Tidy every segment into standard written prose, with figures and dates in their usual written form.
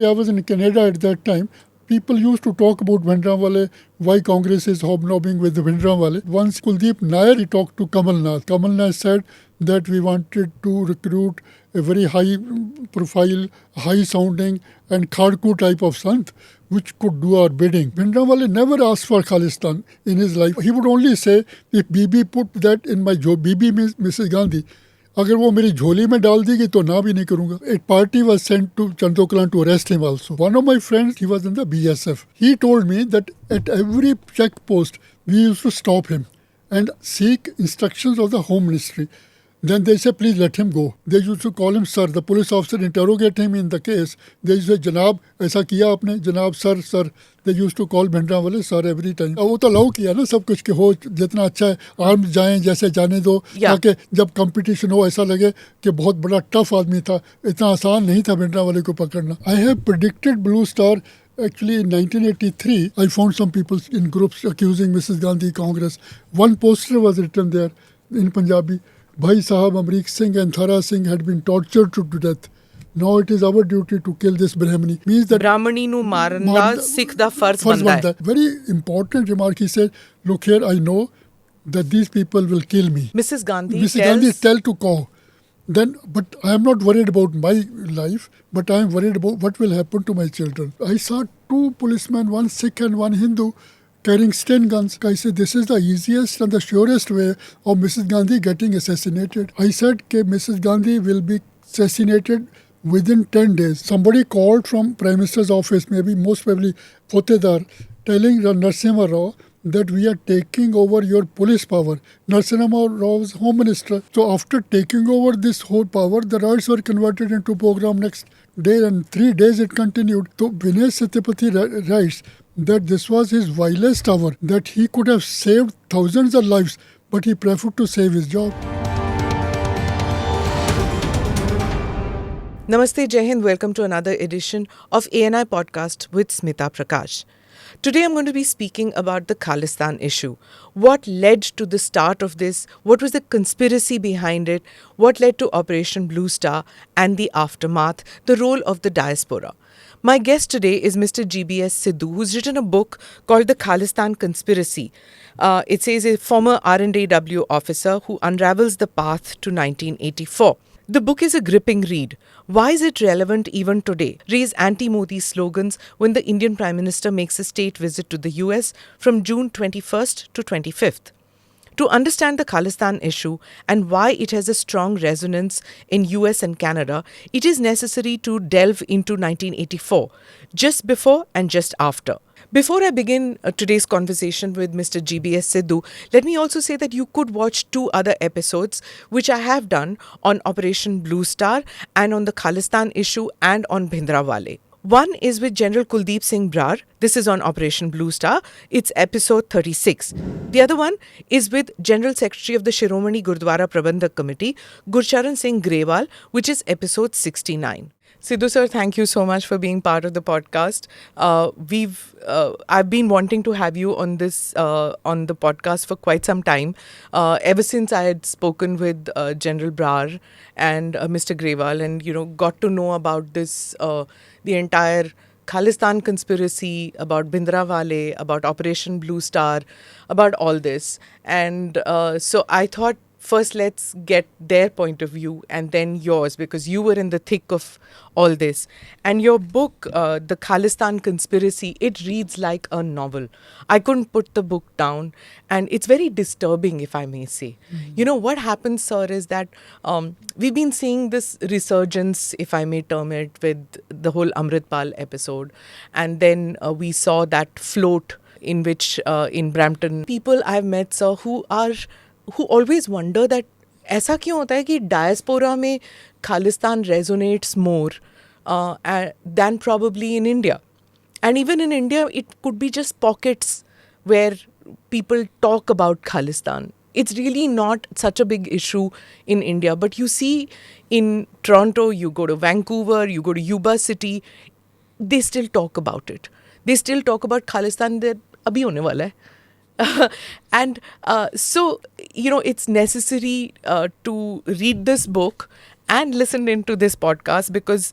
I was in Canada at that time. People used to talk about Bhindrawale, why Congress is hobnobbing with the Bhindrawale. Once Kuldeep Nair he talked to Kamal Nath. Kamal Nath said that we wanted to recruit a very high profile, high sounding and Khadku type of sant which could do our bidding. Bhindrawale never asked for Khalistan in his life. He would only say, if Bibi put that in my job, Bibi means Mrs. Gandhi, अगर वो मेरी झोली में डाल देगी तो ना भी नहीं करूंगा. A party was sent to Chandoklan to arrest him also. One of my friends, he was in the BSF. He told me that at every checkpost, we used to stop him and seek instructions of the Home Ministry. Then they say, please let him go. They used to call him sir. The police officer interrogate him in the case. They used to say, Janab, ऐसा किया आपने? Janab, sir, sir. They used to call Bhindrawale sir every time. वो तो allow किया ना सब कुछ कि हो जितना अच्छा है आर्म जाएं जैसे जाने दो ताकि जब कंपटीशन हो ऐसा लगे कि बहुत बड़ा टफ आदमी था. इतना आसान नहीं था Bhindrawale को पकड़ना. I have predicted Blue Star. Actually, in 1983, I found some people in groups accusing Mrs. Gandhi, Congress. One poster was written there in Punjabi. Bhai Sahab Amrik Singh and Thara Singh had been tortured to death. Now it is our duty to kill this Brahmani. Means that Brahmani nu maran da Sikh da farz banda hai. Very important remark. He said, look here, I know that these people will kill me. Mrs. Gandhi tell to call. Then, but I am not worried about my life, but I am worried about what will happen to my children. I saw two policemen, one Sikh and one Hindu, carrying stun guns. I said, this is the easiest and the surest way of Mrs. Gandhi getting assassinated. I said, that Mrs. Gandhi will be assassinated within 10 days. Somebody called from Prime Minister's office, maybe most probably Potedar, telling Narasimha Rao that we are taking over your police power. Narasimha Rao was Home Minister. So after taking over this whole power, the riots were converted into program next day, and 3 days it continued. So Vinay Satyapati writes that this was his vilest hour, that he could have saved thousands of lives, but he preferred to save his job. Namaste, Jai Hind. Welcome to another edition of ANI Podcast with Smita Prakash. Today I'm going to be speaking about the Khalistan issue. What led to the start of this? What was the conspiracy behind it? What led to Operation Blue Star and the aftermath? The role of the diaspora. My guest today is Mr. GBS Sidhu, who's written a book called The Khalistan Conspiracy. It says a former R&AW officer who unravels the path to 1984. The book is a gripping read. Why is it relevant even today? Raise anti-Modi slogans when the Indian Prime Minister makes a state visit to the US from June 21st to 25th. To understand the Khalistan issue and why it has a strong resonance in US and Canada, it is necessary to delve into 1984, just before and just after. Before I begin today's conversation with Mr. GBS Sidhu, let me also say that you could watch 2 other episodes, which I have done on Operation Blue Star and on the Khalistan issue and on Bhindrawale. One is with General Kuldeep Singh Brar. This is on Operation Blue Star. It's episode 36. The other one is with General Secretary of the Shiromani Gurdwara Prabandhak Committee, Gurcharan Singh Grewal, which is episode 69. Sidhu sir, thank you so much for being part of the podcast. I've been wanting to have you on this on the podcast for quite some time. Ever since I had spoken with General Brar and Mr. Grewal, and got to know about this, the entire Khalistan conspiracy, about Bhindrawale, about Operation Blue Star, about all this, and so I thought, first, let's get their point of view and then yours, because you were in the thick of all this. And your book, The Khalistan Conspiracy, it reads like a novel. I couldn't put the book down, and it's very disturbing, if I may say. Mm-hmm. What happens, sir, is that we've been seeing this resurgence, if I may term it, with the whole Amritpal episode. And then we saw that float in which, in Brampton, people I've met, sir, who always wonder that ऐसा क्यों होता है कि diaspora में Khalistan resonates more than probably in India. And even in India, it could be just pockets where people talk about Khalistan. It's really not such a big issue in India. But you see in Toronto, you go to Vancouver, you go to Yuba City, they still talk about it. They still talk about Khalistan that abhi hone wala hai. And so, it's necessary to read this book and listen into this podcast, because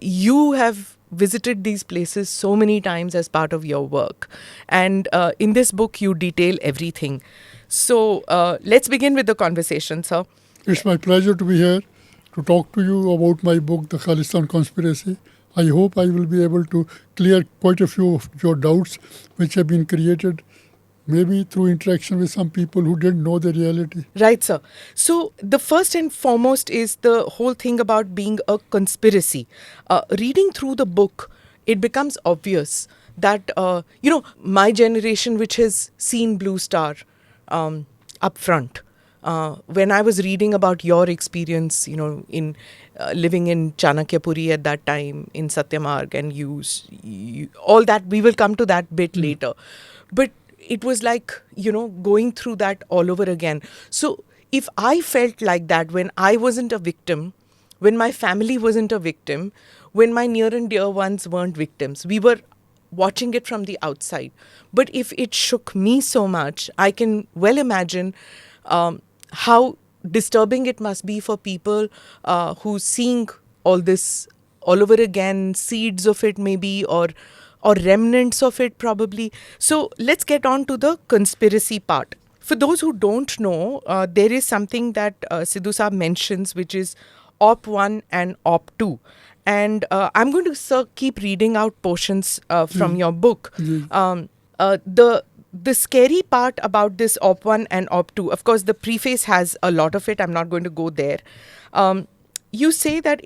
you have visited these places so many times as part of your work. And in this book, you detail everything. So let's begin with the conversation, sir. It's my pleasure to be here to talk to you about my book, The Khalistan Conspiracy. I hope I will be able to clear quite a few of your doubts which have been created maybe through interaction with some people who didn't know the reality. Right, sir. So the first and foremost is the whole thing about being a conspiracy. Reading through the book, it becomes obvious that, my generation, which has seen Blue Star up front, when I was reading about your experience, in living in Chanakyapuri at that time, in Satyamarg, and you all that, we will come to that bit later. But it was like, going through that all over again. So if I felt like that when I wasn't a victim, when my family wasn't a victim, when my near and dear ones weren't victims, we were watching it from the outside. But if it shook me so much, I can well imagine how disturbing it must be for people who's seeing all this all over again, seeds of it maybe, or remnants of it probably. So let's get on to the conspiracy part. For those who don't know, there is something that Sidhu Saab mentions, which is Op 1 and Op 2. And I'm going to keep reading out portions from your book. The scary part about this Op 1 and Op 2, of course, the preface has a lot of it. I'm not going to go there. You say that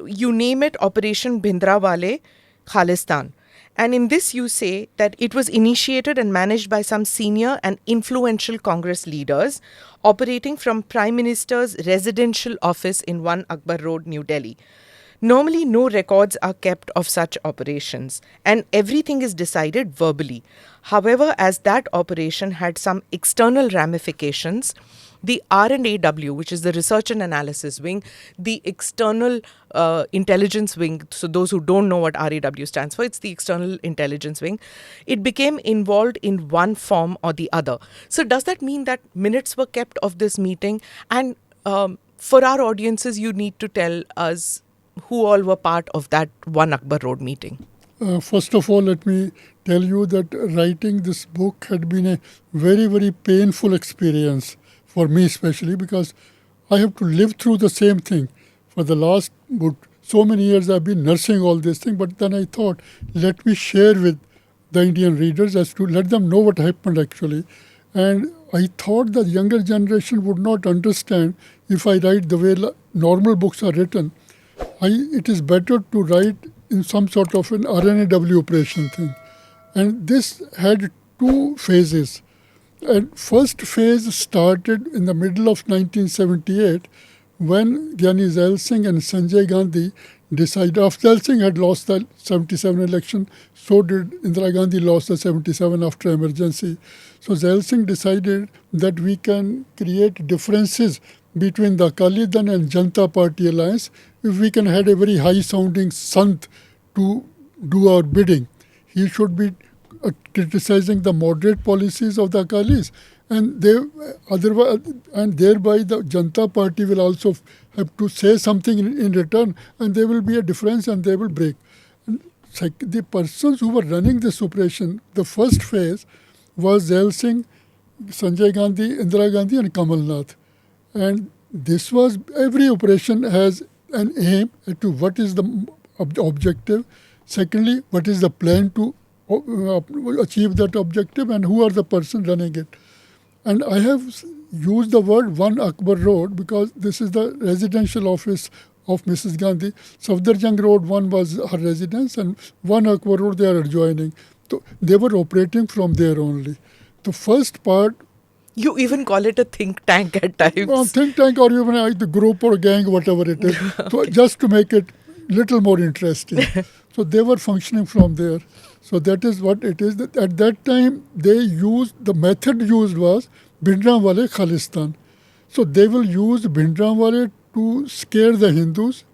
you name it Operation Bhindrawale, Khalistan. And in this, you say that it was initiated and managed by some senior and influential Congress leaders operating from Prime Minister's residential office in 1 Akbar Road, New Delhi. Normally, no records are kept of such operations, and everything is decided verbally. However, as that operation had some external ramifications, the R&AW, which is the research and analysis wing, the external intelligence wing, so those who don't know what R&AW stands for, it's the external intelligence wing, it became involved in one form or the other. So does that mean that minutes were kept of this meeting? And for our audiences, you need to tell us who all were part of that 1 Akbar Road meeting. First of all, let me tell you that writing this book had been a very, very painful experience for me especially, because I have to live through the same thing. For the last so many years I've been nursing all this thing, but then I thought, let me share with the Indian readers as to let them know what happened actually. And I thought the younger generation would not understand if I write the way normal books are written. It is better to write in some sort of an R&AW operation thing. And this had two phases. And first phase started in the middle of 1978 when Gyani Zail Singh and Sanjay Gandhi decided, after Zail Singh had lost the 77 election, so did Indira Gandhi lost the 77 after emergency. So Zail Singh decided that we can create differences between the Akali Dal and Janata Party alliance if we can have a very high-sounding sant to do our bidding. He should be criticizing the moderate policies of the Akalis, and thereby the Janata Party will also have to say something in return, and there will be a difference and they will break. And the persons who were running this operation, the first phase was Zail Singh, Sanjay Gandhi, Indira Gandhi and Kamal Nath. And this was, every operation has an aim to what is the objective. Secondly, what is the plan to achieve that objective, and who are the person running it. And I have used the word 1 Akbar Road because this is the residential office of Mrs. Gandhi. Safdarjung Road 1 was her residence, and 1 Akbar Road they are adjoining. So they were operating from there only. The first part... You even call it a think tank at times. Well, think tank or even the group or gang, whatever it is. Okay. So just to make it little more interesting. So they were functioning from there. So that is what it is. At that time, the method used was Bhindrawale Khalistan. So they will use Bhindrawale to scare the Hindus,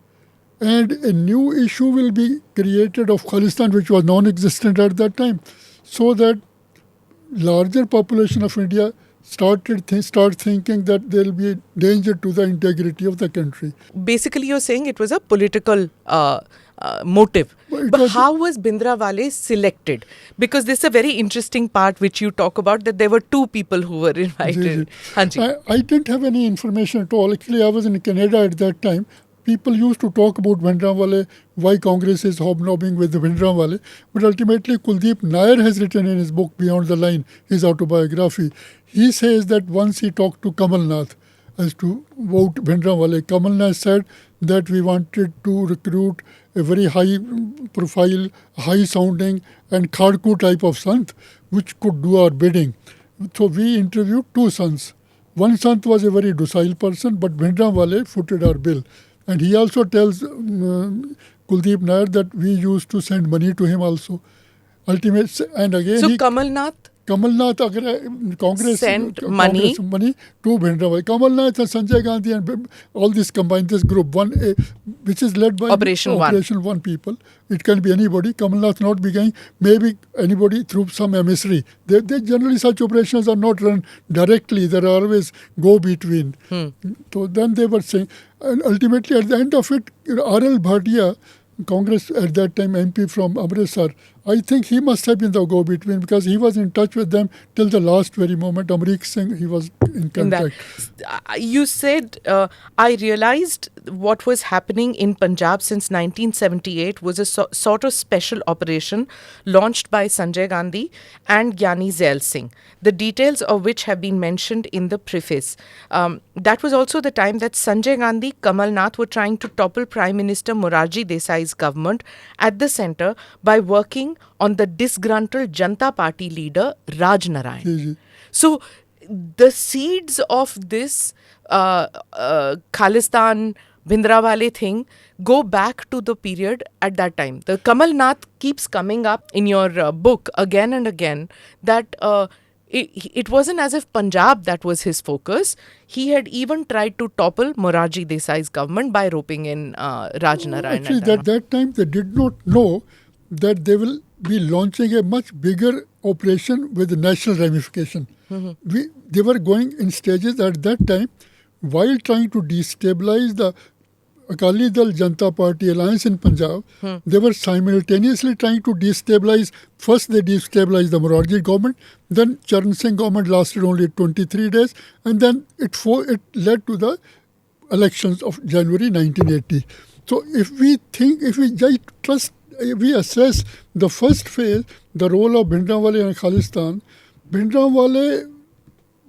and a new issue will be created of Khalistan, which was non-existent at that time, so that larger population of India start thinking that there will be a danger to the integrity of the country. Basically, you're saying it was a political motive. But it But was- how was Bhindrawale selected? Because this is a very interesting part which you talk about, that there were two people who were invited. Hanji. I didn't have any information at all. Actually, I was in Canada at that time. People used to talk about Bhindrawale, why Congress is hobnobbing with the Bhindrawale. But ultimately, Kuldeep Nair has written in his book, Beyond the Line, his autobiography. He says that once he talked to Kamal Nath as to vote Bhindrawale, Kamal Nath said that we wanted to recruit a very high profile, high sounding and Khadku type of Sant, which could do our bidding. So we interviewed two sons. One Sant was a very docile person, but Bhindrawale footed our bill. And he also tells Kuldeep Nair that we used to send money to him also. Ultimate, and again So Kamal Nath Kamal Nath Congress sent Congress money to Bhindrawale. Kamal Nath and Sanjay Gandhi and all this combined, this group, which is led by Operation One people. It can be anybody. Kamal Nath not beginning, maybe anybody through some emissary. They generally, such operations are not run directly. There are always go-between. So then they were saying, and ultimately at the end of it, R.L. Bhatia, Congress at that time MP from Amritsar, I think he must have been the go-between because he was in touch with them till the last very moment. Amrik Singh, he was in contact. You said, I realized what was happening in Punjab since 1978 was a sort of special operation launched by Sanjay Gandhi and Gyani Zail Singh, the details of which have been mentioned in the preface. That was also the time that Sanjay Gandhi, Kamal Nath were trying to topple Prime Minister Morarji Desai's government at the centre by working on the disgruntled Janata Party leader Raj Narayan. So the seeds of this Khalistan Bhindrawale thing go back to the period at that time. The Kamal Nath keeps coming up in your book again and again that it wasn't as if Punjab that was his focus. He had even tried to topple Morarji Desai's government by roping in Raj Narayan. Actually, at that time, they did not know that they will be launching a much bigger operation with national ramification. They were going in stages at that time while trying to destabilize the Akali Dal Janata Party alliance in Punjab. They were simultaneously trying to destabilize. First, they destabilized the Morarji government. Then, Charan Singh government lasted only 23 days. And then it led to the elections of January 1980. So, if we assess the first phase, the role of Bhindrawale and Khalistan, Bhindrawale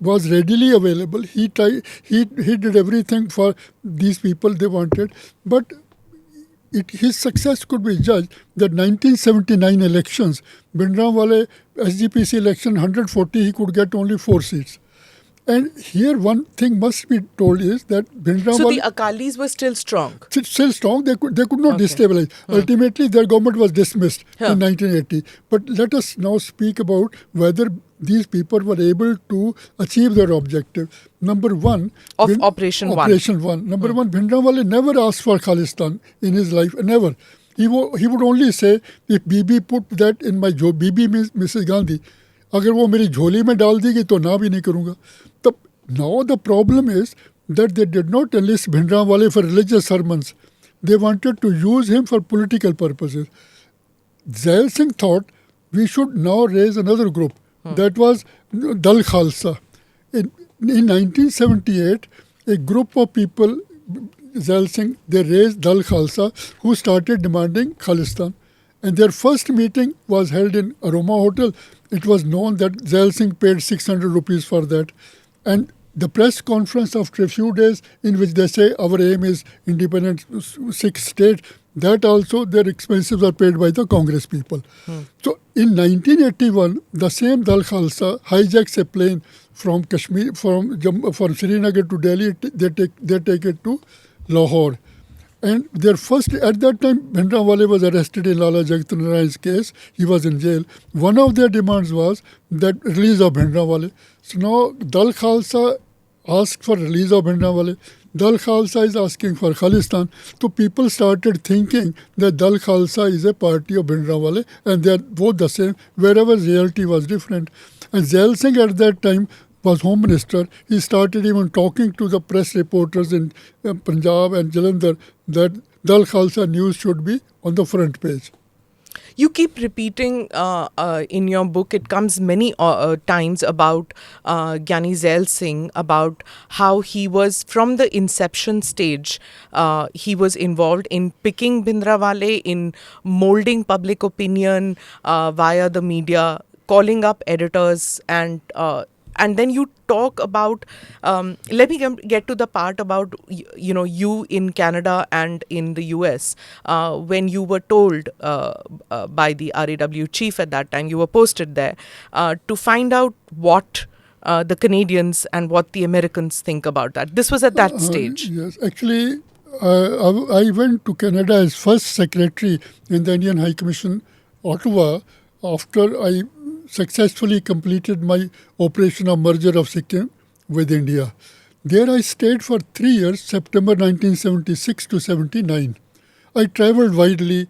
was readily available. He did everything for these people they wanted, but his success could be judged that 1979 elections, Bhindrawale SGPC election 140, he could get only 4 seats. And here one thing must be told is that Bhindrawale... So the Akalis were still strong? Still strong. They could not destabilize. Ultimately, their government was dismissed in 1980. But let us now speak about whether these people were able to achieve their objective. Number one... Operation One. Operation One. Number one, Bhindrawale never asked for Khalistan in his life. Never. He would only say, if Bibi put that in my job, Bibi means Mrs. Gandhi, अगर वो मेरी झोली में डाल देगी तो ना भी नहीं करूँगा. Now the problem is that they did not enlist Bhindrawale for religious sermons. They wanted to use him for political purposes. Zail Singh thought we should now raise another group. That was Dal Khalsa. In 1978, a group of people, Zail Singh, they raised Dal Khalsa, who started demanding Khalistan. And their first meeting was held in Aroma Hotel. It was known that Zail Singh paid 600 rupees for that. And the press conference after a few days in which they say our aim is independent Sikh state, that also their expenses are paid by the Congress people. So in 1981, the same Dal Khalsa hijacks a plane from Kashmir, from Srinagar to Delhi. They take it to Lahore. And their first, at that time, Bhindrawale was arrested in Lala Jagat Narayan's case. He was in jail. One of their demands was that release of Bhindrawale. So now Dal Khalsa asked for release of Bhindrawale. Dal Khalsa is asking for Khalistan. So people started thinking that Dal Khalsa is a party of Bhindrawale and they are both the same, wherever reality was different. And Zail Singh at that time was Home Minister, he started even talking to the press reporters in Punjab and Jalandhar that Dal Khalsa News should be on the front page. You keep repeating in your book, it comes many times about Gyani Zail Singh, about how he was, from the inception stage, he was involved in picking Bhindrawale, in molding public opinion via the media, calling up editors, and then you talk about, let me get to the part about, you in Canada and in the US, when you were told by the R&AW chief at that time, you were posted there to find out what the Canadians and what the Americans think about that. This was at that stage. Yes, actually, I went to Canada as first secretary in the Indian High Commission, Ottawa, after I successfully completed my operation of merger of Sikkim with India. There I stayed for 3 years, September 1976 to 79. I travelled widely,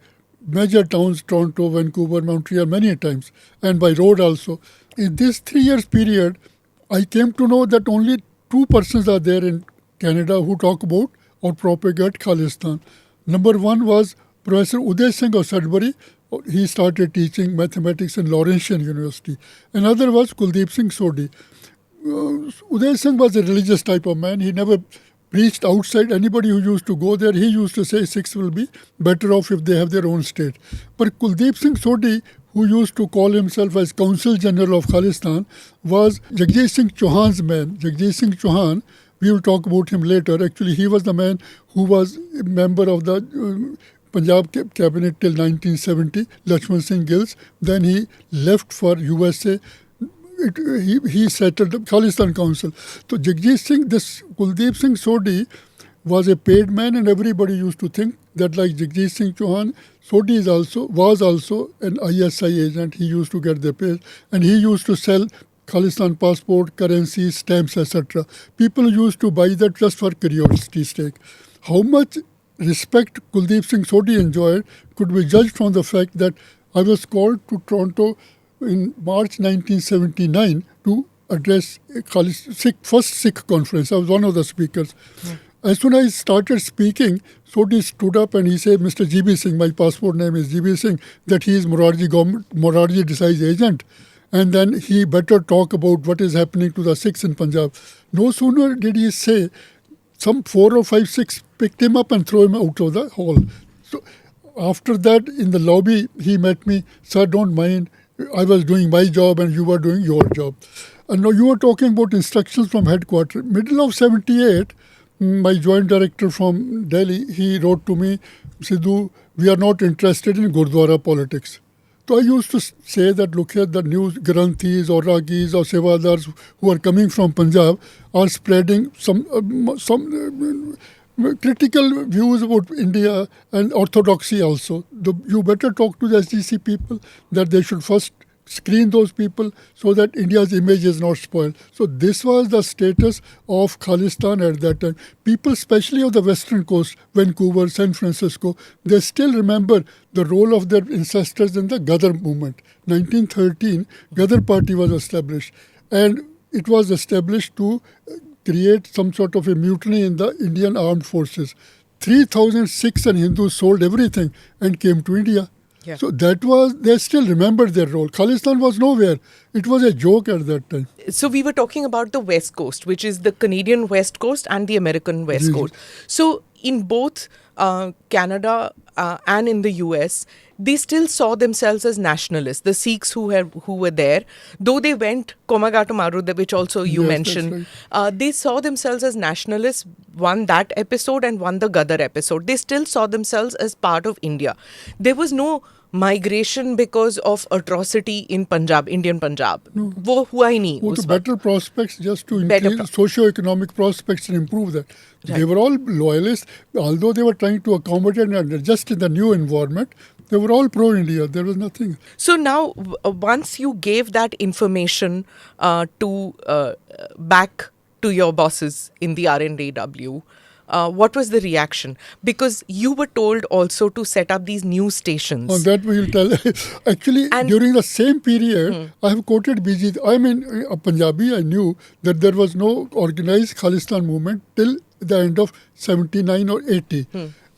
major towns, Toronto, Vancouver, Montreal, many times, and by road also. In this 3 years period, I came to know that only two persons are there in Canada who talk about or propagate Khalistan. Number one was Professor Uday Singh of Sudbury. He started teaching mathematics in Laurentian University. Another was Kuldeep Singh Sodhi. Uday Singh was a religious type of man. He never preached outside. Anybody who used to go there, he used to say Sikhs will be better off if they have their own state. But Kuldeep Singh Sodhi, who used to call himself as Consul General of Khalistan, was Jagjit Singh Chauhan's man. Jagjit Singh Chauhan, we will talk about him later. Actually, he was the man who was a member of the Punjab cabinet till 1970, Lakshman Singh Gills. Then he left for USA. He settled the Khalistan Council. So Jagjit Singh, this Kuldeep Singh Sodhi was a paid man, and everybody used to think that like Jagjit Singh Chauhan, Sodhi was also an ISI agent. He used to get the pay, and he used to sell Khalistan passport, currency, stamps, etc. People used to buy that just for curiosity's sake. How much respect Kuldeep Singh Sodhi enjoyed could be judged from the fact that I was called to Toronto in March 1979 to address first Sikh conference. I was one of the speakers. As soon as I started speaking, Sodhi stood up and he said, Mr. GB Singh, my passport name is GB Singh, that he is Morarji Desai's agent. And then he better talk about what is happening to the Sikhs in Punjab. No sooner did he say, some 4 or 5 Sikhs picked him up and threw him out of the hall. So after that, in the lobby, he met me. Sir, don't mind. I was doing my job and you were doing your job. And now you were talking about instructions from headquarters. Middle of 78, my joint director from Delhi, he wrote to me, Sidhu, we are not interested in Gurdwara politics. So I used to say that, look here, the new Granthis or Ragis or Sevadars who are coming from Punjab are spreading some critical views about India and orthodoxy also. You better talk to the SGC people that they should first screen those people so that India's image is not spoiled. So this was the status of Khalistan at that time. People, especially of the western coast, Vancouver, San Francisco, they still remember the role of their ancestors in the Ghadar movement. 1913, Ghadar party was established. And it was established to create some sort of a mutiny in the Indian armed forces. 3,000 Sikhs and Hindus sold everything and came to India. Yeah. So they still remembered their role. Khalistan was nowhere. It was a joke at that time. So we were talking about the West Coast, which is the Canadian West Coast and the American West Coast. So in both Canada and in the US, they still saw themselves as nationalists. The Sikhs who were there, though they went Komagata Maru, which also you mentioned, they saw themselves as nationalists, one that episode and one the Ghadar episode. They still saw themselves as part of India. There was no migration because of atrocity in Punjab, Indian Punjab. वो हुआ ही नहीं उस better prospects, just to increase socio-economic prospects and improve that. Right. They were all loyalists, although they were trying to accommodate and adjust in the new environment. They were all pro-India. There was nothing. So now, once you gave that information back to your bosses in the R&AW, what was the reaction? Because you were told also to set up these news stations. On that we will tell. Actually, And- during the same period, I have quoted BG. I mean, a Punjabi, I knew that there was no organized Khalistan movement till the end of 79 or 80.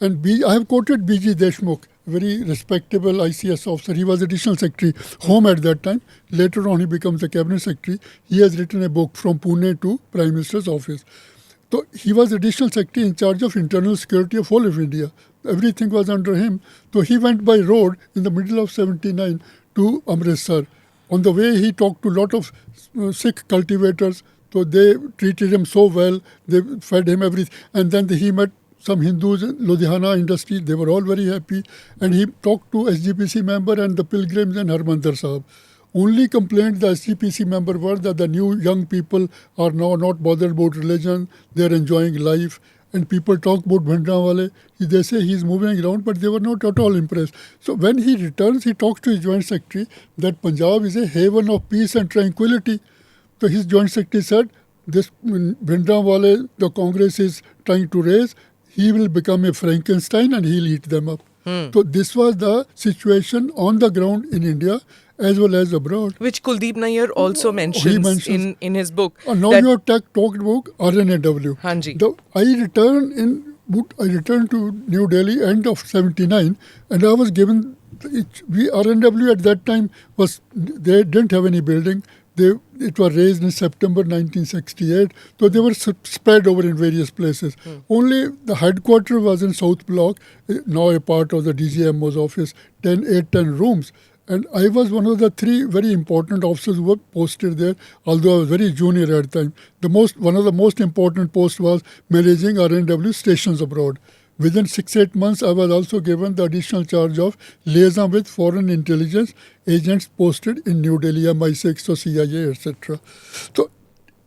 And I have quoted BG Deshmukh, very respectable ICS officer. He was additional secretary, home at that time. Later on, he becomes the cabinet secretary. He has written a book from Pune to Prime Minister's office. So he was additional secretary in charge of internal security of whole of India. Everything was under him. So he went by road in the middle of 79 to Amritsar. On the way, he talked to a lot of Sikh cultivators. So they treated him so well. They fed him everything. And then he met some Hindus in Ludhiana industry. They were all very happy. And he talked to SGPC member and the pilgrims and Harmandir Sahib. Only complaint the SGPC member were that the new young people are now not bothered about religion. They are enjoying life. And people talk about Bhindrawale. They say he's moving around, but they were not at all impressed. So when he returns, he talks to his joint secretary that Punjab is a haven of peace and tranquility. So his joint secretary said, this Bhindrawale, the Congress is trying to raise, he will become a Frankenstein and he'll eat them up. So this was the situation on the ground in India as well as abroad. Which Kuldeep Nayyar also mentions in his book. Now that- you have talked about R&AW. Hanji. I returned to New Delhi end of 79 and I was given, R&AW at that time they didn't have any building. It was raised in September 1968, so they were spread over in various places. Only the headquarters was in South Block, now a part of the DGMO's office, 10 rooms. And I was one of the 3 very important officers who were posted there, although I was very junior at the time. One of the most important posts was managing R&W stations abroad. Within 6-8 months, I was also given the additional charge of liaison with foreign intelligence agents posted in New Delhi, MI6 or CIA, etc. So,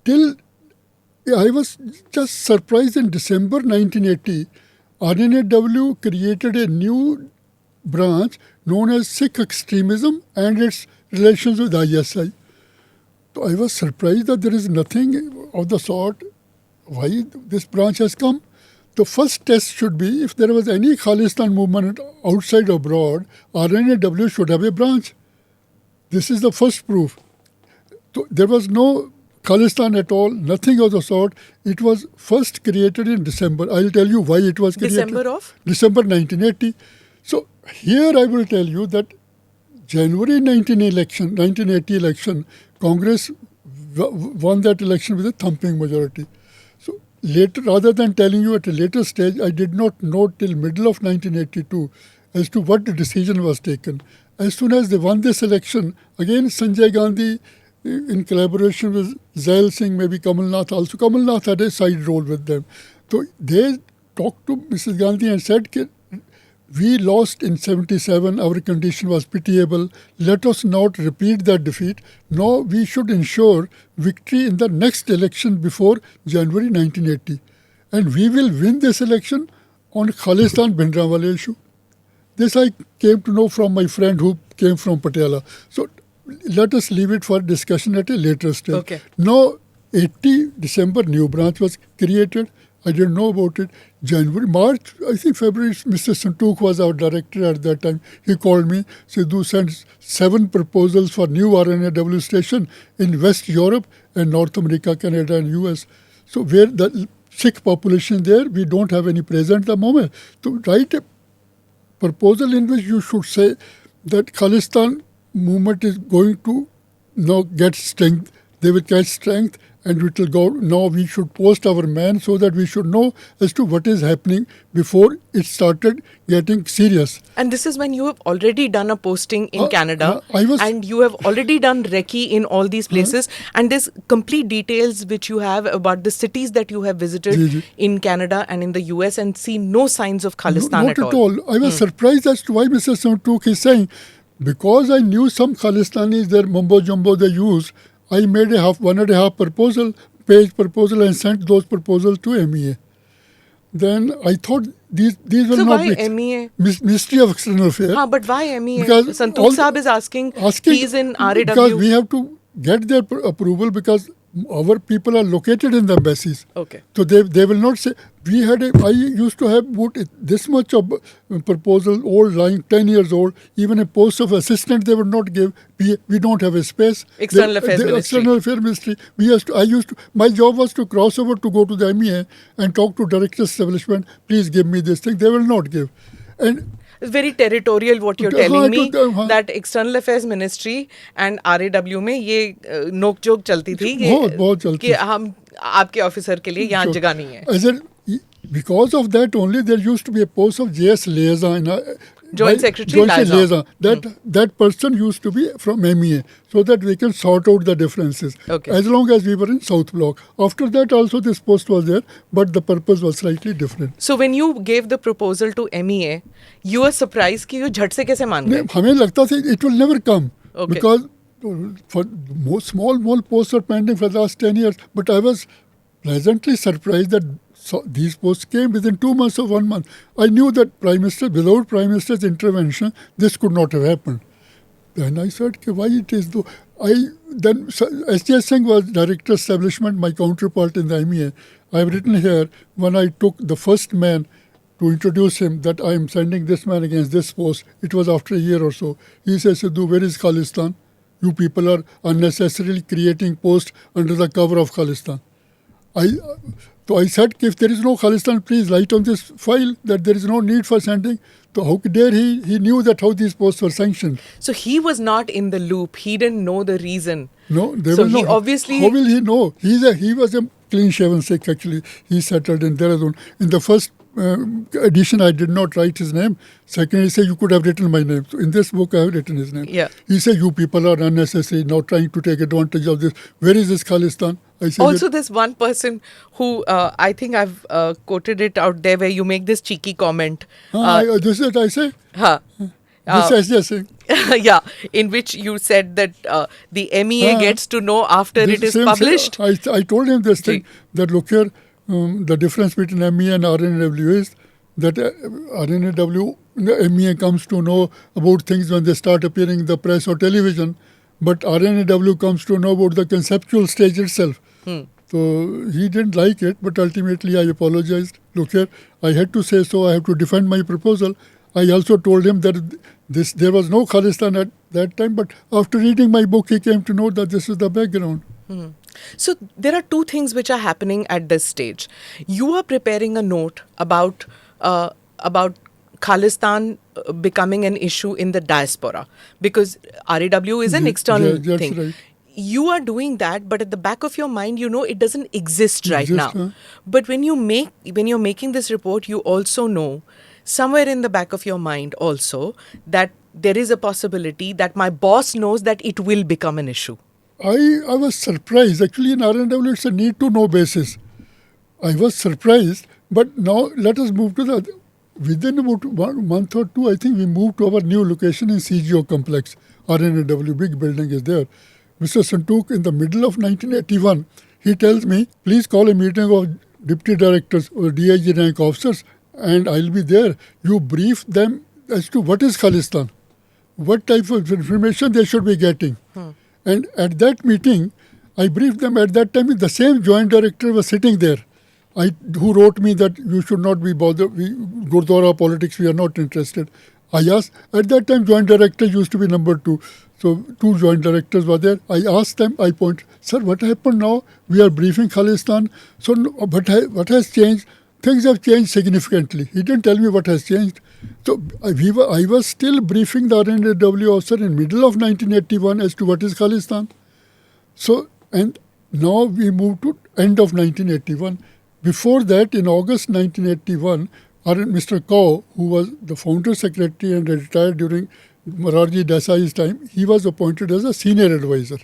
I was just surprised in December 1980, R&AW created a new branch known as Sikh extremism and its relations with ISI. So I was surprised that there is nothing of the sort. Why this branch has come? The first test should be if there was any Khalistan movement outside abroad, R&AW should have a branch. This is the first proof. So there was no Khalistan at all, nothing of the sort. It was first created in December. I'll tell you why it was created. December of? December 1980. So here I will tell you that January 1980 election, Congress won that election with a thumping majority. So later, rather than telling you at a later stage, I did not know till middle of 1982 as to what the decision was taken. As soon as they won this election, again Sanjay Gandhi, in collaboration with Zail Singh, maybe Kamal Nath also. Kamal Nath had a side role with them. So they talked to Mrs. Gandhi and said, we lost in 77, our condition was pitiable. Let us not repeat that defeat. No, we should ensure victory in the next election before January 1980. And we will win this election on Khalistan Bhindranwale issue. This I came to know from my friend who came from Patiala. So let us leave it for discussion at a later stage. Okay. Now, 80 December, new branch was created. I didn't know about it. January, March, I think February, Mr. Santook was our director at that time. He called me, Sidhu sent 7 proposals for new R&AW station in West Europe and North America, Canada and US. So where the Sikh population there, we don't have any present at the moment. So write a proposal in which you should say that Khalistan movement is going to now get strength. They will get strength and it will go. Now we should post our men so that we should know as to what is happening before it started getting serious. And this is when you have already done a posting in Canada and you have already done recce in all these places and there's complete details which you have about the cities that you have visited in Canada and in the US and seen no signs of Khalistan at all. I was surprised as to why Mr. Santook is saying, because I knew some Khalistanis, their mumbo jumbo they use, I made a 1.5 page proposal and sent those proposals to MEA. Then I thought these will so not why be MEA? Ministry of External Affairs. But why MEA? Because Santook Saab is asking he's in R&AW. Because we have to get their approval because our people are located in the embassies. Okay. So they will not say, I used to have this much of proposal, old line, 10 years old, even a post of assistant they would not give. We don't have a space. External Affairs Ministry. External Affairs Ministry. My job was to cross over to go to the MEA and talk to director establishment, please give me this thing. They will not give. And it's very territorial what you're telling me, that External Affairs Ministry and R&AW में ये नोक-झोंक चलती थी कि हम आपके officer के लिए यहाँ जगह नहीं है. Because of that only, there used to be a post of JS Liaison. Joint Secretary Liaison. That person used to be from MEA, so that we can sort out the differences. Okay. As long as we were in South Block. After that also this post was there, but the purpose was slightly different. So when you gave the proposal to MEA, you were surprised कि ये झट से कैसे मान गए? हमें लगता था it will never come. Okay. Because for small posts are pending for the last 10 years. But I was pleasantly surprised that these posts came within 2 months or 1 month. I knew that without Prime Minister's intervention, this could not have happened. Then I said, why it is though? Then S.J. Singh was director establishment, my counterpart in the MEA. I have written here, when I took the first man to introduce him, that I am sending this man against this post, it was after a year or so. He says, Sidhu, where is Khalistan? You people are unnecessarily creating posts under the cover of Khalistan. So I said, if there is no Khalistan, please write on this file that there is no need for sending. So how dare he knew that how these posts were sanctioned. So he was not in the loop. He didn't know the reason. No, they so will he not. Obviously. How will he know? He was a clean-shaven Sikh actually. He settled in Dehradun. In the first edition, I did not write his name. Second, he said, you could have written my name. So in this book, I have written his name. Yeah. He said, you people are unnecessary, now trying to take advantage of this. Where is this Khalistan? I said, also, there's one person who, I think I've quoted it out there, where you make this cheeky comment. This is what I say? This is Singh. Yeah, in which you said that the MEA gets to know after it is published. I told him this thing, that look here, the difference between MEA and R&AW is that R&AW, the MEA comes to know about things when they start appearing in the press or television, but R&AW comes to know about the conceptual stage itself. So he didn't like it, but ultimately I apologized. Look here, I had to say so, I have to defend my proposal. I also told him that there was no Khalistan at that time, but after reading my book, he came to know that this is the background. So there are two things which are happening at this stage. You are preparing a note about Khalistan becoming an issue in the diaspora, because R&AW is an external thing. Right. You are doing that, but at the back of your mind, you know it doesn't exist right now. But when you're making this report, you also know, somewhere in the back of your mind also, that there is a possibility that my boss knows that it will become an issue. I was surprised. Actually, in R&AW, it's a need-to-know basis. I was surprised, but now let us move to within about 1 month or two, I think we moved to our new location in CGO complex. R&AW, big building is there. Mr. Santook, in the middle of 1981, he tells me, please call a meeting of deputy directors or DIG rank officers and I'll be there. You brief them as to what is Khalistan, what type of information they should be getting. And at that meeting, I briefed them. At that time, the same joint director was sitting there, who wrote me that you should not be bothered, Gurdwara politics, we are not interested. I asked, at that time, joint director used to be number 2. So 2 joint directors were there. I asked them, I pointed, sir, what happened now? We are briefing Khalistan. So what has changed? Things have changed significantly. He didn't tell me what has changed. So I was still briefing the R&AW officer in middle of 1981 as to what is Khalistan. So, and now we moved to end of 1981. Before that, in August 1981, Mr. Kaur, who was the founder secretary and retired during Morarji Desai's time, he was appointed as a senior advisor.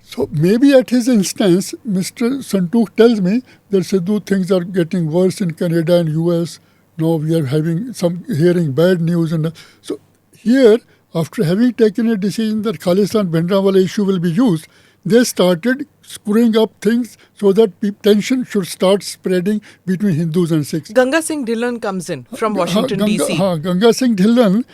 So maybe at his instance, Mr. Santook tells me that Sidhu, things are getting worse in Canada and US. Now we are hearing bad news. And so here, after having taken a decision that Khalistan Bhindrawale issue will be used, they started screwing up things so that tension should start spreading between Hindus and Sikhs. Ganga Singh Dhillon comes in from Washington, D.C. Ganga Singh Dhillon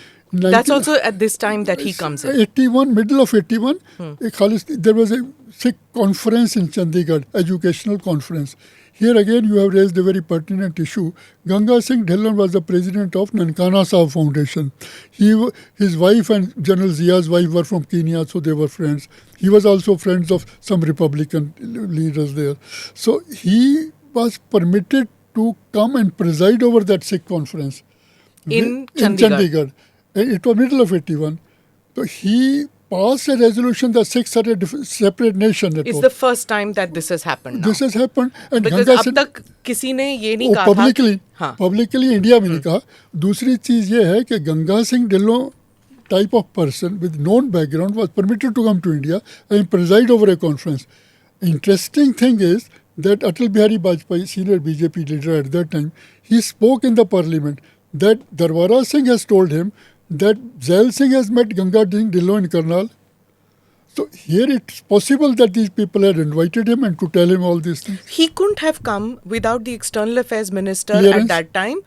That's also at this time that he comes in. 81, middle of 81, there was a Sikh conference in Chandigarh, educational conference. Here again, you have raised a very pertinent issue. Ganga Singh Dhillon was the president of Nankana Sahib Foundation. His wife and General Zia's wife were from Kenya, so they were friends. He was also friends of some Republican leaders there. So he was permitted to come and preside over that Sikh conference. In Chandigarh. It was middle of 81. So he passed a resolution that Sikhs are a separate nation. It's the first time that this has happened now. This has happened. And Because Ganga अब Singh, तक किसी ने ये नहीं कहा publicly, था. publicly India में नहीं कहा. दूसरी चीज ये है कि Ganga Singh Dhillon type of person with known background was permitted to come to India and preside over a conference. Interesting thing is that Atal Bihari Vajpayee, senior BJP leader at that time, he spoke in the parliament that Darwara Singh has told him that Zail Singh has met Ganga Singh Dhillon in Karnal. So here it's possible that these people had invited him and to tell him all these things. He couldn't have come without the External Affairs Minister Clearance? at that time,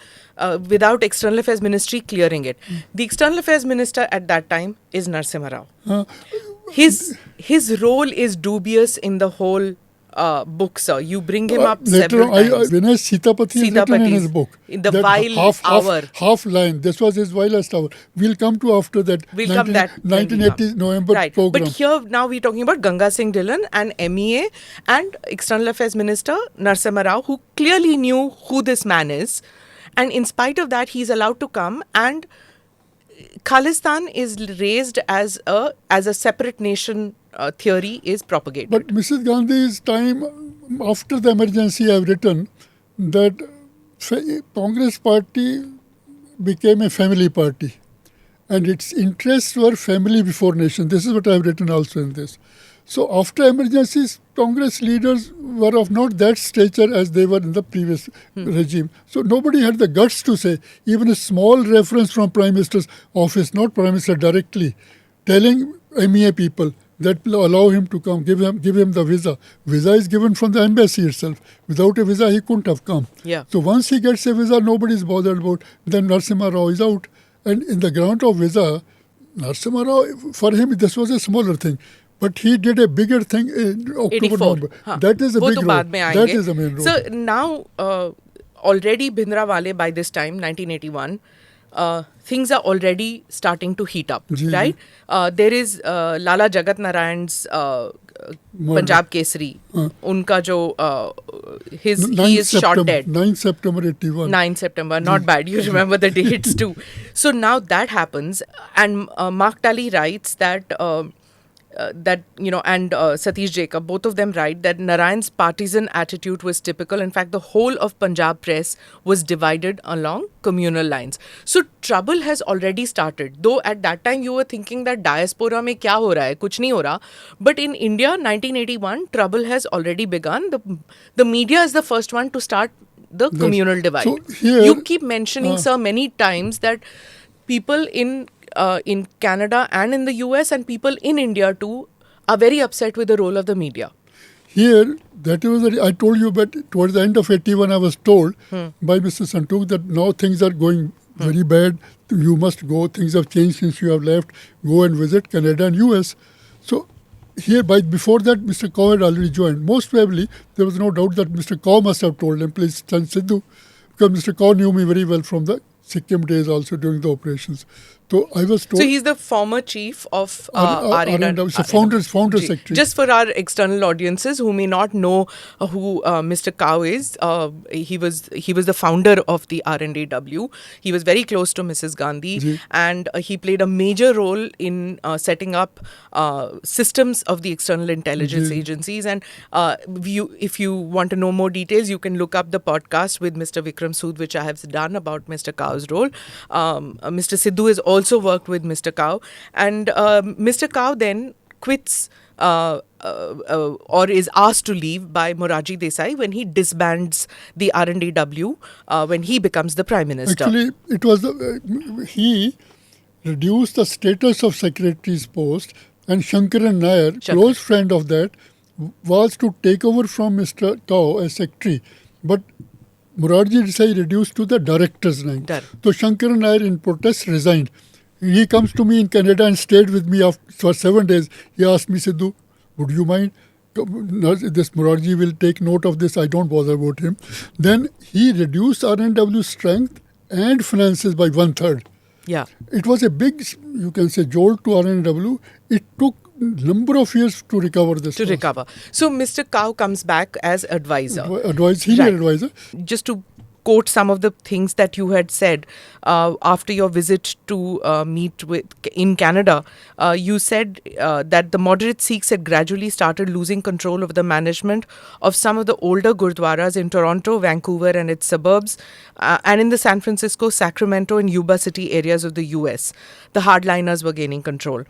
without External Affairs Ministry clearing it. The External Affairs Minister at that time is Narasimha Rao. His role is dubious in the whole book, sir. You bring him up several times. When Sitapati is written in his book, in the that vile hour. half line, this was his vilest hour. We'll come to after that. We'll come that 1980 November right. program. But here now we're talking about Ganga Singh Dhillon and MEA and External Affairs Minister Narasimha Rao, who clearly knew who this man is. And in spite of that, he's allowed to come, and Khalistan is raised as a separate nation theory is propagated. But Mrs. Gandhi's time, after the emergency, I have written that Congress party became a family party and its interests were family before nation. This is what I have written also in this. So after emergencies, Congress leaders were of not that stature as they were in the previous regime. So nobody had the guts to say, even a small reference from Prime Minister's office, not Prime Minister directly, telling MEA people that will allow him to come, give him the visa. Visa is given from the embassy itself. Without a visa, he couldn't have come. Yeah. So once he gets a visa, nobody is bothered about. Then Narasimha Rao is out. And in the grant of visa, Narasimha Rao, for him, this was a smaller thing. But he did a bigger thing in October, November. That is a big role. That is the main role. So now, already Bhindrawale by this time, 1981, things are already starting to heat up, right? There is Lala Jagat Narayan's Punjab Kesari. Unka jo, he is shot dead. 9 September 81. 9 September, not bad. You remember the dates too. So now that happens, and Mark Talley writes that and Satish Jacob, both of them write that Narayan's partisan attitude was typical. In fact, the whole of Punjab press was divided along communal lines. So trouble has already started. Though at that time you were thinking that diaspora mein kya ho raha hai, kuch nahi ho raha. But in India, 1981, trouble has already begun. The media is the first one to start the communal divide. So here, you keep mentioning, sir, many times that people in Canada and in the US and people in India too are very upset with the role of the media. Here, that was I told you, but towards the end of 81, I was told by Mr. Santuk that now things are going very bad. You must go. Things have changed since you have left. Go and visit Canada and US. So here, before that, Mr. Kaur had already joined. Most probably, there was no doubt that Mr. Kaur must have told him, please, Sidhu, because Mr. Kaur knew me very well from the Sikkim days also during the operations. So I was told. So he's the former chief of R&AW. So founder secretary. Just for our external audiences who may not know who Mr. Kaur is, he was the founder of the R&AW. He was very close to Mrs. Gandhi, and he played a major role in setting up systems of the external intelligence agencies. And if you want to know more details, you can look up the podcast with Mr. Vikram Sood, which I have done about Mr. Kaur's role. Mr. Sidhu has also worked with Mr. Kaur, and Mr. Kaur then quits or is asked to leave by Morarji Desai when he disbands the R&AW when he becomes the Prime Minister. Actually, it was he reduced the status of secretary's post, and Shankaran Nair, close friend of that, was to take over from Mr. Kaur as secretary, but Morarji Desai reduced to the director's rank. So Shankaran Nair in protest resigned. He comes to me in Canada and stayed with me for 7 days. He asked me, Sidhu, would you mind? This Morarji will take note of this. I don't bother about him. Then he reduced R&W strength and finances by 1/3. Yeah. It was a big, you can say, jolt to R&W. It took number of years to recover this. To recover. So Mr. Cow comes back as advisor. Senior Right. advisor. Just to quote some of the things that you had said after your visit to meet with in Canada, you said that the moderate Sikhs had gradually started losing control of the management of some of the older gurdwaras in Toronto, Vancouver and its suburbs, and in the San Francisco, Sacramento and Yuba City areas of the US. The hardliners were gaining control.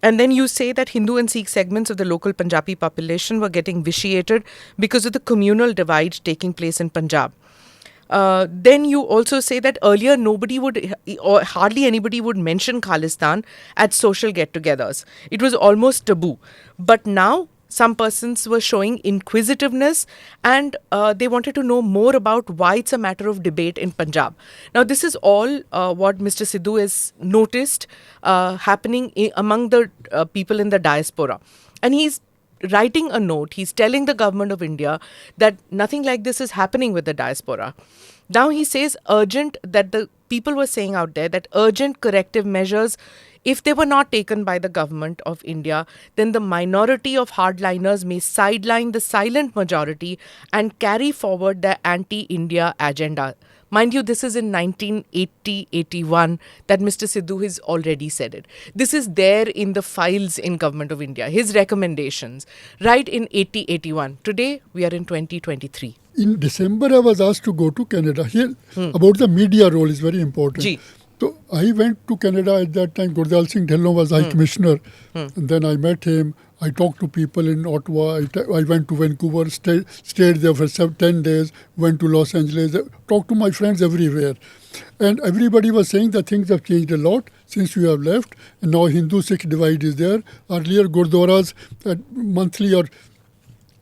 And then you say that Hindu and Sikh segments of the local Punjabi population were getting vitiated because of the communal divide taking place in Punjab. Then you also say that earlier nobody would, or hardly anybody would mention Khalistan at social get-togethers. It was almost taboo. But now some persons were showing inquisitiveness and they wanted to know more about why it's a matter of debate in Punjab. Now this is all what Mr. Sidhu has noticed happening among the people in the diaspora. And he's writing a note, he's telling the government of India that nothing like this is happening with the diaspora. Now he says urgent, that the people were saying out there that urgent corrective measures, if they were not taken by the government of India, then the minority of hardliners may sideline the silent majority and carry forward their anti-India agenda. Mind you, this is in 1980-81 that Mr. Sidhu has already said it. This is there in the files in Government of India, his recommendations, right in 80-81. Today, we are in 2023. In December, I was asked to go to Canada. Here, about the media role is very important. Ji. So I went to Canada at that time. Gurdal Singh Dhillon was High Commissioner. And then I met him. I talked to people in Ottawa. I went to Vancouver, stayed there for 10 days, went to Los Angeles, talked to my friends everywhere. And everybody was saying that things have changed a lot since you have left. And now Hindu-Sikh divide is there. Earlier, Gurdwaras, monthly or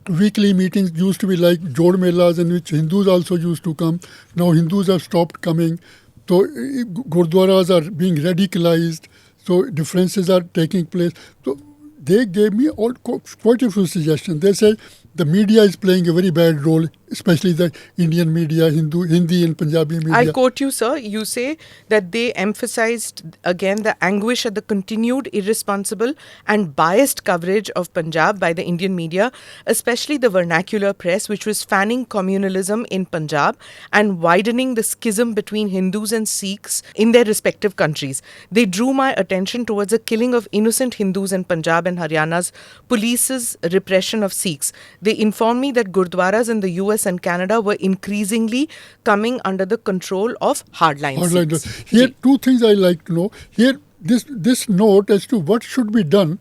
weekly meetings used to be like Jod Melas in which Hindus also used to come. Now Hindus have stopped coming. So Gurdwaras are being radicalized. So differences are taking place. So they gave me quite a few suggestions. They say the media is playing a very bad role, especially the Indian media, Hindi and Punjabi media. I quote you, sir. You say that they emphasized again the anguish at the continued irresponsible and biased coverage of Punjab by the Indian media, especially the vernacular press, which was fanning communalism in Punjab and widening the schism between Hindus and Sikhs in their respective countries. They drew my attention towards the killing of innocent Hindus in Punjab and Haryana's police's repression of Sikhs. They informed me that Gurdwaras in the US and Canada were increasingly coming under the control of hardline Sikhs. Here, two things I like to know. Here, this note as to what should be done,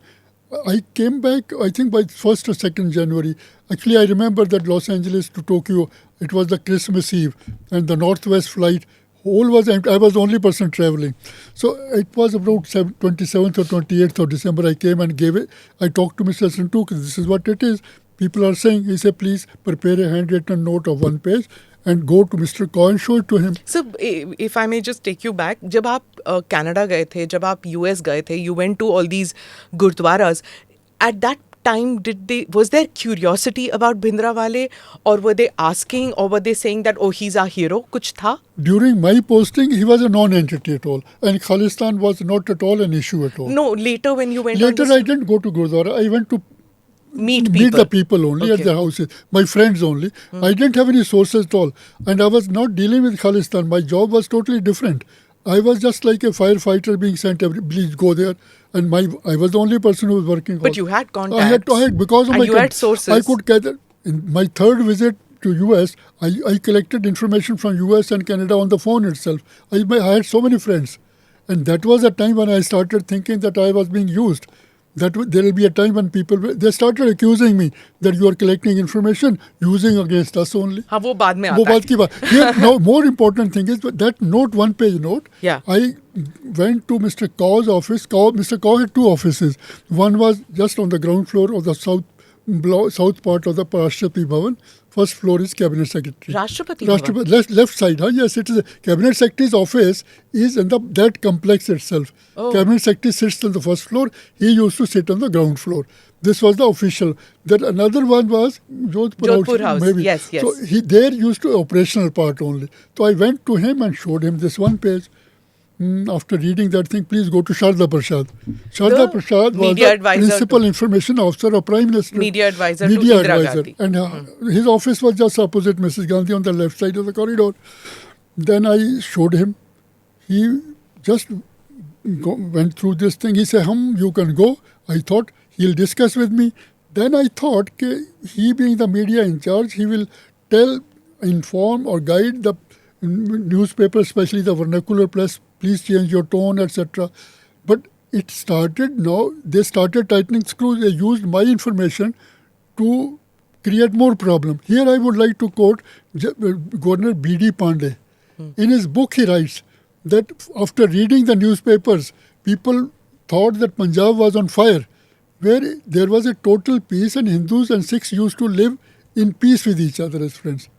I came back, I think by 1st or 2nd January. Actually, I remember that Los Angeles to Tokyo, it was the Christmas Eve, and the Northwest flight, whole was empty. I was the only person traveling. So it was about 27th or 28th of December, I came and gave it. I talked to Mr. Santuk, this is what it is. People are saying, he said, please prepare a handwritten note of 1 page and go to Mr. Kaur and show it to him. So, if I may just take you back, जब आप Canada गए थे, जब आप US गए थे, you went to all these gurdwaras. At that time, was there curiosity about Bhindrawale, or were they asking, or were they saying that, oh, he's our hero? Kuch tha? During my posting, he was a non-entity at all. And Khalistan was not at all an issue at all. No, later when you went Later, I didn't go to Gurdwara. I went to meet the people only at the houses, my friends only. I didn't have any sources at all. And I was not dealing with Khalistan. My job was totally different. I was just like a firefighter being sent, please go there. And I was the only person who was working. But you had contacts. I had because of and my you had sources. I could gather. In my 3rd visit to US, I collected information from US and Canada on the phone itself. I had so many friends. And that was a time when I started thinking that I was being used. That there will be a time when they started accusing me that you are collecting information using against us only. हाँ, वो बाद में आता है. Here, now, more important thing is that note, 1-page note. Yeah. I went to Mr. Kaur's office. Mr. Kaur had 2 offices. One was just on the ground floor of the south south part of the Rashtrapati Bhavan. First floor is Cabinet Secretary. Rashtrapati Bhavan? Left side, huh? Yes, it is. Cabinet Secretary's office is in that complex itself. Oh. Cabinet Secretary sits on the first floor. He used to sit on the ground floor. This was the official. Then another one was Jodhpur House. Maybe. Yes. So there used to operational part only. So I went to him and showed him this one page. After reading that thing, please go to Sharda Prasad. Sharda Prasad was the principal information officer of Prime Minister. Media advisor to Indira Gandhi. And his office was just opposite Mrs. Gandhi on the left side of the corridor. Then I showed him. He just went through this thing. He said, you can go. I thought he'll discuss with me. Then I thought, he being the media in charge, he will inform or guide the newspaper, especially the vernacular press, please change your tone, etc. But it started now, they started tightening screws. They used my information to create more problem. Here I would like to quote Governor B.D. Pandey. In his book he writes that after reading the newspapers, people thought that Punjab was on fire, where there was a total peace and Hindus and Sikhs used to live in peace with each other as friends.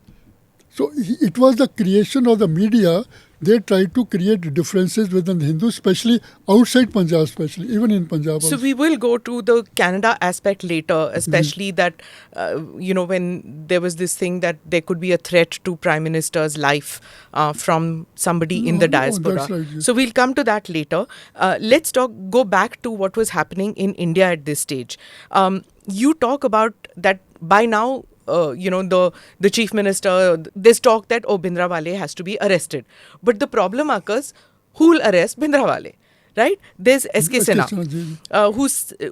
So it was the creation of the media. They tried to create differences within the Hindus, especially outside Punjab, even in Punjab also. So we will go to the Canada aspect later, especially that, when there was this thing that there could be a threat to Prime Minister's life from somebody in the diaspora. That's right, yes. So we'll come to that later. Let's go back to what was happening in India at this stage. You talk about that by now, the chief minister, there's talk that, Bhindrawale has to be arrested. But the problem occurs, who'll arrest Bhindrawale? Right? There's S.K. Sinha,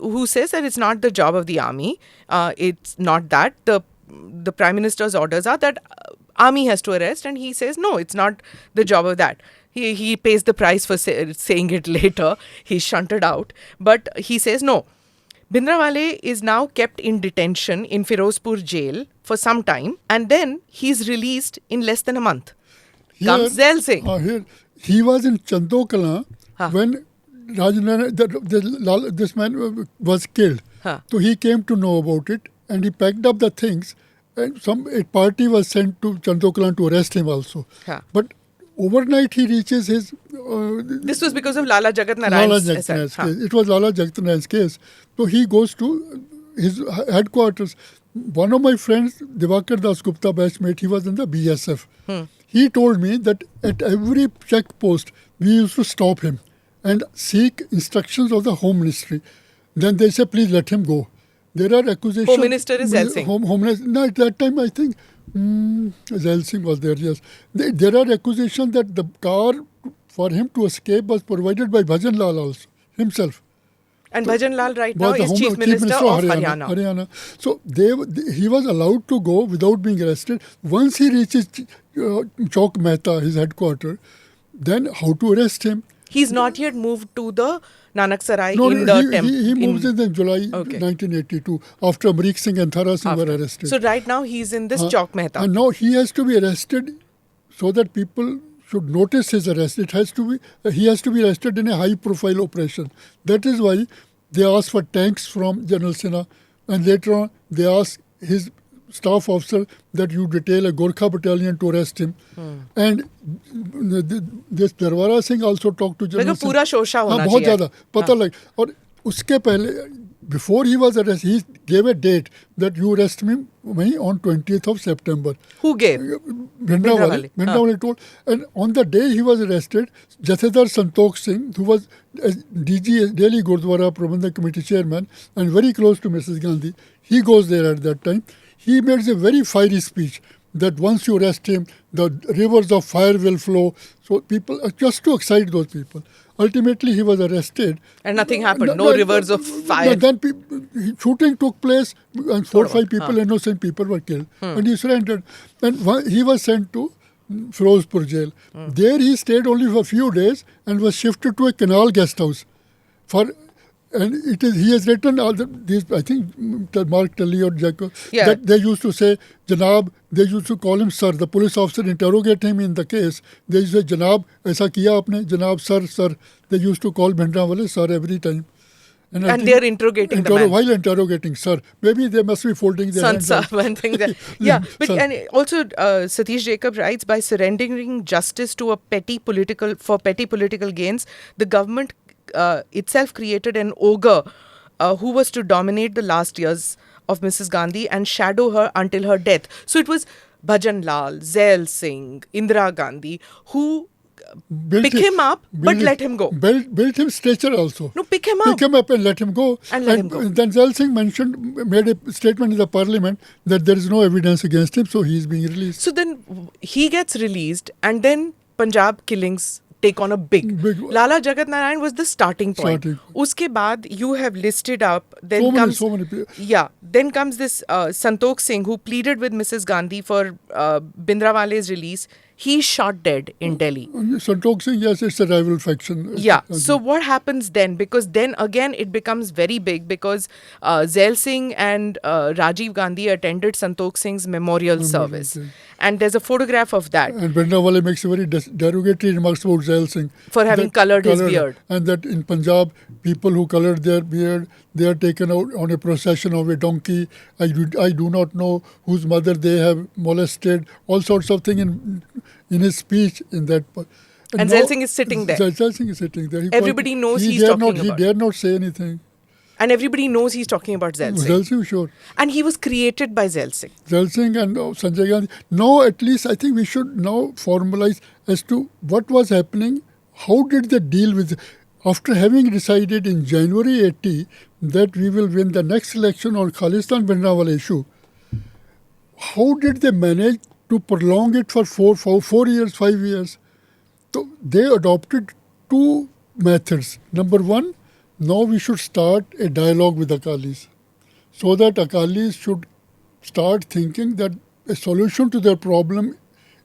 who says that it's not the job of the army. It's not that. The Prime Minister's orders are that army has to arrest, and he says, no, it's not the job of that. He pays the price for saying it later. He's shunted out. But he says, no. Bhindrawale is now kept in detention in Firozpur jail for some time, and then he's released in less than a month. Comes Dhillon Singh. He was in Chandokala when this man was killed. So he came to know about it, and he packed up the things, and a party was sent to Chandokala to arrest him also. But overnight he reaches his... this was because of Lala Jagat Narayan's case. It was Lala Jagat Narayan's case. So he goes to his headquarters. One of my friends, Divakar Das Gupta batchmate, he was in the BSF. He told me that at every checkpost, we used to stop him and seek instructions of the Home Ministry. Then they say, please let him go. There are accusations... Home Minister is Dhillon Singh. Home Minister, no, at that time, I think... Dhillon Singh was there, yes. There are accusations that the car for him to escape was provided by Bhajan Lal also, himself. And Bhajan Lal right now is Chief Minister of Haryana. So he was allowed to go without being arrested. Once he reaches Chowk Mehta, his headquarters, then how to arrest him? He's not yet moved to the Nanak Sarai he moves in July 1982 after Amrik Singh and Thara Singh were arrested. So right now he's in this Chowk Mehta. And now he has to be arrested so that people should notice his arrest. He has to be arrested in a high-profile operation. That is why they asked for tanks from General Sinha, and later on they asked his staff officer that you detail a Gorkha battalion to arrest him. And this Darwara Singh also talked to General Sinha. पूरा शोशा होना बहुत ज़्यादा पता लग और उसके पहले before he was arrested, he gave a date that you arrest me on 20th of September. Who gave? Bhindrawale told. And on the day he was arrested, Jathedar Santokh Singh, who was DG, Delhi Gurdwara Prabandhak Committee chairman and very close to Mrs. Gandhi, he goes there at that time. He made a very fiery speech that once you arrest him, the rivers of fire will flow. So people, just to excite those people. Ultimately, he was arrested. And nothing happened. No rivers of fire. Then shooting took place and 4 or 5 people, innocent people were killed. And he surrendered. And he was sent to Firozpur jail. There he stayed only for a few days and was shifted to a canal guest house. He has written all these, I think, Mark Tully or Jacob, that they used to say, Janab, they used to call him sir. The police officer interrogate him in the case. They used to say, Janab, aisa kiya aapne? Janab, sir. They used to call Bhindrawale sir every time. I And think they're interrogating the man. While interrogating, sir, maybe they must be folding their hands. One thing that, yeah, but Son. and also Satish Jacob writes, by surrendering justice to a petty political gains, the government itself created an ogre who was to dominate the last years of Mrs. Gandhi and shadow her until her death. So it was Bhajan Lal, Zail Singh, Indira Gandhi who pick him up but let him go. Built him stature also. No, pick him Pick him up and let him go. And let him go. Then Zail Singh made a statement in the parliament that there is no evidence against him, so he is being released. So then he gets released, and then Punjab killings take on a big. Lala Jagat Narayan was the starting point. Uske baad you have listed up. Then so many people. Yeah. Then comes this Santokh Singh who pleaded with Mrs. Gandhi for Bhindrawale's release. He's shot dead in Delhi. Santokh Singh, yes, it's a rival faction. Yeah. So what happens then? Because then again it becomes very big because Zail Singh and Rajiv Gandhi attended Santokh Singh's memorial service. And there's a photograph of that. And Bhindrawale makes a very derogatory remarks about Zail Singh. For having colored his beard. And that in Punjab, people who colored their beard, they are taken out on a procession of a donkey. I do not know whose mother they have molested. All sorts of things in his speech in that. And Zail Singh is sitting there. Zail Singh is sitting there. Everybody knows he's talking about. He dare not say anything. And everybody knows he's talking about Zail Singh. Zail Singh, sure. And he was created by Zail Singh. Zail Singh and Sanjay Gandhi. Now, at least, I think we should now formalize as to what was happening. How did they deal with it? After having decided in January 80 that we will win the next election on Khalistan Bhindranwale issue, how did they manage to prolong it for 4 years, 5 years? So they adopted two methods. Number one, now we should start a dialogue with Akalis so that Akalis should start thinking that a solution to their problem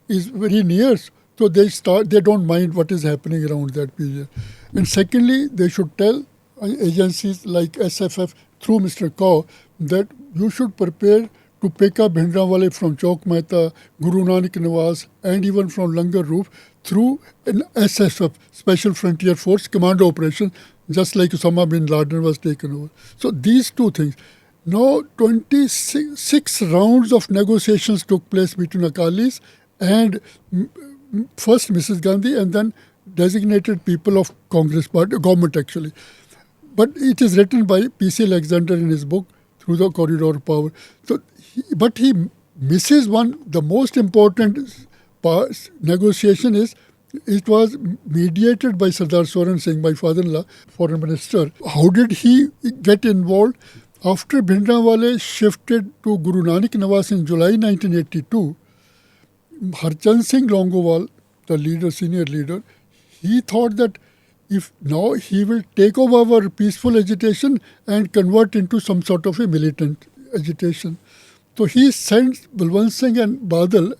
is very near. So they don't mind what is happening around that period. And secondly, they should tell agencies like SFF through Mr. Kaur that you should prepare to pick up Bhindrawale from Chowk Mehta, Guru Nanak Niwas, and even from Langar Roof through an SFF, Special Frontier Force commando operation, just like Osama bin Laden was taken over. So these two things. Now 26 rounds of negotiations took place between Akalis and first Mrs. Gandhi and then designated people of Congress party, government actually. But it is written by P.C. Alexander in his book, Through the Corridor of Power. So, but he misses the most important negotiation is, it was mediated by Sardar Soran Singh, my father-in-law, foreign minister. How did he get involved? After Bhindrawale shifted to Guru Nanak Niwas in July 1982, Harchand Singh Longowal, the leader, senior leader, he thought that if now he will take over our peaceful agitation and convert into some sort of a militant agitation. So he sent Balwant Singh and Badal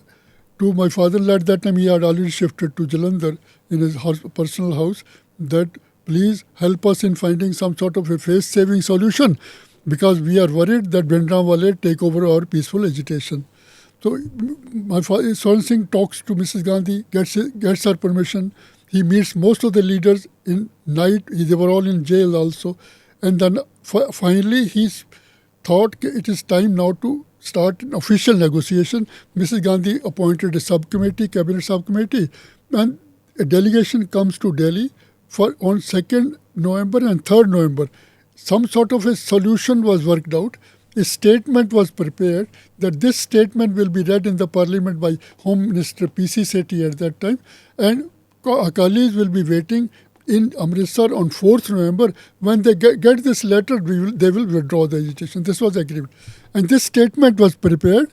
to my father-in-law. At that time he had already shifted to Jalandhar in his personal house, that please help us in finding some sort of a face-saving solution because we are worried that Bhindrawale take over our peaceful agitation. So my father, Soran Singh talks to Mrs. Gandhi, gets her permission. He meets most of the leaders in night. They were all in jail also. And then finally he thought it is time now to start an official negotiation. Mrs. Gandhi appointed a subcommittee, cabinet subcommittee, and a delegation comes to Delhi on 2nd November and 3rd November. Some sort of a solution was worked out. A statement was prepared that this statement will be read in the parliament by Home Minister P.C. Sethi at that time, and Akalis will be waiting in Amritsar on 4th November. When they get this letter, they will withdraw the agitation. This was agreed. And this statement was prepared.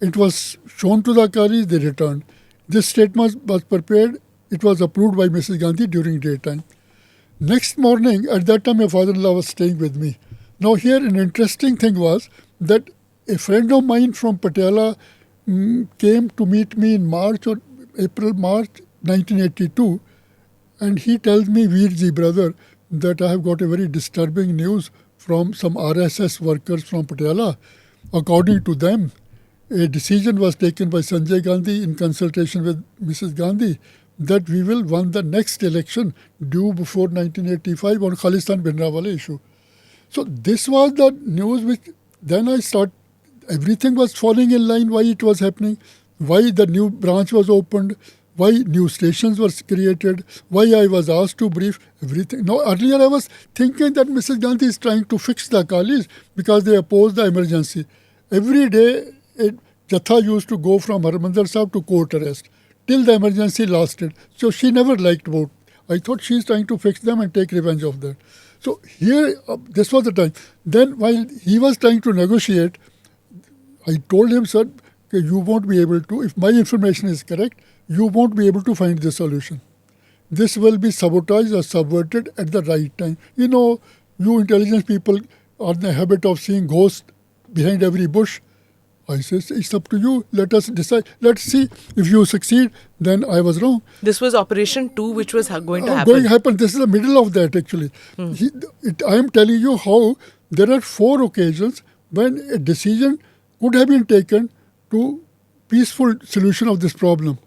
It was shown to the Akalis, they returned. This statement was prepared. It was approved by Mrs. Gandhi during daytime. Next morning, at that time my father-in-law was staying with me. Now here an interesting thing was that a friend of mine from Patiala came to meet me in March 1982, and he tells me, Veerji brother, that I have got a very disturbing news from some RSS workers from Patiala. According to them, a decision was taken by Sanjay Gandhi in consultation with Mrs. Gandhi that we will win the next election due before 1985 on Khalistan Bhindranwale issue. So this was the news which then I start, everything was falling in line, why it was happening, why the new branch was opened, why new stations were created, why I was asked to brief, everything. Now, earlier I was thinking that Mrs. Gandhi is trying to fix the Akalis because they opposed the emergency. Every day, Jatha used to go from Harmandir Sahib to court arrest till the emergency lasted. So she never liked vote. I thought she is trying to fix them and take revenge of that. So here, this was the time. Then while he was trying to negotiate, I told him, sir, you won't be able to, if my information is correct, you won't be able to find the solution. This will be sabotaged or subverted at the right time. You know, you intelligence people are in the habit of seeing ghosts behind every bush. I said, it's up to you. Let us decide. Let's see. If you succeed, then I was wrong. This was Operation 2, which was going to happen. Going to happen. This is the middle of that, actually. I am telling you how there are 4 occasions when a decision could have been taken to peaceful solution of this problem.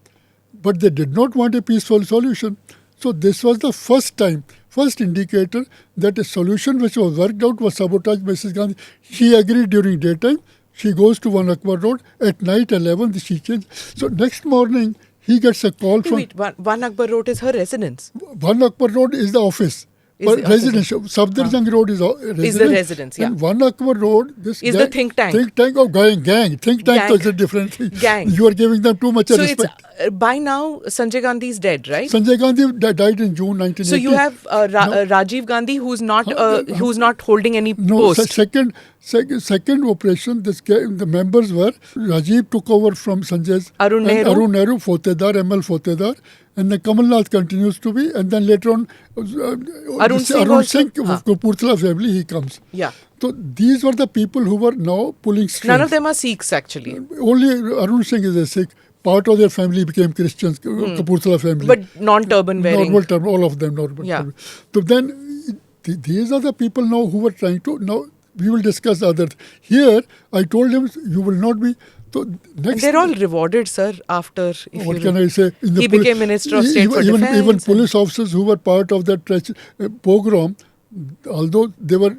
But they did not want a peaceful solution. So this was the first indicator that a solution which was worked out was sabotaged by Mrs. Gandhi. She agreed during daytime. She goes to 1 Akbar Road. At night, 11, she changed. So next morning, he gets a call from... Wait, 1 Akbar Road is her residence? 1 Akbar Road is the office. Residence. Safdarjung Road is residence. Is the residence, yeah. And 1 Akbar Road is the think tank. Think tank of gang. Think tank is a different thing. Gang. You are giving them too much respect. It's, by now, Sanjay Gandhi is dead, right? Sanjay Gandhi died in June 1980. So you have Rajiv Gandhi, who's not holding any post. Second operation, the members were, Rajiv took over from Sanjay's... Arun Nehru, Fotedar, ML Fotedar, and then Kamal Nath continues to be, and then later on, Arun Singh, Kapurthala family, he comes. Yeah. So these were the people who were now pulling strings. None of them are Sikhs, actually. Only Arun Singh is a Sikh. Part of their family became Christians, Kapurthala family. But non-turban wearing. Normal turban, all of them normal turban. So then, these are the people now who were trying to... Now, we will discuss others. Here, I told him, you will not be... So next, they're all rewarded, sir, after... What can I say? He became Minister of State for Defence. Even police officers who were part of that pogrom, although they were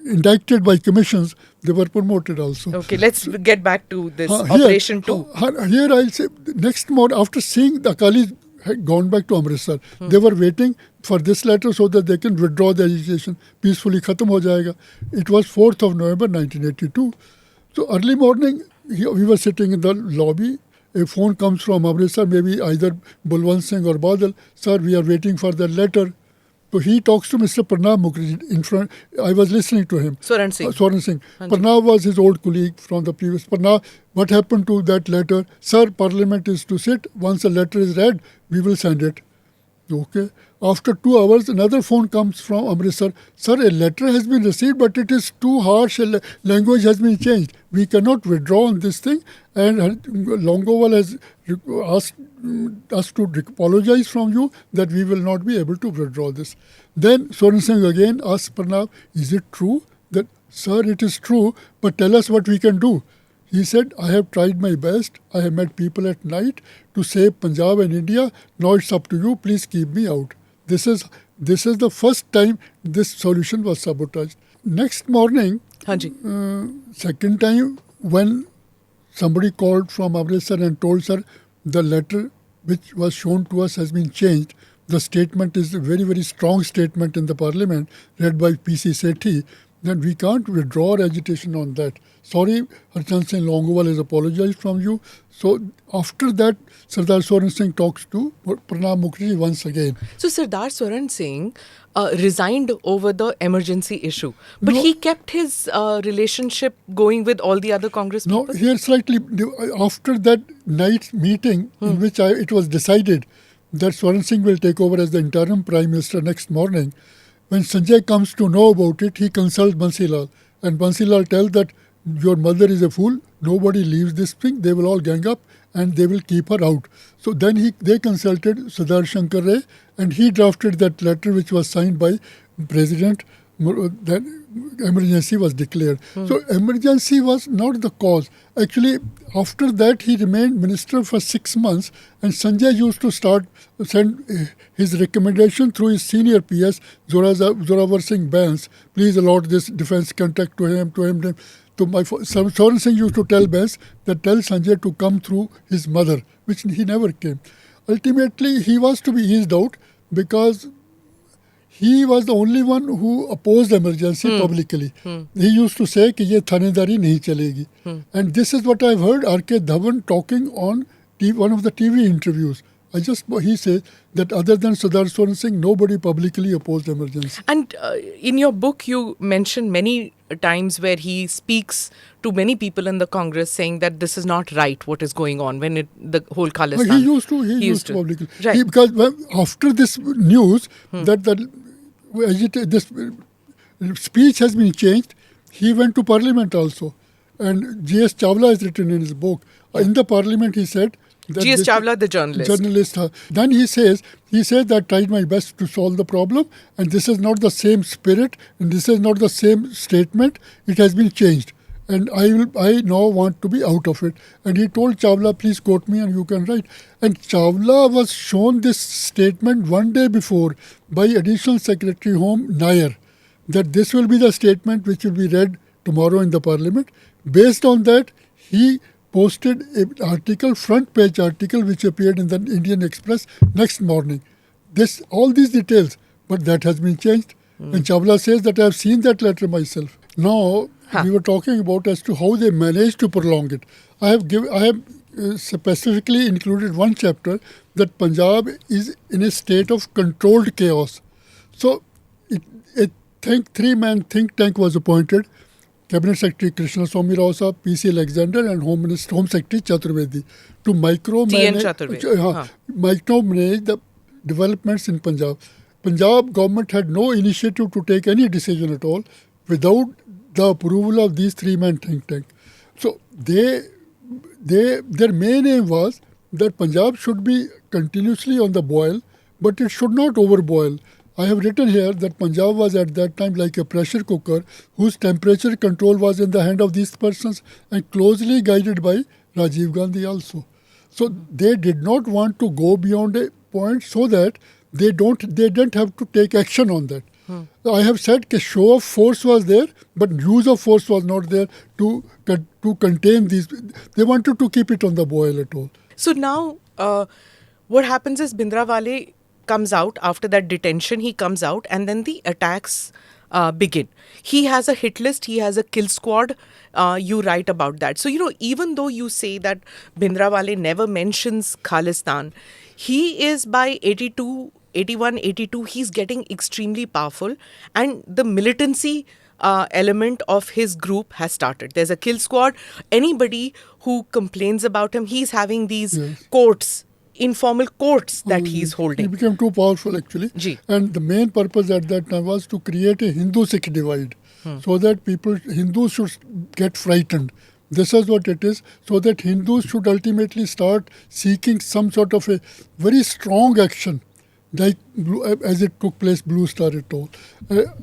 indicted by commissions, they were promoted also. Okay, let's get back to this Operation 2. Here I'll say, next morning, after seeing the Akalis had gone back to Amritsar, they were waiting for this letter so that they can withdraw the agitation. Peacefully khatam ho jayega. It was 4th of November 1982. So early morning, we were sitting in the lobby. A phone comes from Amritsar, maybe either Balwant Singh or Badal. Sir, we are waiting for the letter. So he talks to Mr. Pranab Mukherjee in front. I was listening to him. Swaran Singh. Pranab was his old colleague from the previous. Pranab, what happened to that letter? Sir, Parliament is to sit. Once the letter is read, we will send it. Okay. After 2 hours, another phone comes from Amritsar. Sir, a letter has been received, but it is too harsh. Language has been changed. We cannot withdraw on this thing. And Longowal has asked us to apologize from you that we will not be able to withdraw this. Then Swaran Singh again asked Pranab, is it true? That, sir, it is true, but tell us what we can do. He said, I have tried my best. I have met people at night to save Punjab and India. Now it's up to you. Please keep me out. This is the first time this solution was sabotaged. Next morning, second time, when somebody called from Amritsar and told her the letter which was shown to us has been changed. The statement is a very, very strong statement in the parliament read by PC Sethi. Then we can't withdraw our agitation on that. Sorry, Harchand Singh Longowal has apologized from you. So after that, Sardar Swaran Singh talks to Pranab Mukherjee once again. So Sardar Swaran Singh resigned over the emergency issue. But he kept his relationship going with all the other Congress people? No, here slightly, after that night meeting in which it was decided that Swaran Singh will take over as the interim Prime Minister next morning, when Sanjay comes to know about it, he consults Bansilal. And Bansilal tells that your mother is a fool, nobody leaves this thing, they will all gang up and they will keep her out. So then they consulted Sardar Shankar Ray and he drafted that letter which was signed by President, then emergency was declared. So emergency was not the cause. Actually, after that he remained minister for 6 months, and Sanjay used to send his recommendation through his senior PS, Zorawar Singh Bains. Please allot this defense contract to him. To Soren Singh used to tell Bains that tell Sanjay to come through his mother, which he never came. Ultimately, he was to be eased out because he was the only one who opposed emergency publicly. He used to say कि ये थानेदारी नहीं चलेगी. And this is what I've heard R.K. Dhawan talking on one of the TV interviews. He said that other than Sardar Soren Singh, nobody publicly opposed emergency. And in your book, you mention many times where he speaks to many people in the Congress saying that this is not right, what is going on, when the whole Khalistan... He used to publicly. Right. Because after this news that this speech has been changed, he went to Parliament also. And G.S. Chawla has written in his book. In the Parliament, he said... G.S. Chawla, the journalist. Then he said that I tried my best to solve the problem, and this is not the same spirit, and this is not the same statement. It has been changed, and I now want to be out of it. And he told Chawla, please quote me and you can write. And Chawla was shown this statement one day before by Additional Secretary Home Nair, that this will be the statement which will be read tomorrow in the Parliament. Based on that, he posted an article, front page article, which appeared in the Indian Express next morning. All these details, but that has been changed. And Chawla says that I have seen that letter myself. Now, we were talking about as to how they managed to prolong it. I have specifically included one chapter that Punjab is in a state of controlled chaos. So, a three-man think tank was appointed. Cabinet Secretary Krishna Swami Rao Saab, PC Alexander, and Home Secretary Chaturvedi to micromanage the developments in Punjab. Punjab government had no initiative to take any decision at all without the approval of these three-man think tank. So their main aim was that Punjab should be continuously on the boil, but it should not overboil. I have written here that Punjab was at that time like a pressure cooker whose temperature control was in the hand of these persons and closely guided by Rajiv Gandhi also. So they did not want to go beyond a point so that they didn't have to take action on that. I have said that show of force was there, but use of force was not there to contain these. They wanted to keep it on the boil at all. So now what happens is Bhindrawale comes out after that detention. He comes out and then the attacks begin. He has a hit list. He has a kill squad. You write about that. So, even though you say that Bhindrawale never mentions Khalistan, he is by 81, 82, he's getting extremely powerful, and the militancy element of his group has started. There's a kill squad. Anybody who complains about him, he's having these courts, informal courts that he's holding. He became too powerful actually. And the main purpose at that time was to create a Hindu-Sikh divide so that Hindus should get frightened. This is what it is, so that Hindus should ultimately start seeking some sort of a very strong action, like as it took place Blue Star at all.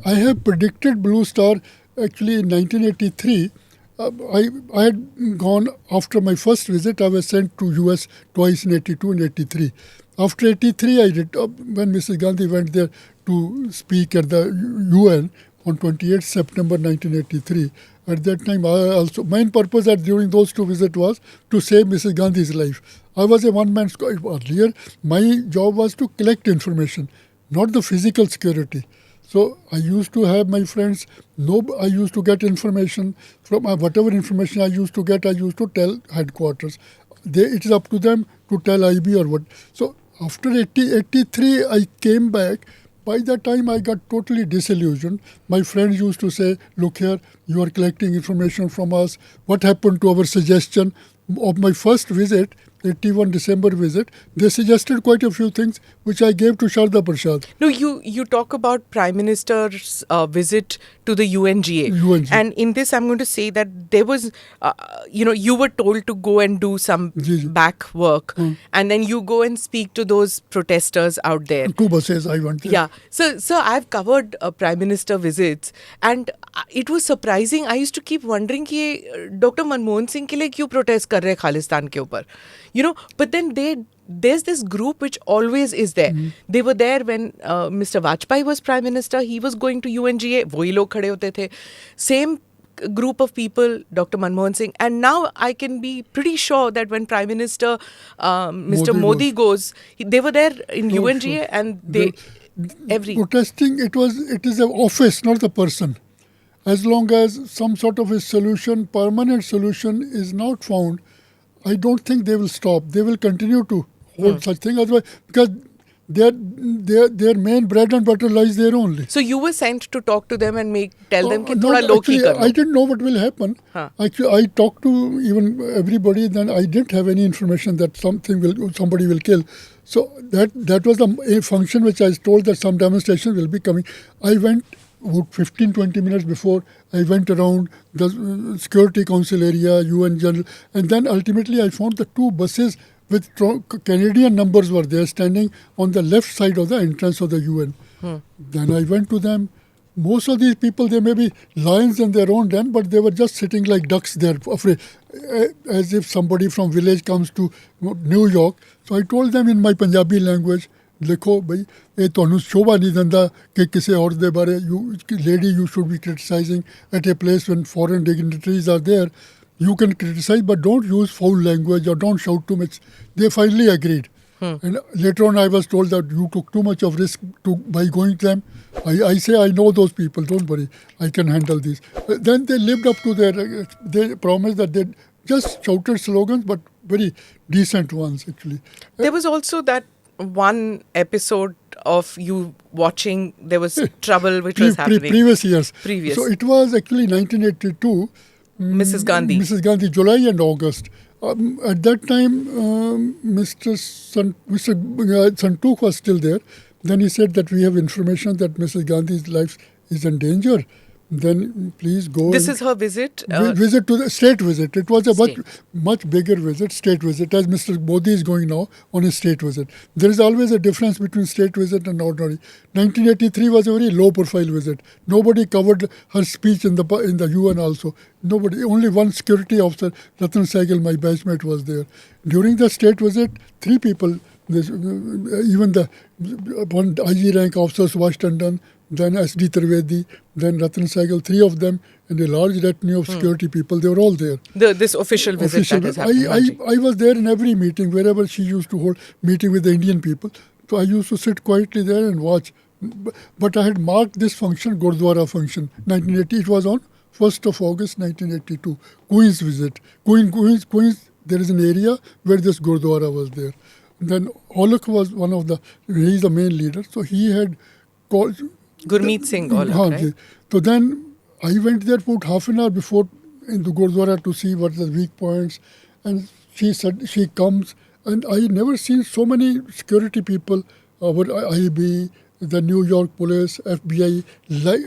I have predicted Blue Star actually in 1983. I had gone, after my first visit, I was sent to US twice in 82 and 83. After 83, when Mrs. Gandhi went there to speak at the UN on 28 September 1983, at that time, main purpose during those two visits was to save Mrs. Gandhi's life. I was a one-man squad earlier. My job was to collect information, not the physical security. So I used to have my friends, I used to get information from whatever information I used to get, I used to tell headquarters. It is up to them to tell IB or what. So after 83, I came back. By that time, I got totally disillusioned. My friends used to say, look here, you are collecting information from us. What happened to our suggestion? Of my first visit, 81 December visit, they suggested quite a few things which I gave to Sharda Prasad. No, you talk about Prime Minister's visit to the UNGA. UNGA. And in this, I'm going to say that there was, you were told to go and do some back work. And then you go and speak to those protesters out there. 2 buses I went there. Yeah. So I've covered Prime Minister visits. And it was surprising. I used to keep wondering कि Dr. Manmohan Singh के लिए क्यों protest कर रहे हैं खालिस्तान के ऊपर? But then there's this group which always is there. They were there when Mr. Vajpayee was Prime Minister. He was going to UNGA. वही लोग खड़े होते थे. Same group of people, Dr. Manmohan Singh. And now I can be pretty sure that when Prime Minister Mr. Modi goes, they were there in UNGA sure. And protesting, it is an office, not a person. As long as some sort of a solution, permanent solution is not found, I don't think they will stop. They will continue to hold such thing. Otherwise, because their main bread and butter lies there only. So you were sent to talk to them and tell them कि थोड़ा low key करो. I didn't know what will happen. Actually, I talked to even everybody. Then I didn't have any information that somebody will kill. So that was a function which I was told that some demonstration will be coming. I went 15-20 minutes before. I went around the Security Council area, UN General, and then ultimately I found the 2 buses with Canadian numbers were there standing on the left side of the entrance of the UN. Then I went to them. Most of these people, they may be lions in their own den, but they were just sitting like ducks there, afraid, as if somebody from village comes to New York. So I told them in my Punjabi language, देखो भाई ये तो शोभा नहीं देता कि किसी और दे बारे lady you should be criticizing at a place when foreign dignitaries are there. You can criticize, but don't use foul language or don't shout too much. They finally agreed. And later on I was told that you took too much of risk by going to them. I say I know those people, don't worry, I can handle this. Then they lived up to their promise that they just shouted slogans, but very decent ones actually. There was also that one episode of you watching, there was trouble which was happening. Previous years. Previous. So it was actually 1982. Mrs. Gandhi. Mrs. Gandhi, July and August. At that time, Mr. Santook was still there. Then he said that we have information that Mrs. Gandhi's life is in danger. Then please go. This is her visit? Visit to the state visit. It was a much bigger visit, state visit, as Mr. Modi is going now on a state visit. There is always a difference between state visit and ordinary. 1983 was a very low profile visit. Nobody covered her speech in the UN also. Nobody. Only one security officer, Ratan Sehgal, my batchmate, was there. During the state visit, 3 people, even the one IG rank officer, Subhash Tandon, then S.D. Trivedi, then Ratan Sehgal, 3 of them, and a large retinue of security people, they were all there. This official visit that is happening. I was there in every meeting, wherever she used to hold meeting with the Indian people. So I used to sit quietly there and watch. But I had marked this function, Gurdwara function, 1980. It was on 1st of August, 1982. Queen's visit. Queen's, there is an area where this Gurdwara was there. Then Olak was one of he's the main leader. So he had called... Gurmeet Singh Olak, right? So then I went there about half an hour before into Gurdwara to see what the weak points. And she said, she comes, and I never seen so many security people, our IB, the New York police, FBI,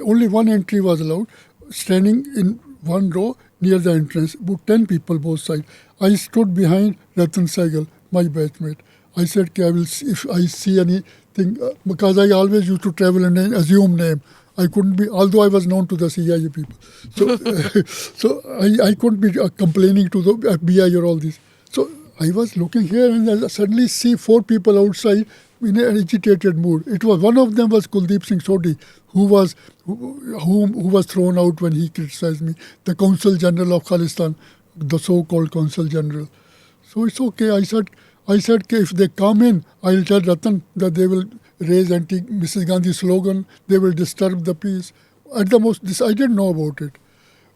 only one entry was allowed, standing in one row near the entrance, about 10 people both sides. I stood behind Ratan Sehgal, my batchmate. I said, I will see if I see anything, because I always used to travel and assume name. I couldn't be, although I was known to the CIA people. So, so I couldn't be complaining to the FBI or all this. So I was looking here and I suddenly see 4 people outside in an agitated mood. It was one of them was Kuldeep Singh Sodhi, who was thrown out when he criticized me, the Consul General of Khalistan, the so-called Consul General. So it's okay. I said, if they come in, I'll tell Ratan that they will raise anti-Mrs. Gandhi slogan, they will disturb the peace. At the most, this I didn't know about it.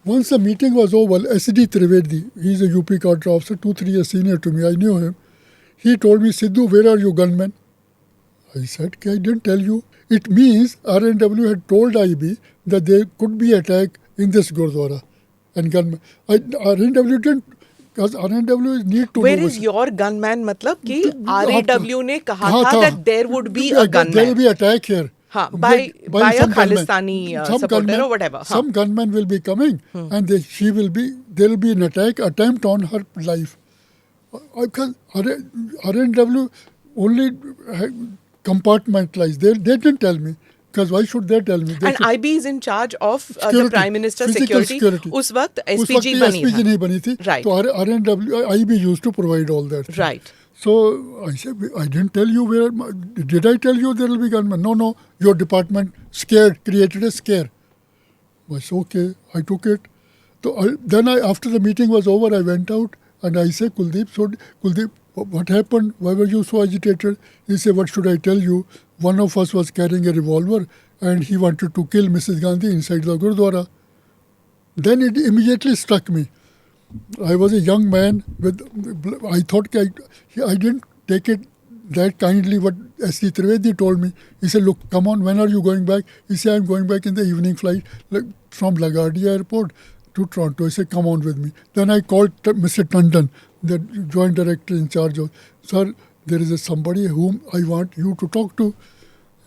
Once the meeting was over, S.D. Trivedi, he's a UP cadre officer, 2-3 years senior to me, I knew him. He told me, Sidhu, where are you gunmen? I said, I didn't tell you. It means R&AW had told IB that there could be attack in this Gurdwara and gunmen. R&AW didn't because R&AW need to Where know. is your gunman? मतलब कि हाँ, R&AW ने कहा हाँ, था था. that there would be a There will gunman. be attack here. हाँ, by a some gunmen. Khalistani Some supporter gunmen, or whatever. हाँ. Some gunmen will be coming and there will be an attempt on her life. Because R&AW only compartmentalized. They didn't tell me. Because why should they tell me? They And should, IB is in charge of the security, Prime Minister's physical security. उस वक्त SPG बनी SPG था. नहीं बनी थी. Right. So R&AW, IB used to provide all that. Right. So I said, I didn't tell you where. Did I tell you there will be gunmen? No. Your department created a scare. I said, okay, I took it. So then after the meeting was over, I went out and I said, Kuldeep, what happened? Why were you so agitated? He said, what should I tell you? One of us was carrying a revolver and he wanted to kill Mrs. Gandhi inside the Gurdwara. Then it immediately struck me. I was a young man. I thought I didn't take it that kindly what S.D. Trivedi told me. He said, look, come on, when are you going back? He said, I'm going back in the evening flight from LaGuardia Airport to Toronto. He said, come on with me. Then I called Mr. Tandon, the joint director in charge of, sir, there is somebody whom I want you to talk to.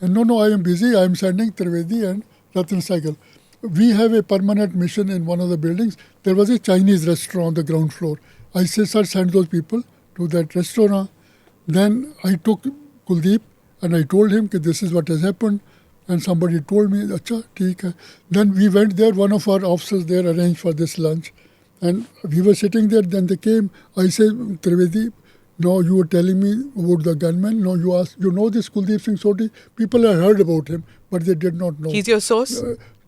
And no, I am busy. I am sending Trivedi and Ratan Saigal. We have a permanent mission in one of the buildings. There was a Chinese restaurant on the ground floor. I said, sir, send those people to that restaurant. Then I took Kuldeep and I told him that this is what has happened. And somebody told me, Acha, theek hai. Then we went there. One of our officers there arranged for this lunch. And we were sitting there. Then they came. I said, Trivedi, no, you were telling me about the gunman. No, you asked, you know this Kuldeep Singh Sodhi? People had heard about him, but they did not know. He's your source?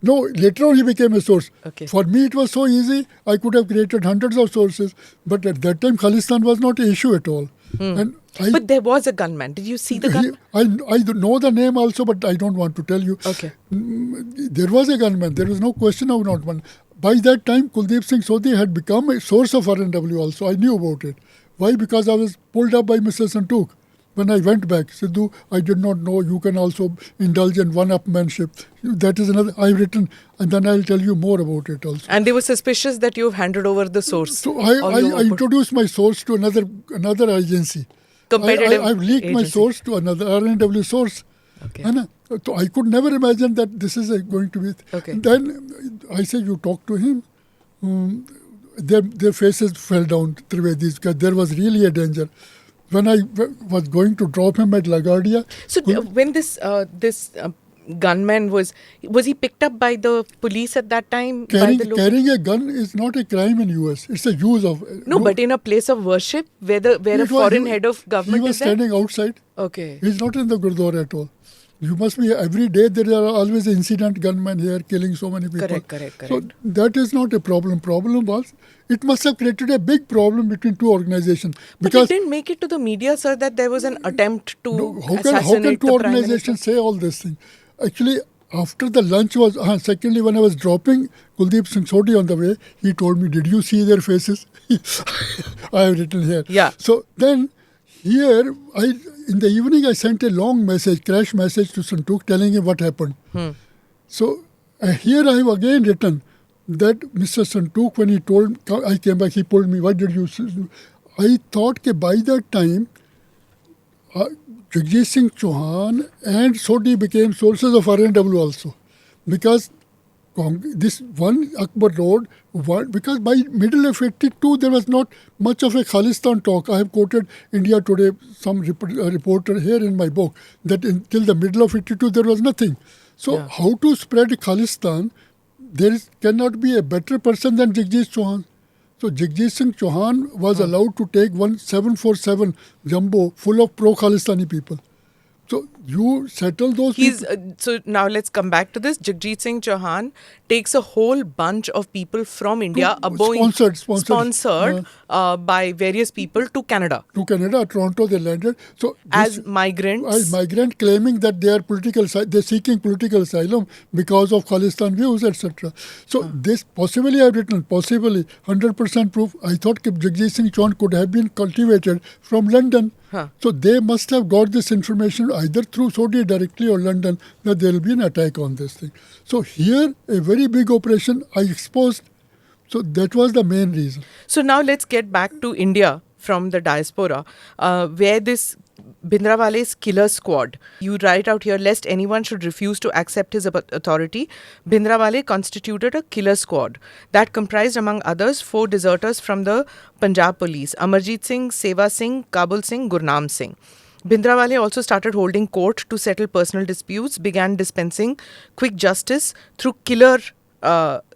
No, later on he became a source. Okay. For me it was so easy, I could have created hundreds of sources. But at that time, Khalistan was not an issue at all. And but there was a gunman. Did you see the gunman? I know the name also, but I don't want to tell you. Okay. There was a gunman. There was no question of not one. By that time, Kuldeep Singh Sodhi had become a source of R&AW also. I knew about it. Why? Because I was pulled up by Mr. Santook. When I went back, Sidhu, I did not know you can also indulge in one-upmanship. That is another, I've written, and then I'll tell you more about it also. And they were suspicious that you've handed over the source. So I introduced my source to another agency. Competitive I've leaked agency. my source to another R&AW source. Okay. So I could never imagine that this is going to be. Okay. Then I said, you talk to him. Their faces fell down, Trivedi's, because there was really a danger. When I was going to drop him at LaGuardia. So when this gunman was he picked up by the police at that time? Carrying a gun is not a crime in US. It's a use of... No, but in a place of worship where a foreign head of government is there? He was standing outside. Okay. He's not in the Gurdwara at all. You must be, every day there are always incident gunmen here killing so many people. Correct. So that is not a problem. Problem was, it must have created a big problem between two organizations. But it didn't make it to the media, sir, that there was an attempt to assassinate how can two the Prime organizations Minister? say all this thing? Actually, after the lunch was, secondly, when I was dropping Kuldeep Singh Sodhi on the way, he told me, did you see their faces? I have written here. Yeah. So then, here, in the evening, I sent a long message, crash message to Santook telling him what happened. So here I have again written that Mr. Santook, when he told, I came back, he told me, what did you say? I thought that by that time, Jagjit Singh Chauhan and Sodhi became sources of R&AW also. Because this one Akbar Road, because by middle of 82 there was not much of a Khalistan talk. I have quoted India Today, some reporter here in my book, that until the middle of 82 there was nothing. So how to spread Khalistan, cannot be a better person than Jagjit Chauhan. So Jagjit Singh Chauhan was allowed to take one 747 jumbo full of pro-Khalistani people. So you settle those people. So now let's come back to this. Jagjit Singh Chauhan takes a whole bunch of people from India, sponsored by various people to Canada. To Canada, Toronto, they landed. So as migrants. As migrants claiming that they're seeking political asylum because of Khalistan views, etc. So this possibly I've written, 100% proof. I thought Jagjit Singh Chauhan could have been cultivated from London. So they must have got this information either through Sodhi directly or London that there will be an attack on this thing. So here, a very big operation, I exposed So that was the main reason. So now let's get back to India from the diaspora, where this Bhindrawale's killer squad. You write out here, lest anyone should refuse to accept his authority, Bhindrawale constituted a killer squad that comprised, among others, 4 deserters from the Punjab police: Amarjit Singh, Seva Singh, Kabul Singh, Gurnam Singh. Bhindrawale also started holding court to settle personal disputes, began dispensing quick justice through killer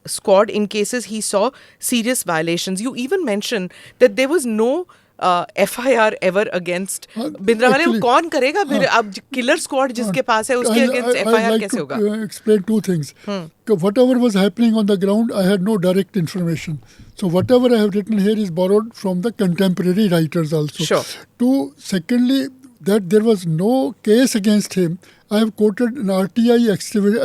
squad in cases he saw serious violations. You even mentioned that there was no FIR ever against Bhindrawale. वो कौन करेगा फिर? अब killer squad जिसके पास है उसके against FIR कैसे होगा? I like to explain 2 things. Whatever was happening on the ground, I had no direct information. So whatever I have written here is borrowed from the contemporary writers also. Sure. Secondly, that there was no case against him. I have quoted an RTI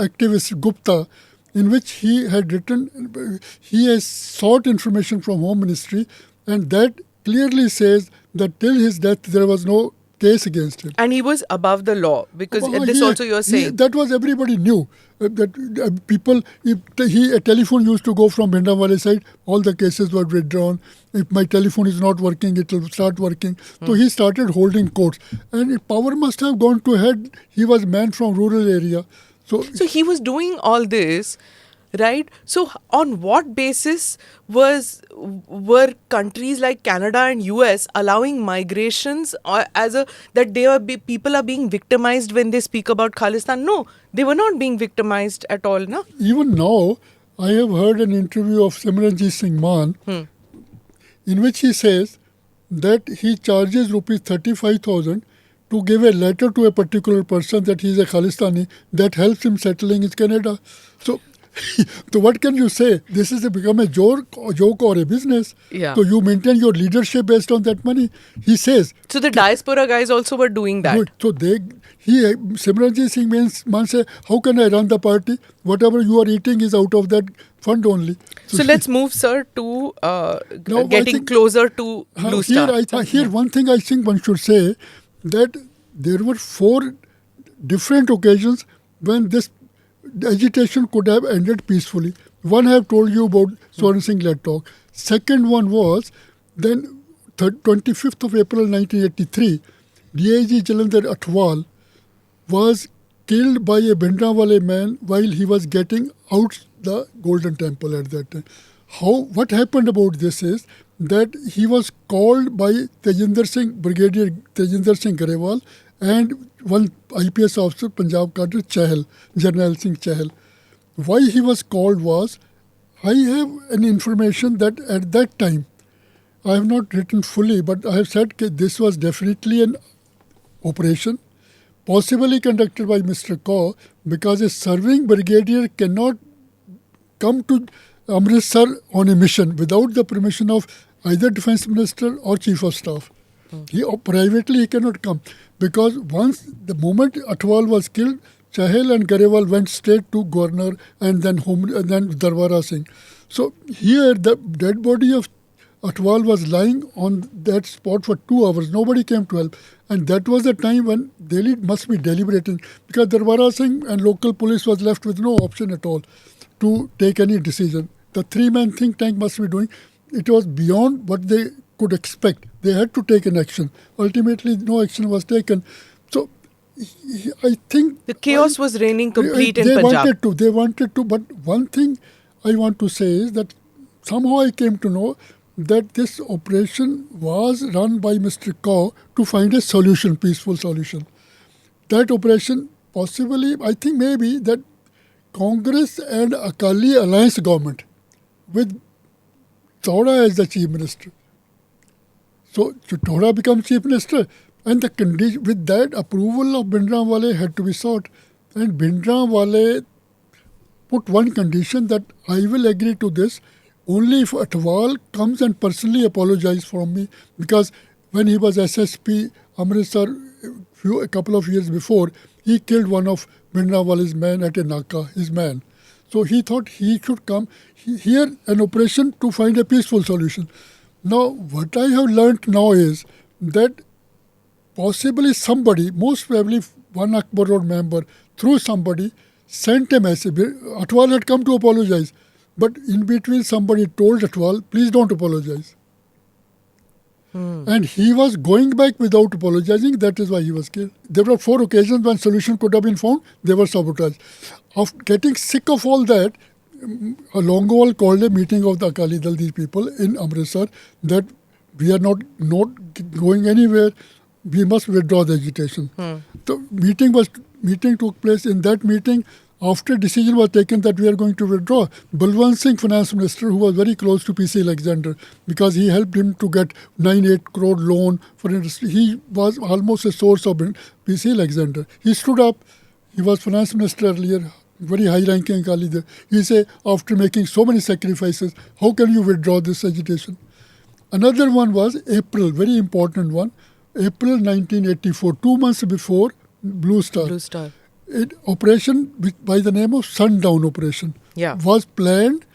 activist Gupta, in which he had written, he has sought information from Home Ministry, and that clearly says that till his death there was no case against him. And he was above the law, because this also you're saying. That was everybody knew. That people, a telephone used to go from Bhindrawale side, all the cases were withdrawn. If my telephone is not working, it will start working. So he started holding courts. And power must have gone to head. He was man from rural area. So he was doing all this, right? So on what basis were countries like Canada and US allowing migrations that people are being victimized when they speak about Khalistan? No, they were not being victimized at all, no? Even now, I have heard an interview of Simranjit Singh Mann, in which he says that he charges rupees 35,000 to give a letter to a particular person that he is a Khalistani, that helps him settling in Canada. So what can you say? This has become a joke or a business. Yeah. So you maintain your leadership based on that money. He says. So the diaspora guys also were doing that. Good. So Simranjit Singh Mann say, how can I run the party? Whatever you are eating is out of that fund only. So let's move, sir, to getting closer to Blue Star. Here one thing I think one should say, that there were 4 different occasions when this agitation could have ended peacefully. One I have told you about Swaran Singh led talk. Second one was then 25th of April 1983, DIG Jalandhar Atwal was killed by a Bhindrawale man while he was getting out the Golden Temple at that time. What happened about this is that he was called by Brigadier Tejinder Singh Garewal and one IPS officer, Punjab cadre, Jarnail Singh Chahal. Why he was called was, I have an information that at that time, I have not written fully, but I have said that this was definitely an operation, possibly conducted by Mr. Kaur, because a serving brigadier cannot come to Amritsar on a mission without the permission of either Defence Minister or Chief of Staff. Privately he cannot come, because the moment Atwal was killed, Chahal and Garewal went straight to Governor and then Darwara Singh. So here the dead body of Atwal was lying on that spot for 2 hours. Nobody came to help. And that was the time when Delhi must be deliberating, because Darwara Singh and local police was left with no option at all to take any decision. The 3-man think tank must be doing. It was beyond what they could expect. They had to take an action. Ultimately, no action was taken. So, I think... The chaos was reigning complete in Punjab. They wanted to. But one thing I want to say is that somehow I came to know that this operation was run by Mr. Kaur to find a solution, peaceful solution. That operation, possibly, I think maybe that Congress and Akali alliance government with Chauda as the Chief Minister. So Chauda becomes Chief Minister, and the condition with that approval of Bhindrawale had to be sought. And Bhindrawale put one condition that I will agree to this only if Atwal comes and personally apologizes from me, because when he was SSP Amritsar a couple of years before, he killed one of Bhindrawale's men at a Naka, his man. So he thought he should come here, an operation to find a peaceful solution. Now, what I have learnt now is that possibly somebody, most probably one Akbar Road member, through somebody, sent a message. Atwal had come to apologize. But in between, somebody told Atwal, please don't apologize. And he was going back without apologizing. That is why he was killed. There were 4 occasions when solution could have been found. They were sabotaged. After getting sick of all that, Longowal called a meeting of the Akali Dal, these people in Amritsar, that we are not going anywhere. We must withdraw the agitation. The meeting took place. In that meeting, after decision was taken that we are going to withdraw, Balwant Singh, finance minister, who was very close to PC Alexander, because he helped him to get 9-8 crore loan for industry. He was almost a source of PC Alexander. He stood up. He was finance minister earlier, very high-ranking Akali Dal. He said, after making so many sacrifices, how can you withdraw this agitation? Another one was April, very important one. April 1984, 2 months before Blue Star. Operation by the name of Sundown Operation was planned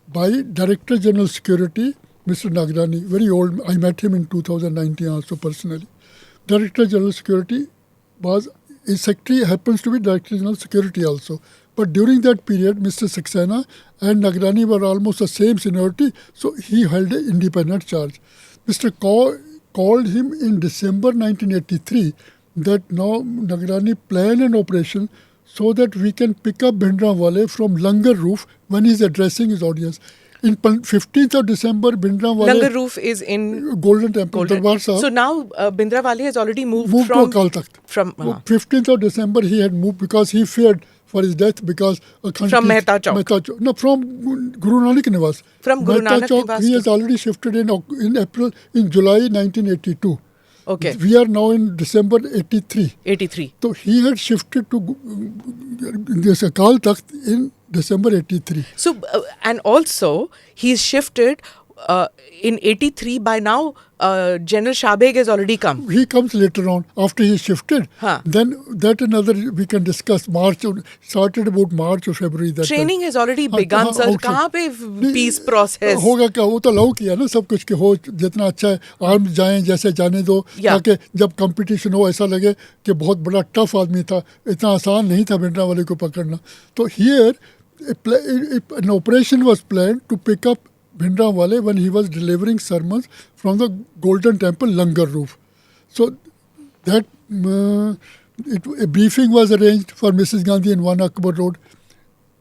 by Director General Security, Mr. Nagrani, very old. I met him in 2019 also personally. Director General Security his secretary happens to be Director General Security also. But during that period, Mr. Saxena and Nagrani were almost the same seniority, so he held an independent charge. Mr. Kaur called him in December 1983 that now Nagrani plan an operation so that we can pick up Bhindrawale from Langar Roof when he's addressing his audience. In 15th of December, Bhindrawale... Langar Roof is in... Golden Temple, Darbar Sahib. So now Bhindrawale has already moved to from... Akal Takht. From... 15th of December, he had moved because he feared for his death because... From Mehta Chowk. No, from Guru Nanak Niwas. From Guru Nanak Niwas. He has already shifted in July 1982. Okay. We are now in December 83. 83. So he had shifted to this Akal Takht in December 83. So, and also, he's shifted in 83. By now, General Shahbeg has already come. He comes later on, after he shifted. Then that another, we can discuss. Started about March or February. That Training has already begun, sir. Kahan pe peace process? होगा क्या, वो तो allow किया ना सब कुछ के हो जितना अच्छा है, आर्म्स जाएं जैसे जाने दो, ताकि जब कंपटीशन हो ऐसा लगे कि बहुत बड़ा टफ आदमी था, इतना आसान नहीं था भिंडरावाले को पकड़ना. तो here an operation was planned to pick up Bhindrawale when he was delivering sermons from the Golden Temple Langar Roof. So that a briefing was arranged for Mrs. Gandhi in 1 Akbar Road,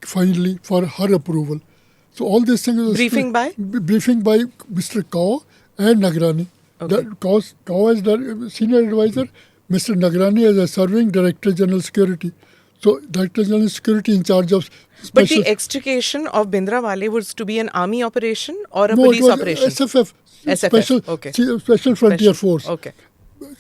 finally, for her approval. So all these things... Briefing by? Briefing by Mr. Kaur and Nagrani. Okay. Kaur as the senior advisor, Mr. Nagrani as a serving Director General Security. So Director General Security in charge of... But the extrication of Bhindrawale was to be an army operation or a police operation? SFF. SFF. Special Frontier Force. Okay.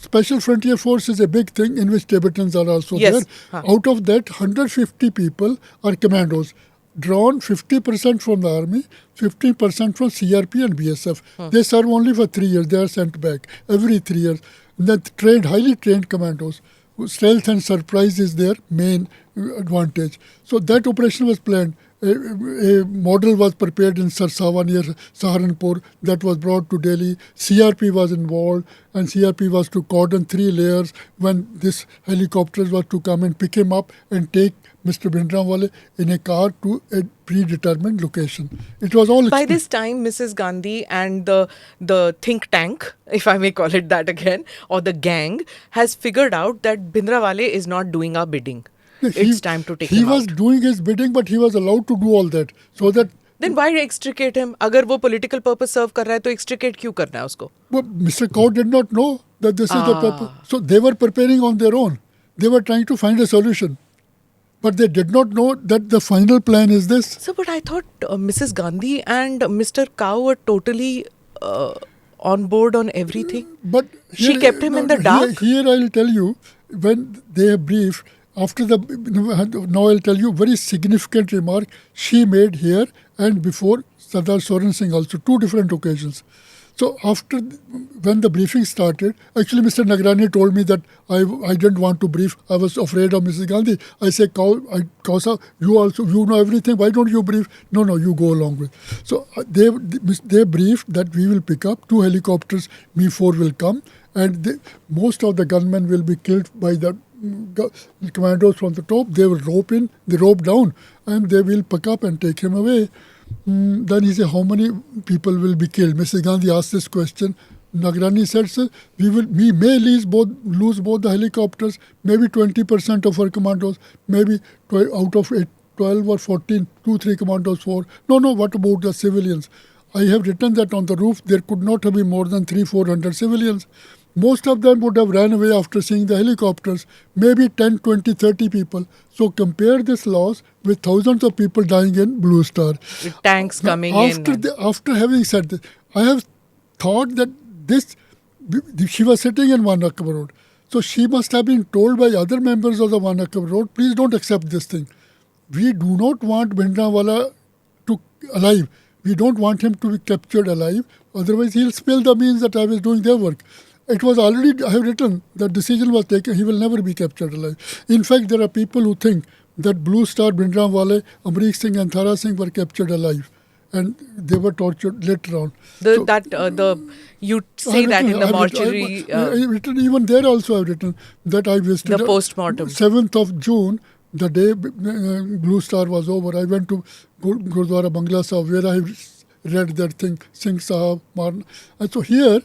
Special Frontier Force is a big thing in which Tibetans are also there. Out of that, 150 people are commandos, drawn 50% from the army, 50% from CRP and BSF. They serve only for 3 years. They are sent back every 3 years. Then highly trained commandos. Stealth and surprise is their main advantage. So that operation was planned. A model was prepared in Sarsawa near Saharanpur that was brought to Delhi. CRP was involved, and CRP was to cordon 3 layers when this helicopter was to come and pick him up and take Mr. Bhindrawale in a car to a predetermined location. It was all... By this time, Mrs. Gandhi and the think tank, if I may call it that again, or the gang, has figured out that Bhindrawale is not doing our bidding. It's time to take him out. He was doing his bidding, but he was allowed to do all that. So that... Then why extricate him? अगर वो political purpose serve कर रहा है तो extricate क्यों करना है उसको? But Mr. Kaur did not know that this is the purpose. So they were preparing on their own. They were trying to find a solution. But they did not know that the final plan is this. So, but I thought Mrs. Gandhi and Mr. Kaur were totally on board on everything. But she kept him in the dark. Here I'll tell you, when they briefed, now I'll tell you very significant remark she made here and before Sardar Soren Singh also, 2 different occasions. So when the briefing started, actually Mr. Nagrani told me that I didn't want to brief. I was afraid of Mrs. Gandhi. I said, Kausa, you know everything. Why don't you brief? No, you go along with. So they briefed that we will pick up 2 helicopters, Me-4 will come, and most of the gunmen will be killed by the commandos from the top. They will rope down, and they will pick up and take him away. Then he said, how many people will be killed? Mrs. Gandhi asked this question. Nagrani said, sir, we may lose both the helicopters, maybe 20% of our commandos, maybe out of 12 or 14, 3 commandos, 4. No, what about the civilians? I have written that on the roof there could not have been more than 300-400 civilians. Most of them would have ran away after seeing the helicopters, maybe 10, 20, 30 people. So compare this loss with thousands of people dying in Blue Star. With tanks coming After having said this, I have thought that she was sitting in One Akbar Road. So she must have been told by other members of the One Akbar Road, please don't accept this thing. We do not want Bhindrawale to alive. We don't want him to be captured alive. Otherwise, he'll spill the means that I was doing their work. It was already, I have written, the decision was taken, he will never be captured alive. In fact, there are people who think that Blue Star, Bhindrawale, Amrik Singh and Thara Singh were captured alive. And they were tortured later on. You say that in the mortuary. Even there also I've written that I visited the post-mortem. 7th of June, the day Blue Star was over. I went to Gurdwara Bangla Sahib where I read that thing, Singh Sahab, Marna. And so here,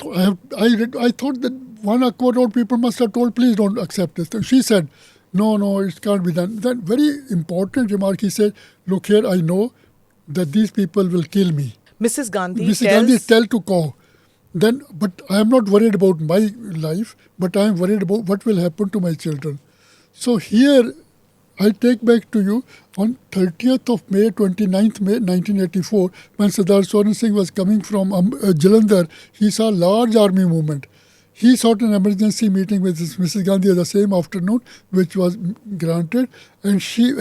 I thought that One Akbar Road people must have told, please don't accept this thing. She said, no, it can't be done. That very important remark, he said, look here, I know that these people will kill me. Mrs. Gandhi tell to call. Then, but I am not worried about my life, but I am worried about what will happen to my children. So here, I take back to you on 30th of May, 29th May 1984, when Sardar Soran Singh was coming from Jalandhar, he saw a large army movement. He sought an emergency meeting with Mrs. Gandhi the same afternoon, which was granted. And he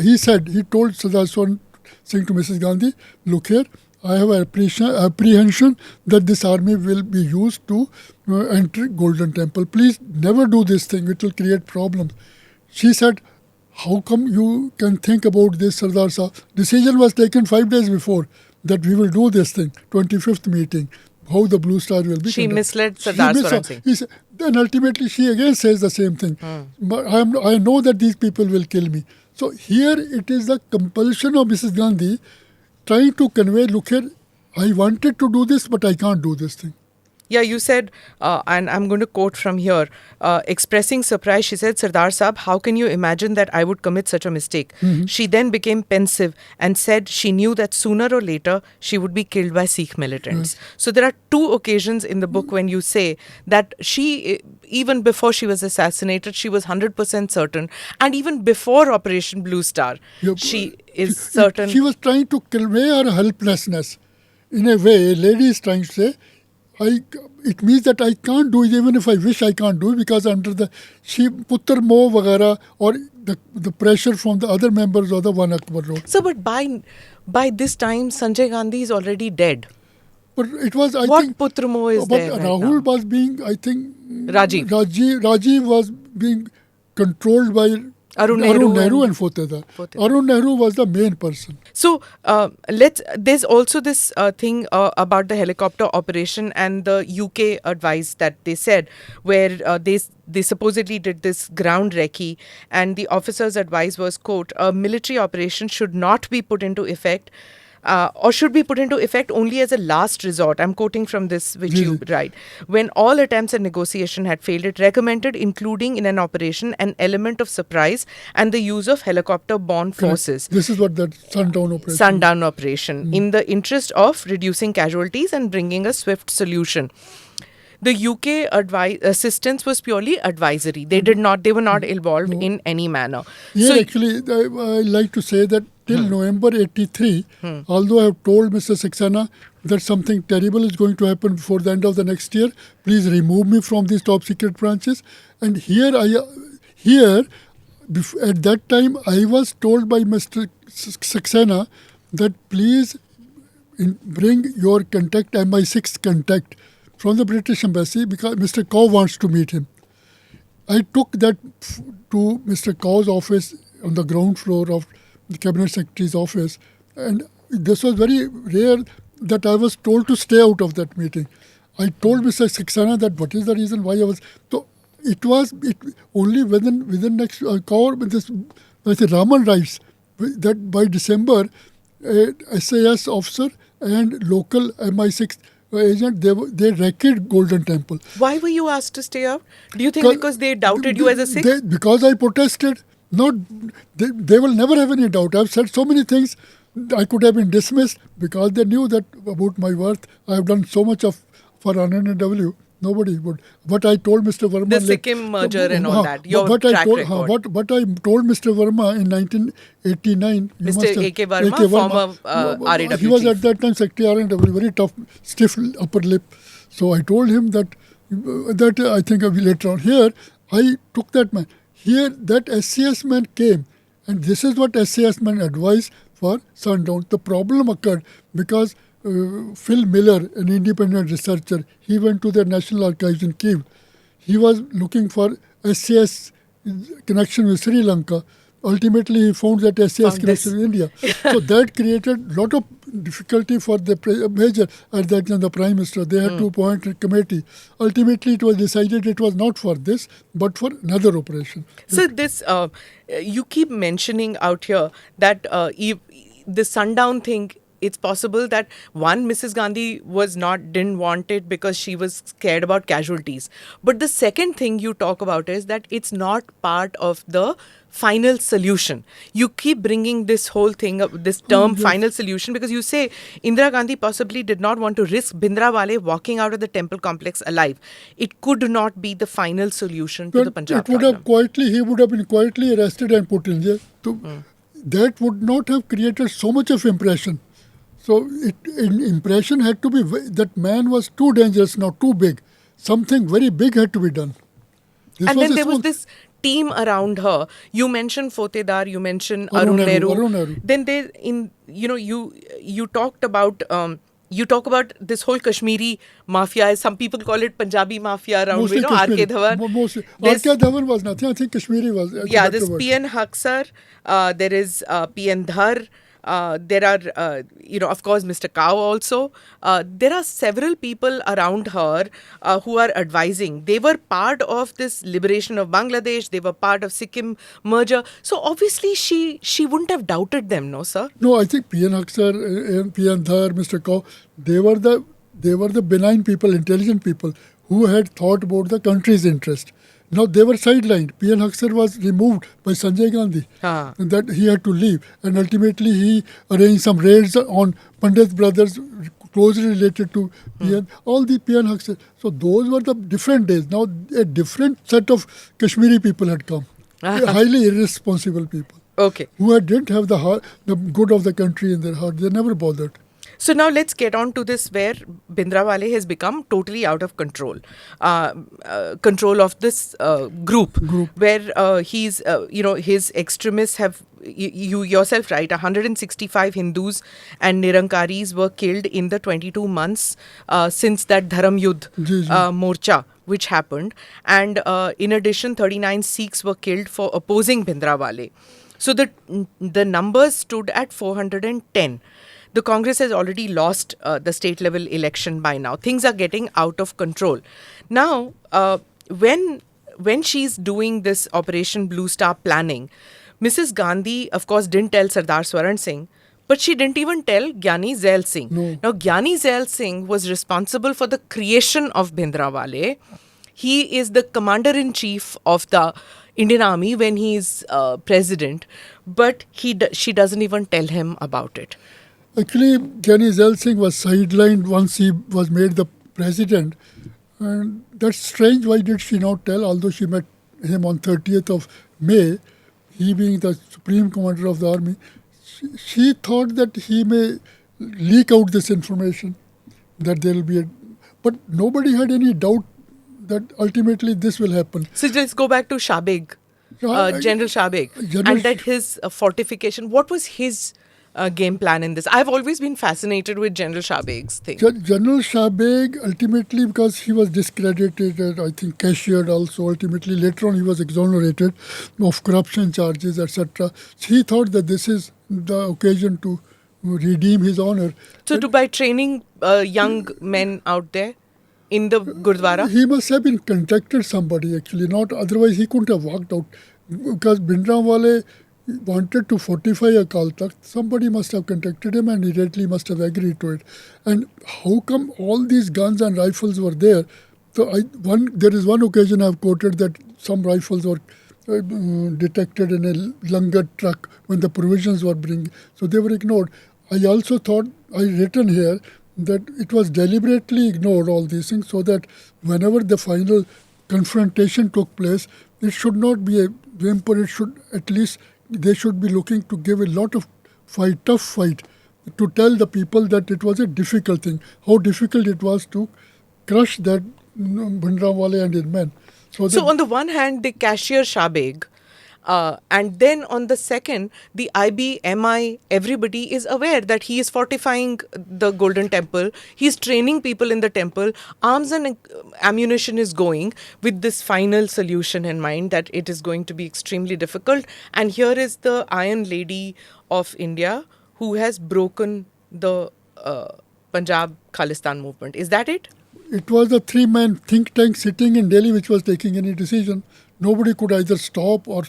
told Sardar Soran Singh to Mrs. Gandhi, look here, I have an apprehension that this army will be used to enter Golden Temple. Please never do this thing, it will create problems. She said, how come you can think about this, Sardar Sahab? Decision was taken 5 days before that we will do this thing, 25th meeting. How the Blue Star will be. She misled Sardar Soran Singh. Then ultimately she again says the same thing. But I know that these people will kill me. So here it is the compulsion of Mrs. Gandhi trying to convey, look here, I wanted to do this, but I can't do this thing. Yeah, you said, and I'm going to quote from here, expressing surprise, she said, Sardar Sahab, how can you imagine that I would commit such a mistake? Mm-hmm. She then became pensive and said she knew that sooner or later she would be killed by Sikh militants. Mm-hmm. So there are 2 occasions in the book when you say that she, even before she was assassinated, she was 100% certain. And even before Operation Blue Star, she is certain. She was trying to convey her helplessness. In a way, a lady is trying to say, it means that I can't do it, even if I wish I can't do it, because under the Puttar Moh Vagara or the pressure from the other members of the One Akbar Road. So, but by this time, Sanjay Gandhi is already dead. But it was, I what think... What Puttar Moh is there right Rahul now? was being, I think... Rajiv was being controlled by... Arun Nehru and Fatehda. Arun Nehru was the main person. So there's also this thing about the helicopter operation and the UK advice that they said, where they supposedly did this ground recce, and the officer's advice was, quote, a military operation should not be put into effect or should be put into effect only as a last resort. I'm quoting from this, which you write. When all attempts at negotiation had failed, it recommended including in an operation an element of surprise and the use of helicopter-borne forces. This is what that Sundown operation. In the interest of reducing casualties and bringing a swift solution. The UK assistance was purely advisory. They were not involved in any manner. Yeah, so actually, I like to say that till November 83, although I have told Mr. Saxena that something terrible is going to happen before the end of the next year, please remove me from these top secret branches. And here, at that time, I was told by Mr. Saxena that please bring your contact, MI6 contact, from the British Embassy, because Mr. Cow wants to meet him. I took that to Mr. Cow's office on the ground floor of the Cabinet Secretary's office, and this was very rare that I was told to stay out of that meeting. I told Mr. Saxena that what is the reason why I was... So it only within next Kaur, Raman writes that by December, a SAS officer and local MI6 agent, they wrecked Golden Temple. Why were you asked to stay out? Do you think because they doubted you as a Sikh? Because I protested. Not, they will never have any doubt. I've said so many things. I could have been dismissed because they knew that about my worth. I have done so much for R&AW. Nobody would. But I told Mr. Verma... The Sikkim merger and all that. Your track record. But I told Mr. Verma in 1989... Mr. A.K. Verma, former R&AW He was chief. at that time Secretary R&AW, very tough, stiff upper lip. So I told him that I think later on. Here, I took that man. Here, that SCS man came. And this is what SCS man advised for Sundown. The problem occurred because Phil Miller, an independent researcher, he went to the National Archives in Kiev. He was looking for SCS connection with Sri Lanka. Ultimately, he found that SCS connection with India. So that created a lot of difficulty for the major at that time, the Prime Minister. They had to appoint a committee. Ultimately, it was decided it was not for this, but for another operation. So this, you keep mentioning out here that the Sundown thing, it's possible that Mrs. Gandhi didn't want it because she was scared about casualties. But the second thing you talk about is that it's not part of the final solution. You keep bringing this whole thing up, this term final solution, because you say Indira Gandhi possibly did not want to risk Bhindrawale walking out of the temple complex alive. It could not be the final solution to the Punjab problem. He would have been quietly arrested and put in jail. So that would not have created so much of impression. So impression had to be that man was too dangerous now, too big. Something very big had to be done. And then there was this team around her. You mentioned Fotedar, you mentioned Arun Nehru. Then you talked about you talk about this whole Kashmiri mafia. Some people call it Punjabi mafia around, mostly R.K. Dhawan. R.K. Dhawan was nothing. I think Kashmiri was. This P.N. Haksar. There is P.N. Dhar. There are, of course, Mr. Cow also. There are several people around her who are advising. They were part of this liberation of Bangladesh. They were part of Sikkim merger. So obviously she wouldn't have doubted them, no, sir? No, I think P.N. Haksar, P.N. Dhar, Mr. Cow, they were the benign people, intelligent people who had thought about the country's interest. Now, they were sidelined. P.N. Haksar was removed by Sanjay Gandhi. And that he had to leave. And ultimately, he arranged some raids on Pandit brothers closely related to P.N. All the P.N. Haksar. So, those were the different days. Now, a different set of Kashmiri people had come. Highly irresponsible people. Okay. Who didn't have the good of the country in their heart. They never bothered. So now let's get on to this where Bhindrawale has become totally out of control. Control of this group where he's, his extremists have, you yourself write, 165 Hindus and Nirankaris were killed in the 22 months since that Dharam Yudh Morcha which happened. And in addition, 39 Sikhs were killed for opposing Bhindrawale. So the numbers stood at 410. The Congress has already lost the state level election by now. Things are getting out of control. Now, when she's doing this Operation Blue Star planning, Mrs. Gandhi, of course, didn't tell Sardar Swaran Singh, but she didn't even tell Gyani Zail Singh. No. Now, Gyani Zail Singh was responsible for the creation of Bhindrawale. He is the commander-in-chief of the Indian Army when he's president, but she doesn't even tell him about it. Actually, Gyani Zail Singh was sidelined once he was made the president. And that's strange. Why did she not tell? Although she met him on 30th of May, he being the supreme commander of the army, she thought that he may leak out this information, that there will be but nobody had any doubt that ultimately this will happen. So let's go back to Shabeg, General Shabeg, and that his fortification. What was his game plan in this? I've always been fascinated with General Shabeg's thing. General Shabeg, ultimately, because he was discredited and I think cashiered also, ultimately later on he was exonerated of corruption charges, etc. He thought that this is the occasion to redeem his honor. So by training young men out there in the Gurdwara? He must have been contacted somebody actually, not otherwise he couldn't have walked out, because Bhindrawale wanted to fortify Akal Takht, somebody must have contacted him and immediately must have agreed to it. And how come all these guns and rifles were there? So there is one occasion I've quoted that some rifles were detected in a langar truck when the provisions were bringing. So they were ignored. I also thought, I written here, that it was deliberately ignored, all these things, so that whenever the final confrontation took place, it should not be a whimper. It should at least, they should be looking to give a lot of fight, tough fight, to tell the people that it was a difficult thing, how difficult it was to crush that Bhindrawale and his men. So on the one hand, the cashier Shabeg, and then on the second, the IB, MI, everybody is aware that he is fortifying the Golden Temple. He is training people in the temple. Arms and ammunition is going with this final solution in mind that it is going to be extremely difficult. And here is the Iron Lady of India who has broken the Punjab Khalistan movement. Is that it? It was a three-man think tank sitting in Delhi which was taking any decision. Nobody could either stop or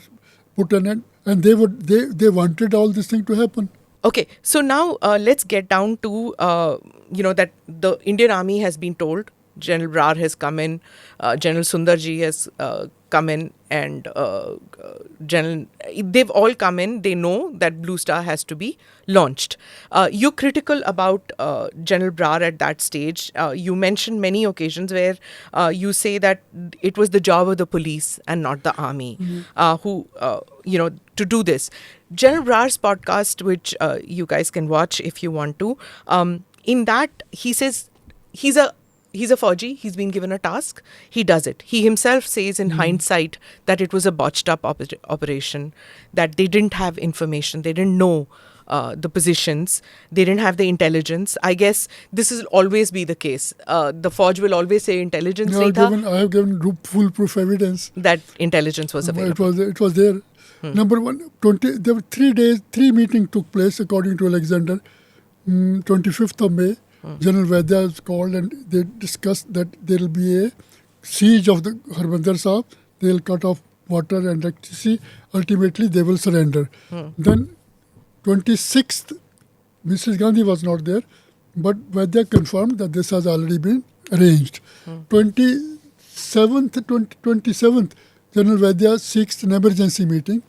put an end, and they wanted all this thing to happen. Okay, so now let's get down to that the Indian Army has been told. General Brar has come in, General Sundarji has come in, and they've all come in. They know that Blue Star has to be launched. You're critical about General Brar at that stage. You mentioned many occasions where you say that it was the job of the police and not the army to do this. General Brar's podcast, which you guys can watch if you want to, in that he says he's a Fauji, he's been given a task, he does it. He himself says in hindsight that it was a botched up operation, that they didn't have information, they didn't know the positions, they didn't have the intelligence. I guess this will always be the case. The Fauj will always say intelligence I have given foolproof evidence that intelligence was available. It was there. Number one, there were 3 days, 3 meetings took place according to Alexander. 25th of May, General Vaidya was called and they discussed that there will be a siege of the Harmandir Sahib. They will cut off water and electricity. Ultimately, they will surrender. Then 26th, Mrs. Gandhi was not there, but Vaidya confirmed that this has already been arranged. 27th, General Vaidya seeks an emergency meeting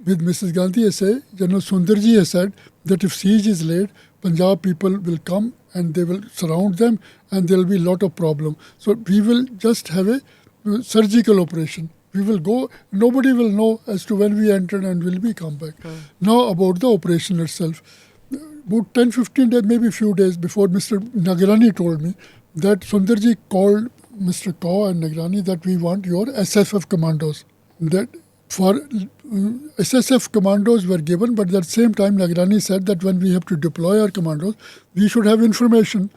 with Mrs. Gandhi. General Sundarji has said that if siege is laid, Punjab people will come and they will surround them and there will be a lot of problem. So we will just have a surgical operation. We will go, nobody will know as to when we entered and will we come back. Now about the operation itself. About 10-15 days, maybe a few days before, Mr. Nagrani told me that Sundarji called Mr. Kaur and Nagrani that we want your SFF commandos. That for SSF commandos were given, but at the same time Nagrani said that when we have to deploy our commandos, we should have information.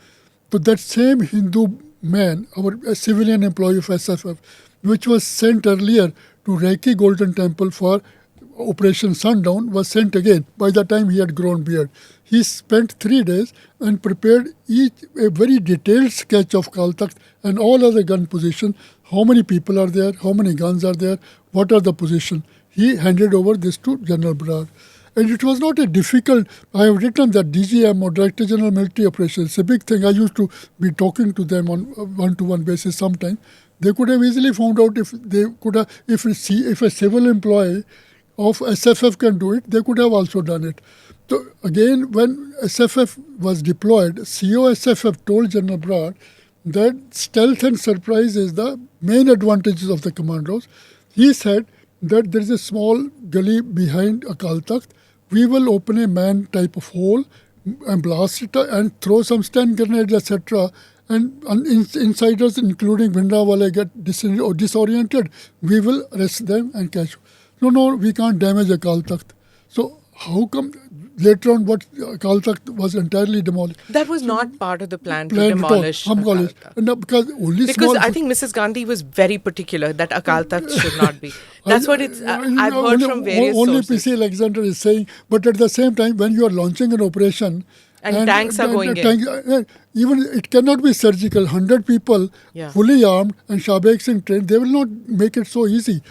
So that same Hindu man, a civilian employee of SFF, which was sent earlier to Reiki Golden Temple for Operation Sundown, was sent again by the time he had grown beard. He spent 3 days and prepared a very detailed sketch of Akal Takht and all other gun positions. How many people are there? How many guns are there? What are the positions? He handed over this to General Brar. And it was not a difficult, I have written that DGM or Director General Military Operations, it's a big thing. I used to be talking to them on a one-to-one basis sometimes. They could have easily found out if a civil employee of SFF can do it, they could have also done it. So again, when SFF was deployed, CO SFF told General Brar that stealth and surprise is the main advantages of the commandos. He said that there is a small gully behind Akal Takht. We will open a man type of hole and blast it and throw some stun grenades, etc. And insiders, including Bhindrawale, get disoriented. We will arrest them and catch. No, we can't damage Akal Takht. So how come later on what Akal Takht was entirely demolished? That was not part of the plan to demolish Akal Takht. No, because I think Mrs. Gandhi was very particular that Akal Takht should not be. That's what it's. I've heard from various only sources. PC Alexander is saying, but at the same time, when you are launching an operation, and tanks are going in. Even it cannot be surgical. 100 people, fully armed and Shabeg Singh trained, they will not make it so easy.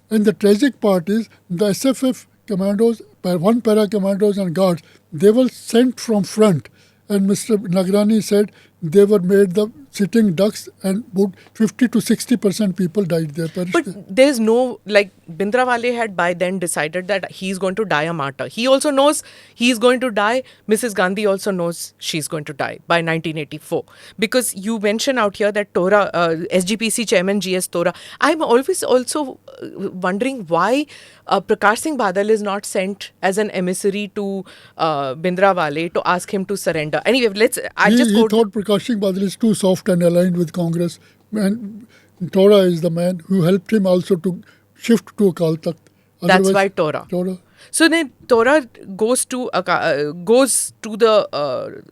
And the tragic part is the SFF commandos, one para commandos and guards, they were sent from front. And Mr. Nagrani said they were made the sitting ducks and would 50 to 60% people died there. But there's no, like, Bhindrawale had by then decided that he's going to die a martyr. He also knows he's going to die. Mrs. Gandhi also knows she's going to die by 1984. Because you mention out here that Tora, SGPC chairman GS Tora. I'm always also wondering why Prakash Singh Badal is not sent as an emissary to Bhindrawale to ask him to surrender. Anyway, he thought Prakash Singh Badal is too soft and aligned with Congress. And Tora is the man who helped him also to shift to Akal Takht. That's why Tora. So then Tora goes to the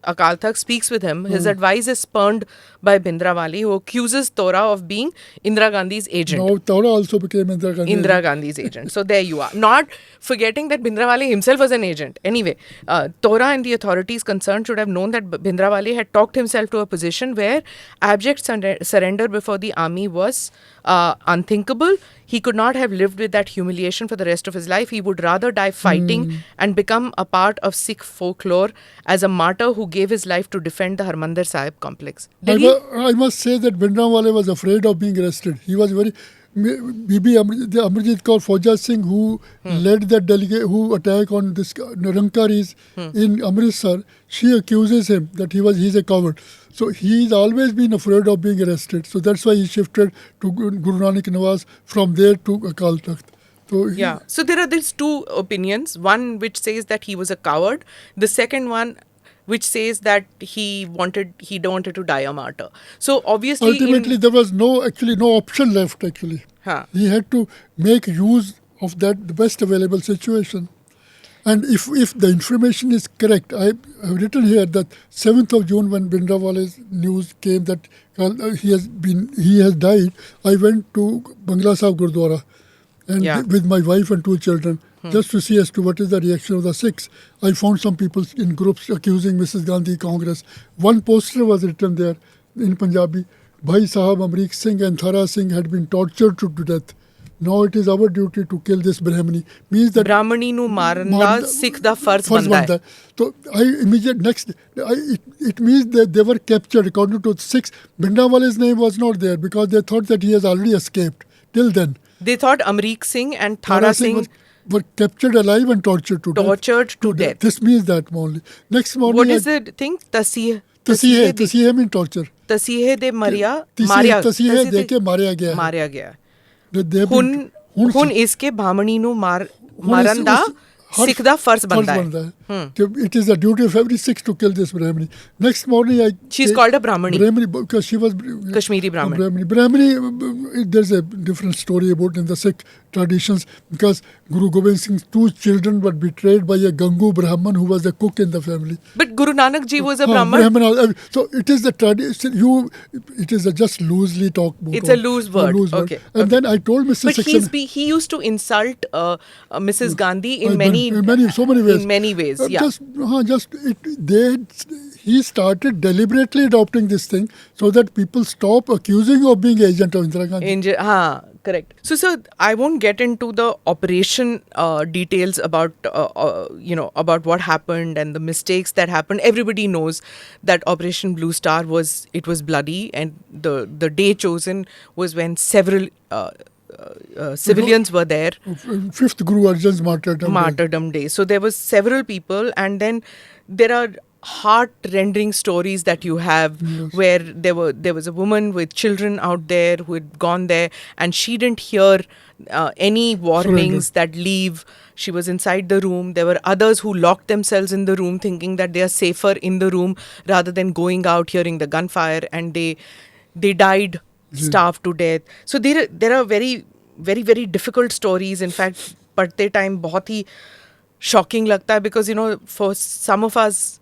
Akal Takht, speaks with him. His advice is spurned by Bhindrawale, who accuses Tora of being Indira Gandhi's agent. Now Tora also became Indira Gandhi's agent. So there you are. Not forgetting that Bhindrawale himself was an agent. Anyway, Tora and the authorities concerned should have known that Bhindrawale had talked himself to a position where abject surrender before the army was unthinkable. He could not have lived with that humiliation for the rest of his life. He would rather die fighting and become a part of Sikh folklore as a martyr who gave his life to defend the Harmandir Sahib complex. I must say that Bhindrawale was afraid of being arrested. He was very... Amarjit Kaur Fauja Singh, who led that who attack on this Nirankaris in Amritsar, she accuses him that he's a coward. So he's always been afraid of being arrested. So that's why he shifted to Guru Nanak Nawaz from there to Akal Takht. So there are these two opinions. One which says that he was a coward. The second one which says that he wanted to die a martyr. So obviously... Ultimately, there was no option left, actually. He had to make use of the best available situation. And if the information is correct, I've written here that 7th of June, when Bhindrawale's news came that he has died, I went to Bangla Sahib Gurdwara and with my wife and 2 children, just to see as to what is the reaction of the Sikhs. I found some people in groups accusing Mrs. Gandhi, Congress. One poster was written there in Punjabi, Bhai Sahab Amrik Singh and Thara Singh had been tortured to death. Now it is our duty to kill this Brahmani. Means that Brahmani nu marna Sikh da farz banda hai. So it means that they were captured. According to Sikhs, Bhindrawale's name was not there because they thought that he has already escaped. Till then, they thought Amrik Singh and Thara Singh were captured alive and tortured to death. This means that only. Next morning, what is the thing? Tasihe means torture. Tasihe de Maria. Tasihe de ke marya gaya. Hun iske Brahmani nu maran da Sikh da farz banda hai. It is the duty of every Sikh to kill this Brahmani. Next morning, she's called a Brahmani. Because she was Kashmiri Brahmani. Brahmani, there's a different story about in the Sikh traditions because Guru Gobind Singh's 2 children were betrayed by a Gangu Brahman who was a cook in the family. But Guru Nanak Ji was a Brahman. So it is the tradition. It is a just loosely talked about. It's a loose word. Okay. And then I told Mr. But he used to insult Mrs. Gandhi in many ways. He started deliberately adopting this thing so that people stop accusing of being agent of Indira Gandhi. Correct. So, sir, I won't get into the operation details about about what happened and the mistakes that happened. Everybody knows that Operation Blue Star was bloody, and the day chosen was when several civilians were there. 5th Guru Arjan's martyrdom day. So there was several people, and then there are heart-rending stories that you have where there was a woman with children out there who had gone there, and she didn't hear any warnings that leave. She was inside the room. There were others who locked themselves in the room thinking that they are safer in the room rather than going out hearing the gunfire, and they died starved to death. So there are very, very, very difficult stories. In fact, padhte time bahut hi shocking lagta hai because for some of us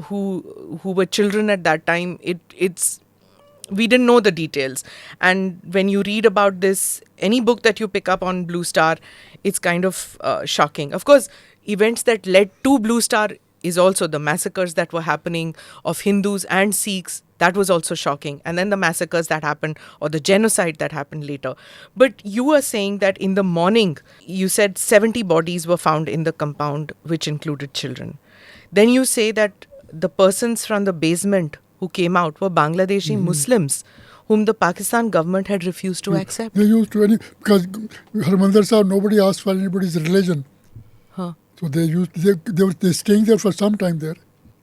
who were children at that time, it's we didn't know the details. And when you read about this, any book that you pick up on Blue Star, it's kind of shocking. Of course, events that led to Blue Star is also the massacres that were happening of Hindus and Sikhs That was also shocking. And then the massacres that happened, or the genocide that happened later. But you were saying that in the morning, you said 70 bodies were found in the compound, which included children. Then you say that the persons from the basement who came out were Bangladeshi Muslims, whom the Pakistan government had refused to accept. They used to, because Harmandir Sahib, nobody asked for anybody's religion. Huh. So they were staying there for some time there.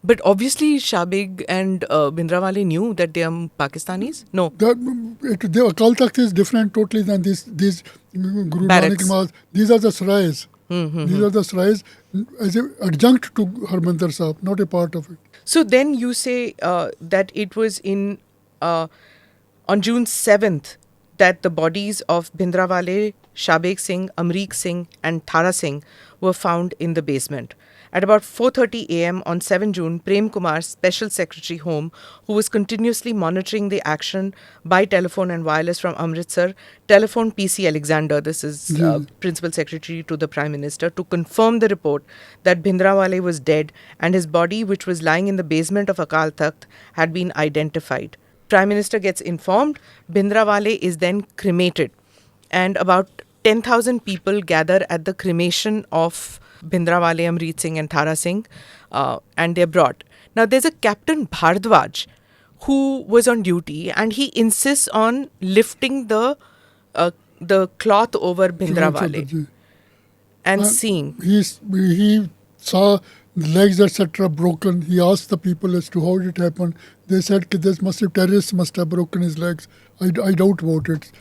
But obviously Shabig and Bhindrawale knew that they are Pakistanis? No. The Akal Takht is different totally than these Guru Nanak Imam. These are the Sarais. These are the Sarais as an adjunct to Harmandir Sahib, not a part of it. So then you say that it was on June 7th that the bodies of Bhindrawale, Shabig Singh, Amrik Singh and Thara Singh were found in the basement. At about 4:30 a.m. on 7 June, Prem Kumar's special secretary home, who was continuously monitoring the action by telephone and wireless from Amritsar, telephoned PC Alexander, this is principal secretary to the Prime Minister, to confirm the report that Bhindrawale was dead and his body, which was lying in the basement of Akal Takht, had been identified. Prime Minister gets informed, Bhindrawale is then cremated, and about 10,000 people gather at the cremation of Bhindrawale, Amrit Singh and Thara Singh, and they're brought. Now there's a Captain Bhardwaj who was on duty, and he insists on lifting the cloth over Bhindrawale and seeing. He saw the legs, etc. broken. He asked the people as to how it happened. They said terrorists must have broken his legs. I doubt about it.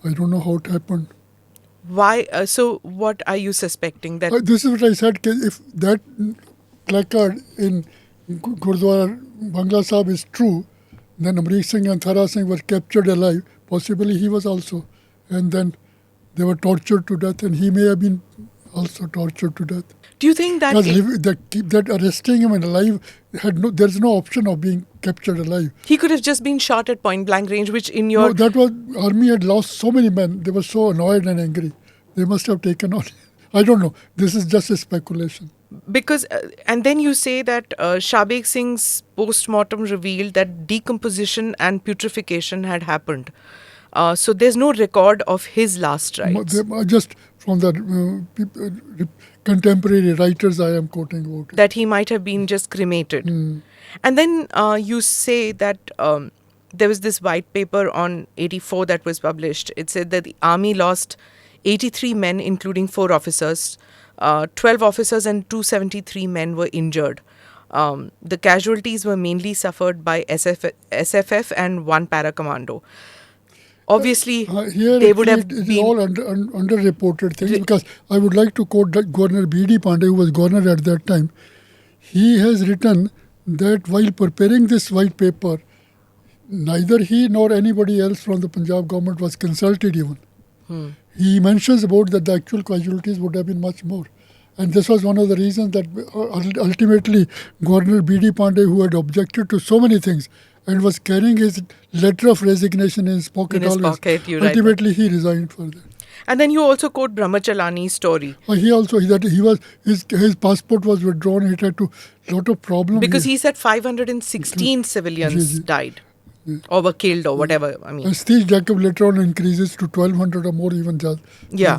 I don't know how it happened. Why? So what are you suspecting? That this is what I said. If that placard in Gurdwara Bangla Sahib is true, then Amrik Singh and Thara Singh were captured alive. Possibly he was also. And then they were tortured to death, and he may have been also tortured to death. Do you think that... that arresting him and alive, there's no option of being captured alive. He could have just been shot at point blank range, which in your... No, that was... Army had lost so many men. They were so annoyed and angry. They must have taken on... I don't know. This is just a speculation. Because... and then you say that Shabig Singh's post-mortem revealed that decomposition and putrefaction had happened. So there's no record of his last rites. Just from the contemporary writers I am quoting about it. That he might have been just cremated. And then you say that there was this white paper on 84 that was published. It said that the army lost 83 men, including 4 officers. 12 officers and 273 men were injured. The casualties were mainly suffered by SFF and 1 para-commando. Obviously, they would have been... It is all underreported things, because I would like to quote Governor B.D. Pandey, who was governor at that time. He has written that while preparing this white paper, neither he nor anybody else from the Punjab government was consulted even. He mentions about that the actual casualties would have been much more. And this was one of the reasons that ultimately Governor B.D. Pandey, who had objected to so many things, and was carrying his letter of resignation in his pocket ultimately he resigned for that. And then you also quote Brahmachalani's story. His passport was withdrawn. It had lot of problems. Because he said 516 civilians died. Or were killed or whatever. I mean, Steve Jacob later on increases to 1,200 or more even. Yeah.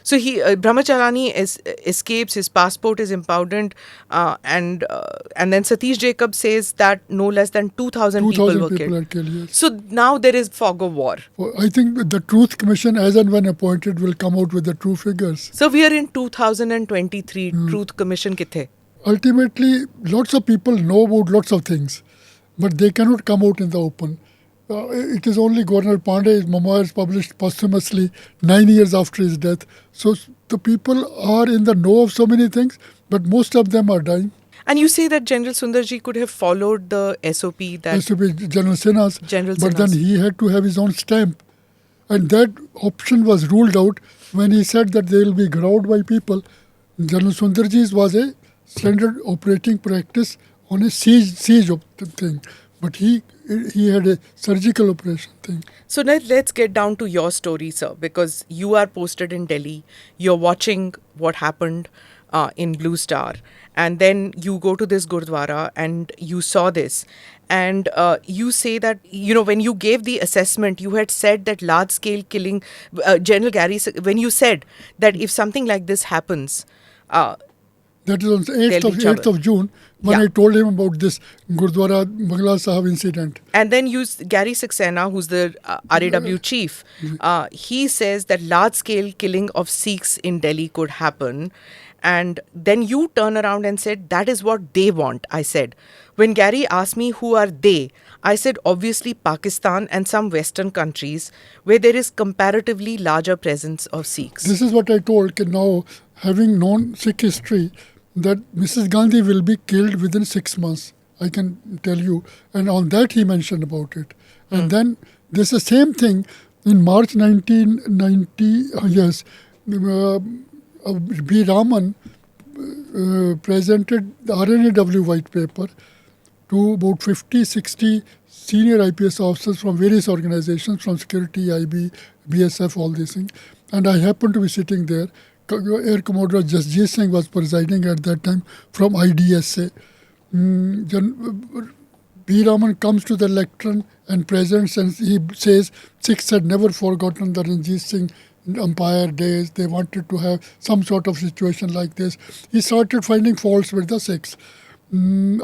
So Brahmachalani escapes, his passport is impounded, and then Satish Jacob says that no less than 2,000 people were killed. Yes. So now there is fog of war. I think the Truth Commission, as and when appointed, will come out with the true figures. So we are in 2023. Truth Commission kithe? Ultimately, lots of people know about lots of things, but they cannot come out in the open. It is only Governor Pandey's memoirs published posthumously 9 years after his death. So the people are in the know of so many things, but most of them are dying. And you say that General Sundarji could have followed the SOP that... SOP, General Sinha's. But then he had to have his own stamp. And that option was ruled out when he said that they will be growled by people. General Sundarji's was a standard operating practice on a siege of the thing. But he had a surgical operation thing. So now let's get down to your story, sir, because you are posted in Delhi. You're watching what happened. in Blue Star. And then you go to this Gurdwara and you saw this. And you say that, when you gave the assessment, you had said that large scale killing, General Gary, when you said that if something like this happens, that is on the 8th of June when Yeah. I told him about this Gurdwara Bangla Sahib incident. And then Gary Saxena, who's the R&AW chief, he says that large-scale killing of Sikhs in Delhi could happen. And then you turn around and said, that is what they want, I said. When Gary asked me who are they, I said, obviously Pakistan and some Western countries where there is comparatively larger presence of Sikhs. This is what I told. Now, having known Sikh history, that Mrs. Gandhi will be killed within 6 months. I can tell you. And on that he mentioned about it. And then this is the same thing in March 1990, B. Raman presented the R&AW white paper to about 50, 60 senior IPS officers from various organizations, from security, IB, BSF, all these things. And I happened to be sitting there. Air Commodore Jasjit Singh was presiding at that time from IDSA. B. Raman comes to the lectern and presents, and he says Sikhs had never forgotten the Ranjit Singh Empire days. They wanted to have some sort of situation like this. He started finding faults with the Sikhs. Soon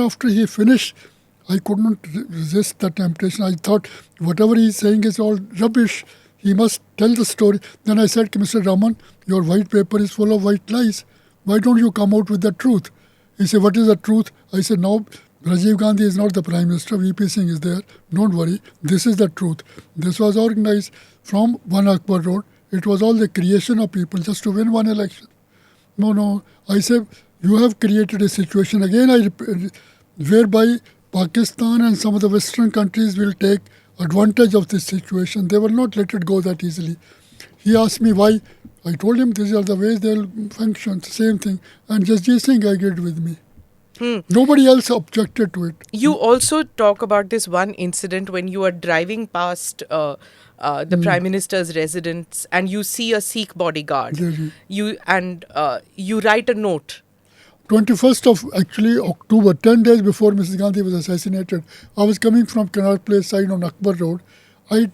after he finished, I could not resist the temptation. I thought whatever he's saying is all rubbish. He must tell the story. Then I said, Mr. Raman, your white paper is full of white lies. Why don't you come out with the truth? He said, what is the truth? I said, no, Rajiv Gandhi is not the Prime Minister. VP Singh is there. Don't worry. This is the truth. This was organized from 1 Akbar Road. It was all the creation of people just to win one election. No. I said, you have created a situation again whereby Pakistan and some of the Western countries will take advantage of this situation. They will not let it go that easily. He asked me why. I told him these are the ways they will function. Same thing. And Jasjit Singh agreed with me. Nobody else objected to it. You also talk about this one incident when you are driving past the Prime Minister's residence and you see a Sikh bodyguard. You write a note. 21st of October, 10 days before Mrs. Gandhi was assassinated, I was coming from Connaught Place side on Akbar Road. I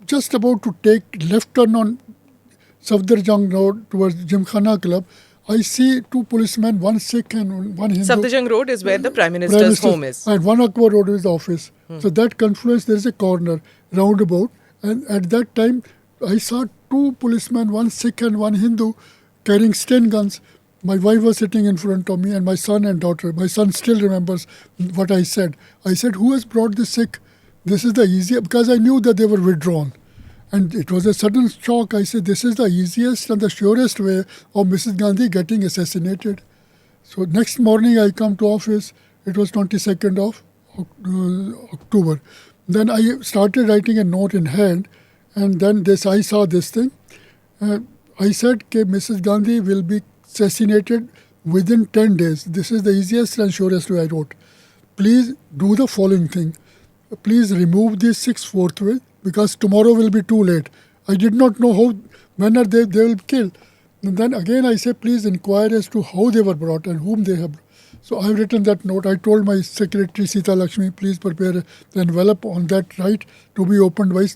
just about to take left turn on Safdarjung Road towards Gymkhana Club. I see two policemen, one Sikh and one Hindu. Safdarjung Road is where the Prime Minister's home is. And 1 Akbar Road is the office. So that confluence, there is a corner, roundabout. And at that time, I saw two policemen, one Sikh and one Hindu, carrying stun guns. My wife was sitting in front of me and my son and daughter. My son still remembers what I said. I said, who has brought this Sikh? This is the easiest, because I knew that they were withdrawn. And it was a sudden shock. I said, this is the easiest and the surest way of Mrs. Gandhi getting assassinated. So next morning I come to office. It was 22nd of October. Then I started writing a note in hand. And then I saw this thing. I said, okay, Mrs. Gandhi will be assassinated within 10 days. This is the easiest and surest way I wrote. Please do the following thing. Please remove these Sikhs forthwith, because tomorrow will be too late. I did not know when are they will be killed. And then again I say, please inquire as to how they were brought and whom they have brought. So I have written that note. I told my secretary Sita Lakshmi, please prepare the envelope on that right to be opened by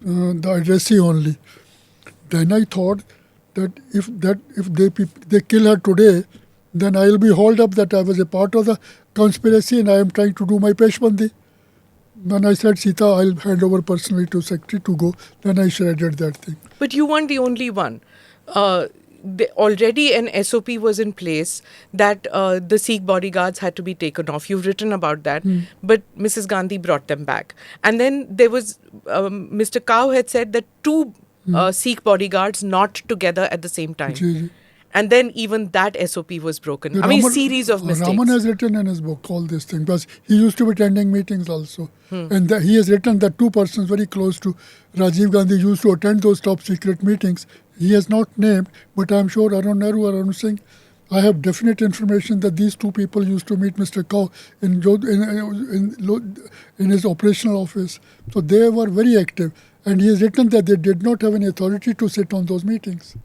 the addressee only. Then I thought that if they kill her today, then I will be hauled up that I was a part of the conspiracy and I am trying to do my peshbandi. Then I said, Sita, I'll hand over personally to secretary to go. Then I shredded that thing. But you weren't the only one. Already an SOP was in place that the Sikh bodyguards had to be taken off. You've written about that. But Mrs. Gandhi brought them back. And then there was, Mr. Cow had said that two Sikh bodyguards not together at the same time. And then even that SOP was broken. Series of mistakes. Raman has written in his book all these things, because he used to be attending meetings also. And he has written that two persons very close to Rajiv Gandhi used to attend those top secret meetings. He has not named, but I'm sure Arun-Nehru or Arun Singh, I have definite information that these two people used to meet Mr. Kaur in his operational office. So they were very active. And he has written that they did not have any authority to sit on those meetings.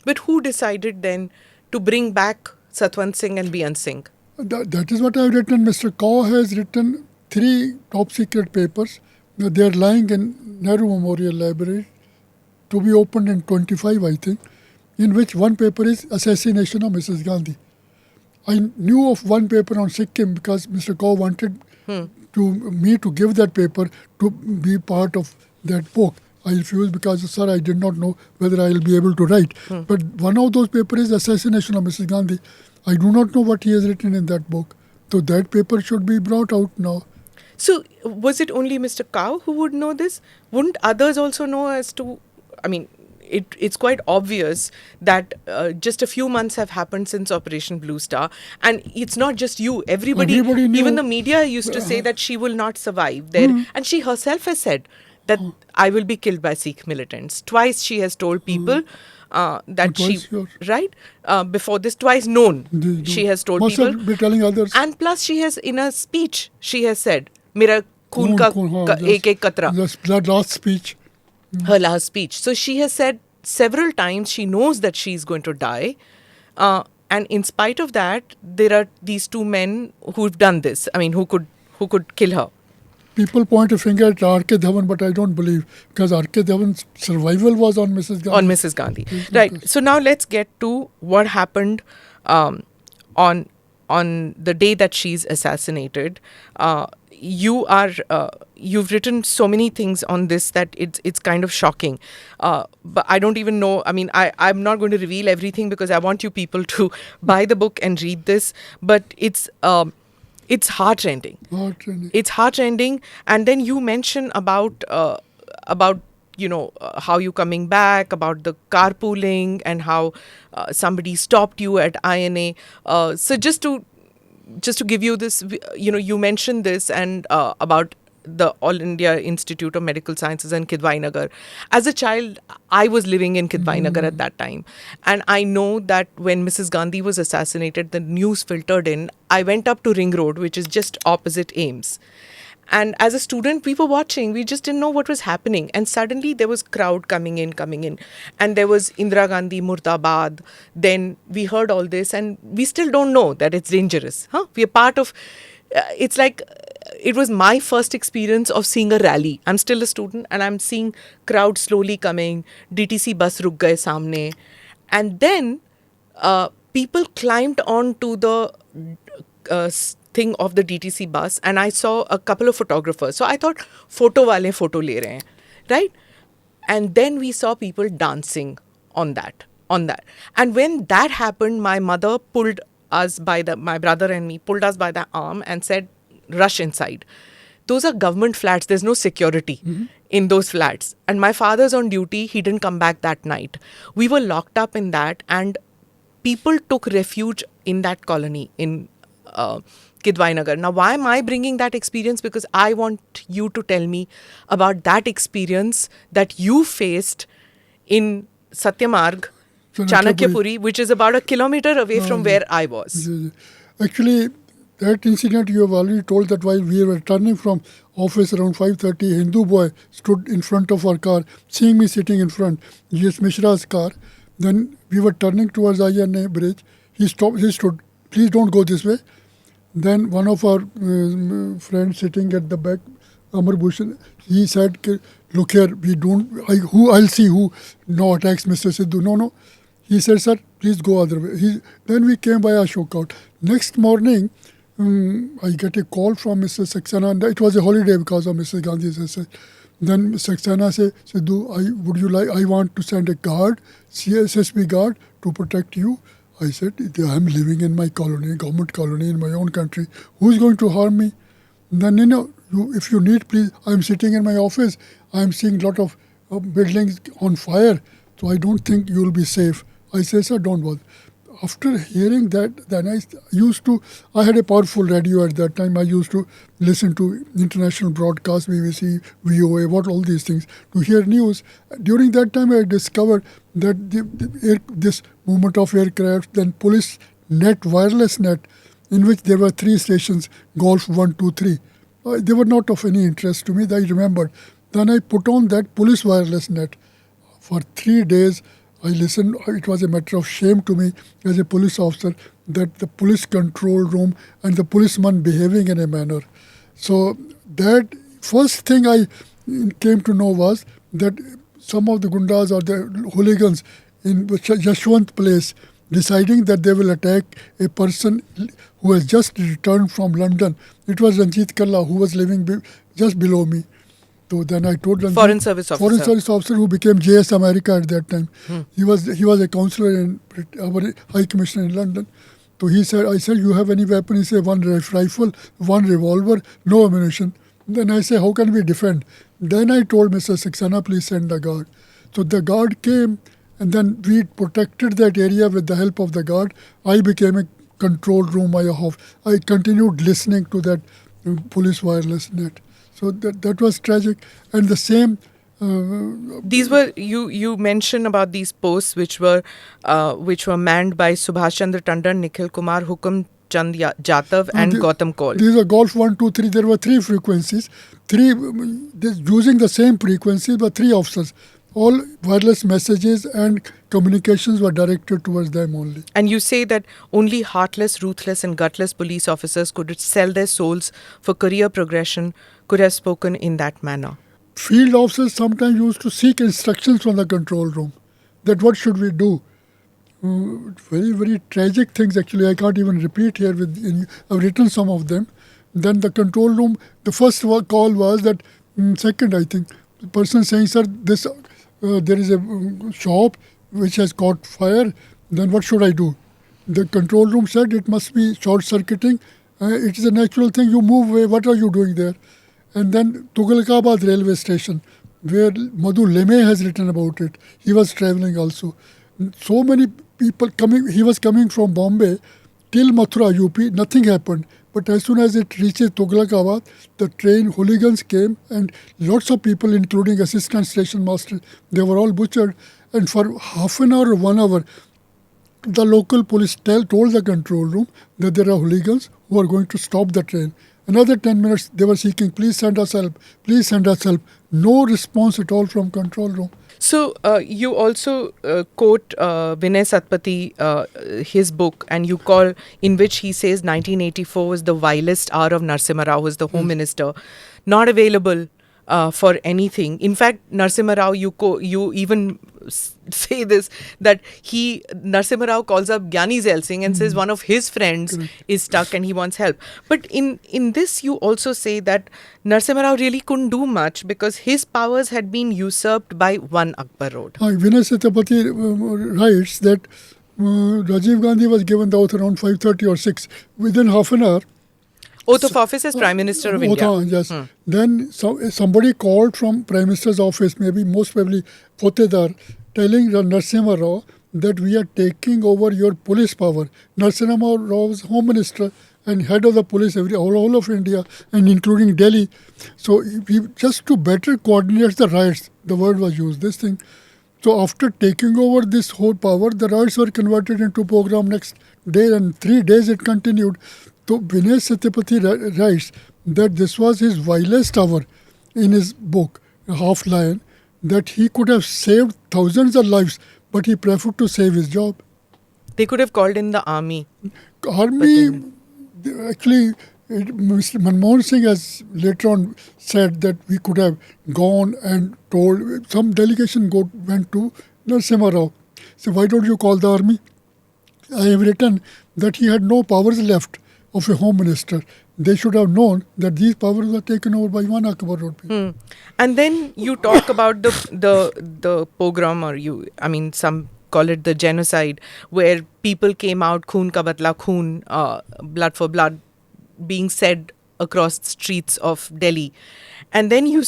But who decided then to bring back Satwant Singh and Bian Singh? That is what I have written. Mr. Kaur has written 3 top secret papers. They are lying in Nehru Memorial Library to be opened in 25, I think, in which one paper is assassination of Mrs. Gandhi. I knew of one paper on Sikkim because Mr. Kaur wanted me to give that paper to be part of that book. I refused because, sir, I did not know whether I will be able to write. But one of those papers is assassination of Mrs. Gandhi. I do not know what he has written in that book. So that paper should be brought out now. So was it only Mr. Cow who would know this? Wouldn't others also know as to, I mean, it's quite obvious that just a few months have happened since Operation Blue Star. And it's not just you. Everybody knew. Even the media used to say that she will not survive there. And she herself has said that I will be killed by Sikh militants. Twice she has told people that she, right? Before this, twice known. She has told must people. Be telling others. And plus she has, in a speech, she has said, Mera khoon ka ek katra. That last speech. Her last speech. So she has said several times she knows that she is going to die. And in spite of that, there are these 2 men who've done this. I mean, who could kill her. People point a finger at R.K. Dhawan, but I don't believe, because R.K. Dhawan's survival was on Mrs. Gandhi. On Mrs. Gandhi. Right. So now let's get to what happened on the day that she's assassinated. You've written so many things on this that it's kind of shocking. But I don't even know. I mean, I'm not going to reveal everything because I want you people to buy the book and read this. But it's heartrending. It's heartrending. And then you mention about how you coming back, about the carpooling and how somebody stopped you at INA. So just to give you this, you mentioned this and about the All India Institute of Medical Sciences in Kidwai Nagar. As a child, I was living in Kidwai Nagar at that time. And I know that when Mrs. Gandhi was assassinated, the news filtered in. I went up to Ring Road, which is just opposite AIIMS. And as a student, we were watching. We just didn't know what was happening. And suddenly there was crowd coming in. And there was Indira Gandhi, Murdabad. Then we heard all this and we still don't know that it's dangerous. We are part of... it's like... It was my first experience of seeing a rally. I'm still a student and I'm seeing crowd slowly coming. DTC bus ruk gaye samne. And then people climbed onto the thing of the DTC bus and I saw a couple of photographers. So I thought, photo wale photo le rahe hain, right? And then we saw people dancing on that. And when that happened, my mother pulled us my brother and me pulled us by the arm and said, rush inside. Those are government flats. There's no security in those flats. And my father's on duty. He didn't come back that night. We were locked up in that and people took refuge in that colony in Kidwai Nagar. Now, why am I bringing that experience? Because I want you to tell me about that experience that you faced in Satyamarg, Chanakyapuri, which is about a kilometer away from where I was. Actually, that incident you have already told, that while we were returning from office around 5:30, a Hindu boy stood in front of our car, seeing me sitting in front, GS Mishra's car. Then we were turning towards INA bridge. He stopped, he stood, please don't go this way. Then one of our friends sitting at the back, Amar Bhushan, he said, look here, I'll see who now attacks Mr. Sidhu. No. He said, sir, please go other way. Then we came by Ashok out. Next morning, I get a call from Mr. Saxena. It was a holiday because of Mrs. Gandhi's assassination. Then Saxena said, Sidhu, I want to send a guard, CSSB guard, to protect you. I said, I'm living in my colony, government colony in my own country. Who's going to harm me? Then, if you need, please, I'm sitting in my office. I'm seeing a lot of buildings on fire. So I don't think you'll be safe. I said, sir, don't bother. After hearing that, then I had a powerful radio at that time. I used to listen to international broadcasts, BBC, VOA, all these things, to hear news. During that time, I discovered that this movement of aircraft, then police net, wireless net, in which there were 3 stations, Golf 1, 2, 3. They were not of any interest to me, I remembered. Then I put on that police wireless net. For 3 days, I listened. It was a matter of shame to me as a police officer that the police control room and the policeman behaving in a manner. So that first thing I came to know was that some of the gundas or the hooligans in Yashwant Place deciding that they will attack a person who has just returned from London. It was Ranjit Kalla who was living just below me. So then I told Ranjit, Foreign Service Officer. Foreign Service Officer who became JS America at that time. He was a counselor in our High Commissioner in London. So I said, you have any weapon? He said, one rifle, one revolver, no ammunition. Then I said, how can we defend? Then I told Mr. Saxena, please send the guard. So the guard came, and then we protected that area with the help of the guard. I became a control room. I continued listening to that police wireless net. So that was tragic. And the same... These were, you mentioned about these posts which were manned by Subhash Chandra Tandon, Nikhil Kumar, Hukum Chand Jatav and Gautam Kaul. These are Golf 1, 2, 3. There were 3 frequencies. Using the same frequencies, but 3 officers. All wireless messages and communications were directed towards them only. And you say that only heartless, ruthless and gutless police officers could sell their souls for career progression, could have spoken in that manner. Field officers sometimes used to seek instructions from the control room that what should we do. Very, very tragic things actually. I can't even repeat here. I've written some of them. Then the control room, the first call was that, second I think, the person saying, sir, there is a shop which has caught fire, then what should I do? The control room said it must be short-circuiting. It is a natural thing, you move away, what are you doing there? And then Tughlakabad railway station, where Madhu Leme has written about it. He was travelling also. So many people he was coming from Bombay till Mathura, UP, nothing happened. But as soon as it reaches Tughlakabad, the train hooligans came and lots of people, including assistant station master, they were all butchered. And for half an hour or 1 hour, the local police told the control room that there are hooligans who are going to stop the train. Another 10 minutes, they were seeking, please send us help, please send us help. No response at all from control room. So you also quote Vinay Satpathy, his book, and you call, in which he says 1984 was the vilest hour of Narasimha Rao, who was the Home Minister, not available for anything. In fact, Narasimha Rao, you even say this, that Narasimha Rao calls up Gyani Zail Singh and says one of his friends is stuck and he wants help. But in this, you also say that Narasimha Rao really couldn't do much because his powers had been usurped by one Akbar Road. Vinay Satpathy writes that Rajiv Gandhi was given the oath around 5:30 or 6. Within half an hour, oath of office as Prime Minister of India. Yes. Then somebody called from Prime Minister's office, most probably Potedar, telling Narasimha Rao that we are taking over your police power. Narasimha Rao was Home Minister and head of the police all of India and including Delhi. So just to better coordinate the riots, the word was used, this thing. So after taking over this whole power, the riots were converted into program next day, and 3 days it continued. So Vinay Satpathy writes that this was his vilest hour in his book, Half Lion, that he could have saved thousands of lives, but he preferred to save his job. They could have called in the army. Actually, Mr. Manmohan Singh has later on said that we could have gone and told, some delegation went to Narasimha Rao. So why don't you call the army? I have written that he had no powers left of a home minister. They should have known that these powers were taken over by one Akbar Road people. And then you talk about the pogrom, or some call it the genocide, where people came out, khoon ka badla khoon, blood for blood, being said across the streets of Delhi. And then you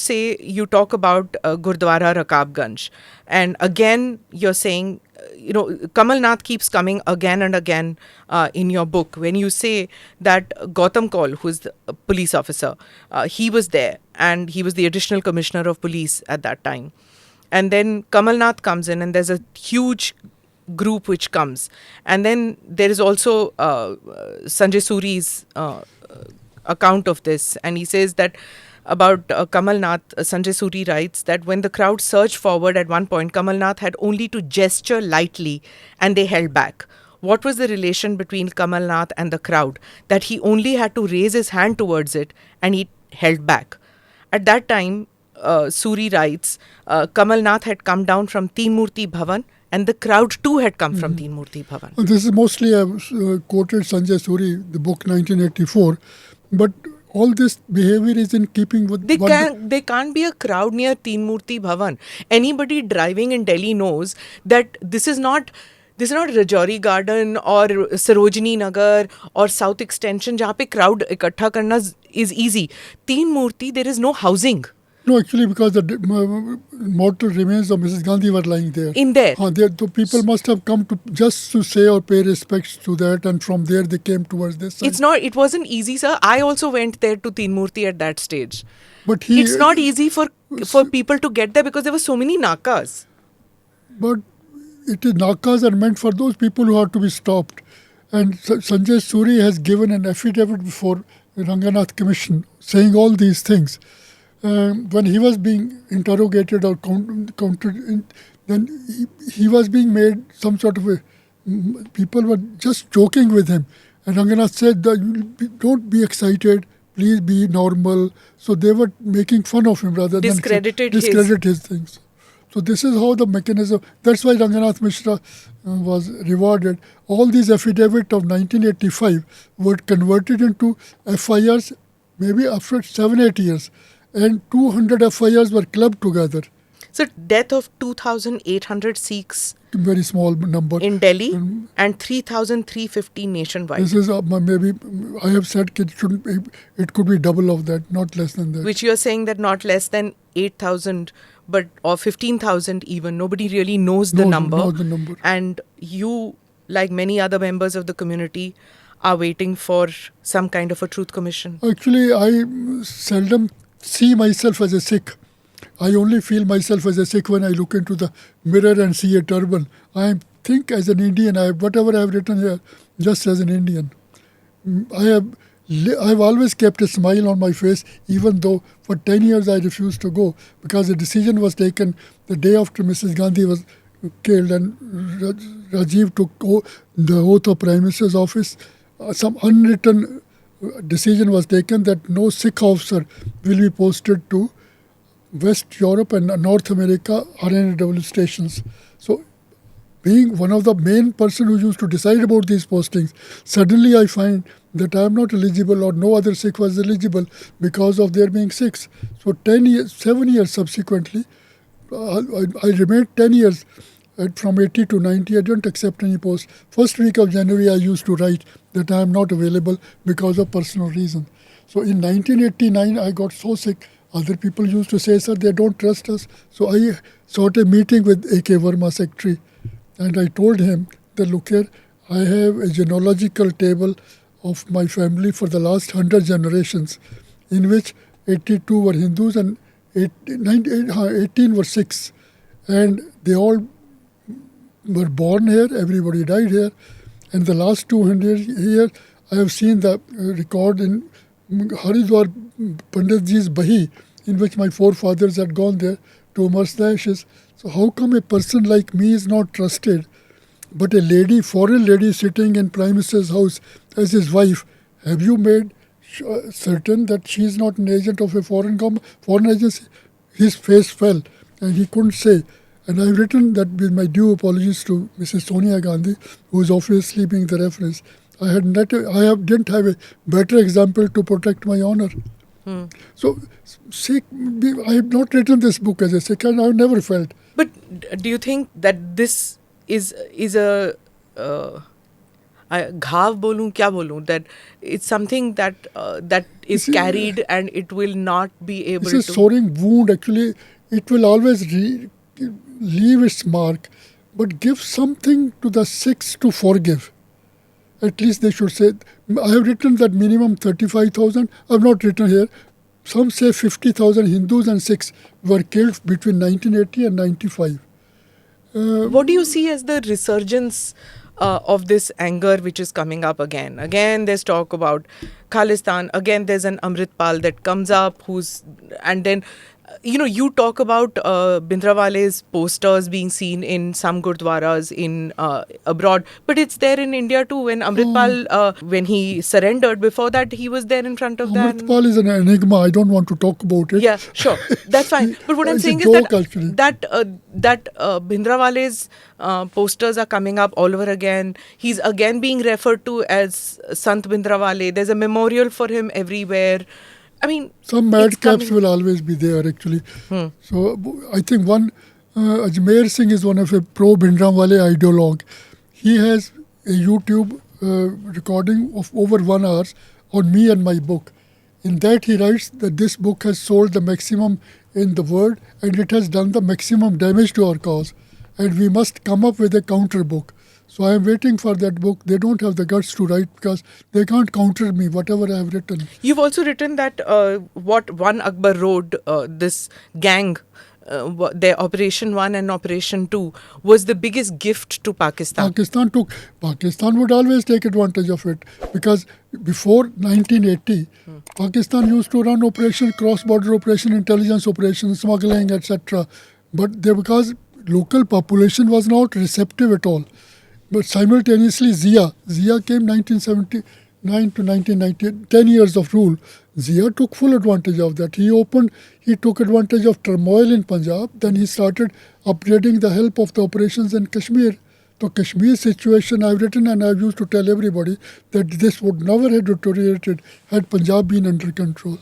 talk about Gurdwara Rakabganj. And again, you're saying, Kamal Nath keeps coming again and again in your book when you say that Gautam Kaul, who's the police officer, he was there and he was the additional commissioner of police at that time. And then Kamal Nath comes in and there's a huge group which comes. And then there is also Sanjay Suri's account of this, and he says that about Kamal Nath, Sanjay Suri writes that when the crowd surged forward at one point, Kamal Nath had only to gesture lightly and they held back. What was the relation between Kamal Nath and the crowd? That he only had to raise his hand towards it and he held back. At that time, Suri writes, Kamal Nath had come down from Teen Murti Bhavan and the crowd too had come from Teen Murti Bhavan. This is mostly, I quoted Sanjay Suri, the book 1984, but all this behavior is in keeping with... They can't be a crowd near Teen Murti Bhavan. Anybody driving in Delhi knows that this is not Rajouri Garden or Sarojini Nagar or South Extension जहाँ पे crowd इकट्ठा करना is easy. Teen Murti, there is no housing. No, actually, because the mortal remains of Mrs. Gandhi were lying there. In there. The people must have come to just to say or pay respects to that, and from there they came towards this side. It wasn't easy, sir. I also went there to Teen Murti at that stage. But it's not easy for people to get there because there were so many nakas. But nakas are meant for those people who have to be stopped. And Sanjay Suri has given an affidavit before the Ranganath Commission saying all these things. When he was being interrogated or countered, then he was being made some sort of people were just joking with him. And Ranganath said, don't be excited, please be normal. So they were making fun of him rather than discredit his things. So this is how the mechanism, that's why Ranganath Mishra was rewarded. All these affidavits of 1985 were converted into FIRs maybe after 7-8 years. And 200 FIRs were clubbed together. So death of 2,800 Sikhs. Very small number. In Delhi and 3,350 nationwide. This is maybe, I have said it could be double of that, not less than that. Which you are saying that not less than 8,000 or 15,000 even. Nobody really knows the number. Knows the number. And you, like many other members of the community, are waiting for some kind of a truth commission. Actually, I seldom see myself as a Sikh. I only feel myself as a Sikh when I look into the mirror and see a turban. I think as an Indian, whatever I have written here, just as an Indian. I've always kept a smile on my face, even though for 10 years I refused to go, because the decision was taken the day after Mrs. Gandhi was killed and Rajiv took the oath of Prime Minister's office. Some unwritten decision was taken that no Sikh officer will be posted to West Europe and North America R&AW stations. So, being one of the main person who used to decide about these postings, suddenly I find that I am not eligible or no other Sikh was eligible because of their being Sikhs. So 7 years subsequently, I remained 10 years. From 80 to 90, I didn't accept any post. First week of January, I used to write that I am not available because of personal reason. So in 1989, I got so sick. Other people used to say, sir, they don't trust us. So I sought a meeting with A.K. Verma, secretary. And I told him that, look here, I have a genealogical table of my family for the last 100 generations, in which 82 were Hindus and 18 were Sikhs. And they all were born here, everybody died here. And the last 200 years, I have seen the record in Haridwar Panditji's Bahi, in which my forefathers had gone there to immerse the ashes. So how come a person like me is not trusted, but a lady, foreign lady sitting in Prime Minister's house as his wife, have you made certain that she is not an agent of a foreign agency? His face fell and he couldn't say. And I've written that with my due apologies to Mrs. Sonia Gandhi, who is obviously being the reference. I didn't have a better example to protect my honor. So, Sikh, I have not written this book as a Sikh, and I have never felt. But do you think that this is a घाव बोलूं क्या बोलूं, that it's something that is carried and it will not be able to... It's a soaring wound, actually. It will always leave its mark, but give something to the Sikhs to forgive. At least they should say. I have written that minimum 35,000. I have not written here. Some say 50,000 Hindus and Sikhs were killed between 1980 and 95. What do you see as the resurgence of this anger which is coming up again. Again, there's talk about Khalistan. Again, there's an Amritpal that comes up and then you talk about Bhindrawale's posters being seen in some gurdwaras in abroad, but it's there in India too. When Amritpal, when he surrendered, before that he was there in front of that. Amritpal is an enigma. I don't want to talk about it. Yeah, sure, that's fine. But what I'm saying is that Bhindrawale's posters are coming up all over again. He's again being referred to as Sant Bhindrawale. There's a memorial for him everywhere. I mean, some madcaps will always be there, actually. So I think Ajmer Singh is one of a pro-Bhindranwale ideologue. He has a YouTube recording of over 1 hour on me and my book. In that he writes that this book has sold the maximum in the world and it has done the maximum damage to our cause. And we must come up with a counter book. So I am waiting for that book. They don't have the guts to write because they can't counter me, whatever I have written. You've also written that what One Akbar Road, this gang, their Operation 1 and Operation 2, was the biggest gift to Pakistan. Pakistan would always take advantage of it because before 1980, Pakistan used to run cross-border operation, intelligence operation, smuggling, etc. But because local population was not receptive at all. But simultaneously, Zia came 1979 to 1990, 10 years of rule. Zia took full advantage of that. He took advantage of turmoil in Punjab. Then he started upgrading the help of the operations in Kashmir. The Kashmir situation I've written and I've used to tell everybody that this would never have deteriorated had Punjab been under control.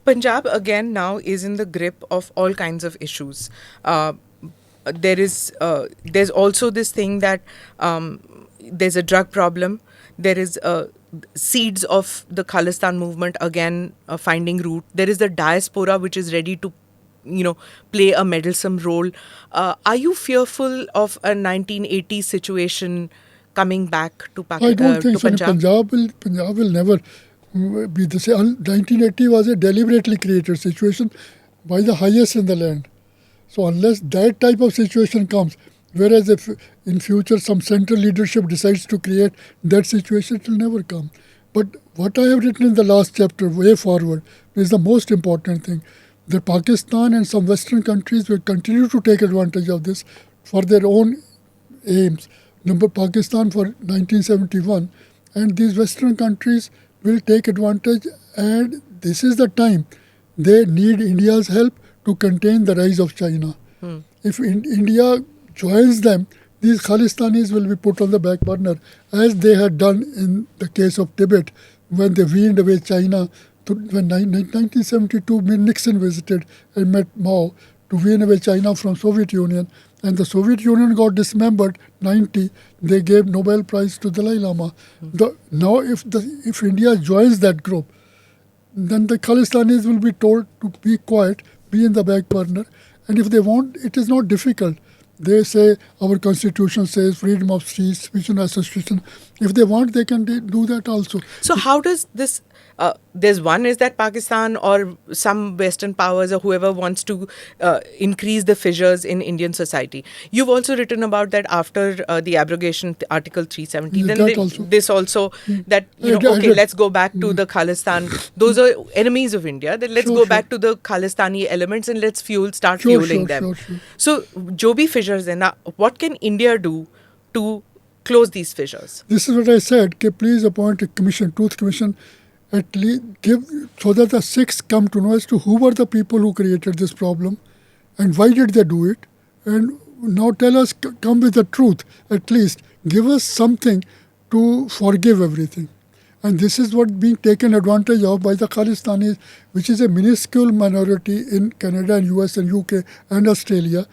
Punjab again now is in the grip of all kinds of issues. There's also this thing that there's a drug problem. There is seeds of the Khalistan movement again finding root. There is the diaspora which is ready to play a meddlesome role. Are you fearful of a 1980 situation coming back to Pakistan? I don't think so. Punjab will never be the same. 1980 was a deliberately created situation by the highest in the land. So unless that type of situation comes, whereas if in future some central leadership decides to create that situation, it will never come. But what I have written in the last chapter, way forward, is the most important thing. That Pakistan and some Western countries will continue to take advantage of this for their own aims. Pakistan for 1971, and these Western countries will take advantage, and this is the time they need India's help to contain the rise of China. If India joins them, these Khalistanis will be put on the back burner, as they had done in the case of Tibet, when they weaned away China. When 1972, Nixon visited and met Mao to wean away China from Soviet Union, and the Soviet Union got dismembered. 90, they gave Nobel Prize to Dalai Lama. Now, if India joins that group, then the Khalistanis will be told to be quiet, be in the back burner, and if they want, it is not difficult. They say our constitution says freedom of speech and association. If they want, they can do that also. So how does this, there's one is that Pakistan or some Western powers or whoever wants to increase the fissures in Indian society. You've also written about that after the abrogation Article 370. Yeah, then this also, that, let's go back to the Khalistan. Those are enemies of India. Then let's go back to the Khalistani elements and let's start fueling them. So, jo bhi fissures hai na, what can India do to close these fissures? This is what I said. Please appoint a commission, truth commission, at least so that the Sikhs come to know as to who were the people who created this problem and why did they do it. And now tell us, come with the truth, at least. Give us something to forgive everything. And this is what being taken advantage of by the Khalistanis, which is a minuscule minority in Canada and US and UK and Australia.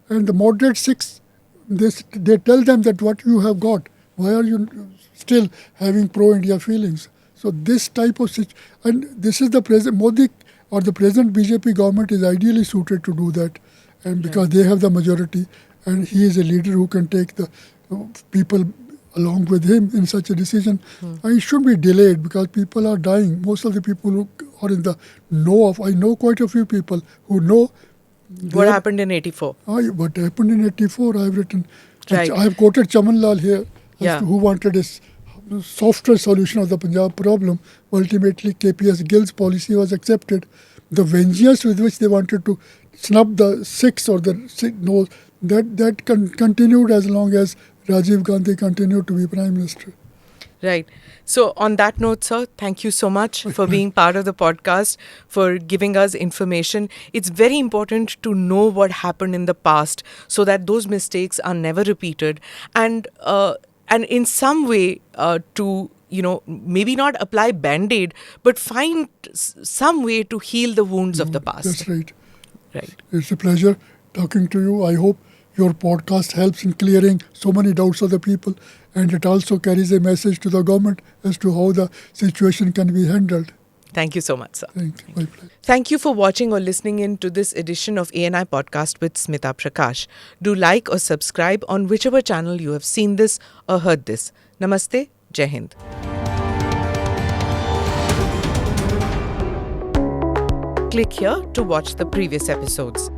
And the moderate Sikhs, they tell them that what you have got, why are you still having pro-India feelings? So this type of and this is the present Modi or the present BJP government is ideally suited to do that, and because they have the majority, and he is a leader who can take the people along with him in such a decision. And it should be delayed because people are dying. Most of the people who are in the know of, I know quite a few people who know. What happened in 84? What happened in 84, I have written. Right. I have quoted Chaman Lal here. Yeah. who wanted a softer solution of the Punjab problem. Ultimately, KPS Gill's policy was accepted. The vengeance with which they wanted to snub the Sikhs or the no, that continued as long as Rajiv Gandhi continued to be Prime Minister. Right. So, on that note, sir, thank you so much for being part of the podcast, for giving us information. It's very important to know what happened in the past so that those mistakes are never repeated, and in some way to maybe not apply band-aid, but find some way to heal the wounds of the past. That's right. Right. It's a pleasure talking to you. I hope your podcast helps in clearing so many doubts of the people, and it also carries a message to the government as to how the situation can be handled. Thank you so much, sir. Thank you. My pleasure. Thank you for watching or listening in to this edition of ANI Podcast with Smita Prakash. Do like or subscribe on whichever channel you have seen this or heard this. Namaste. Jai Hind. Click here to watch the previous episodes.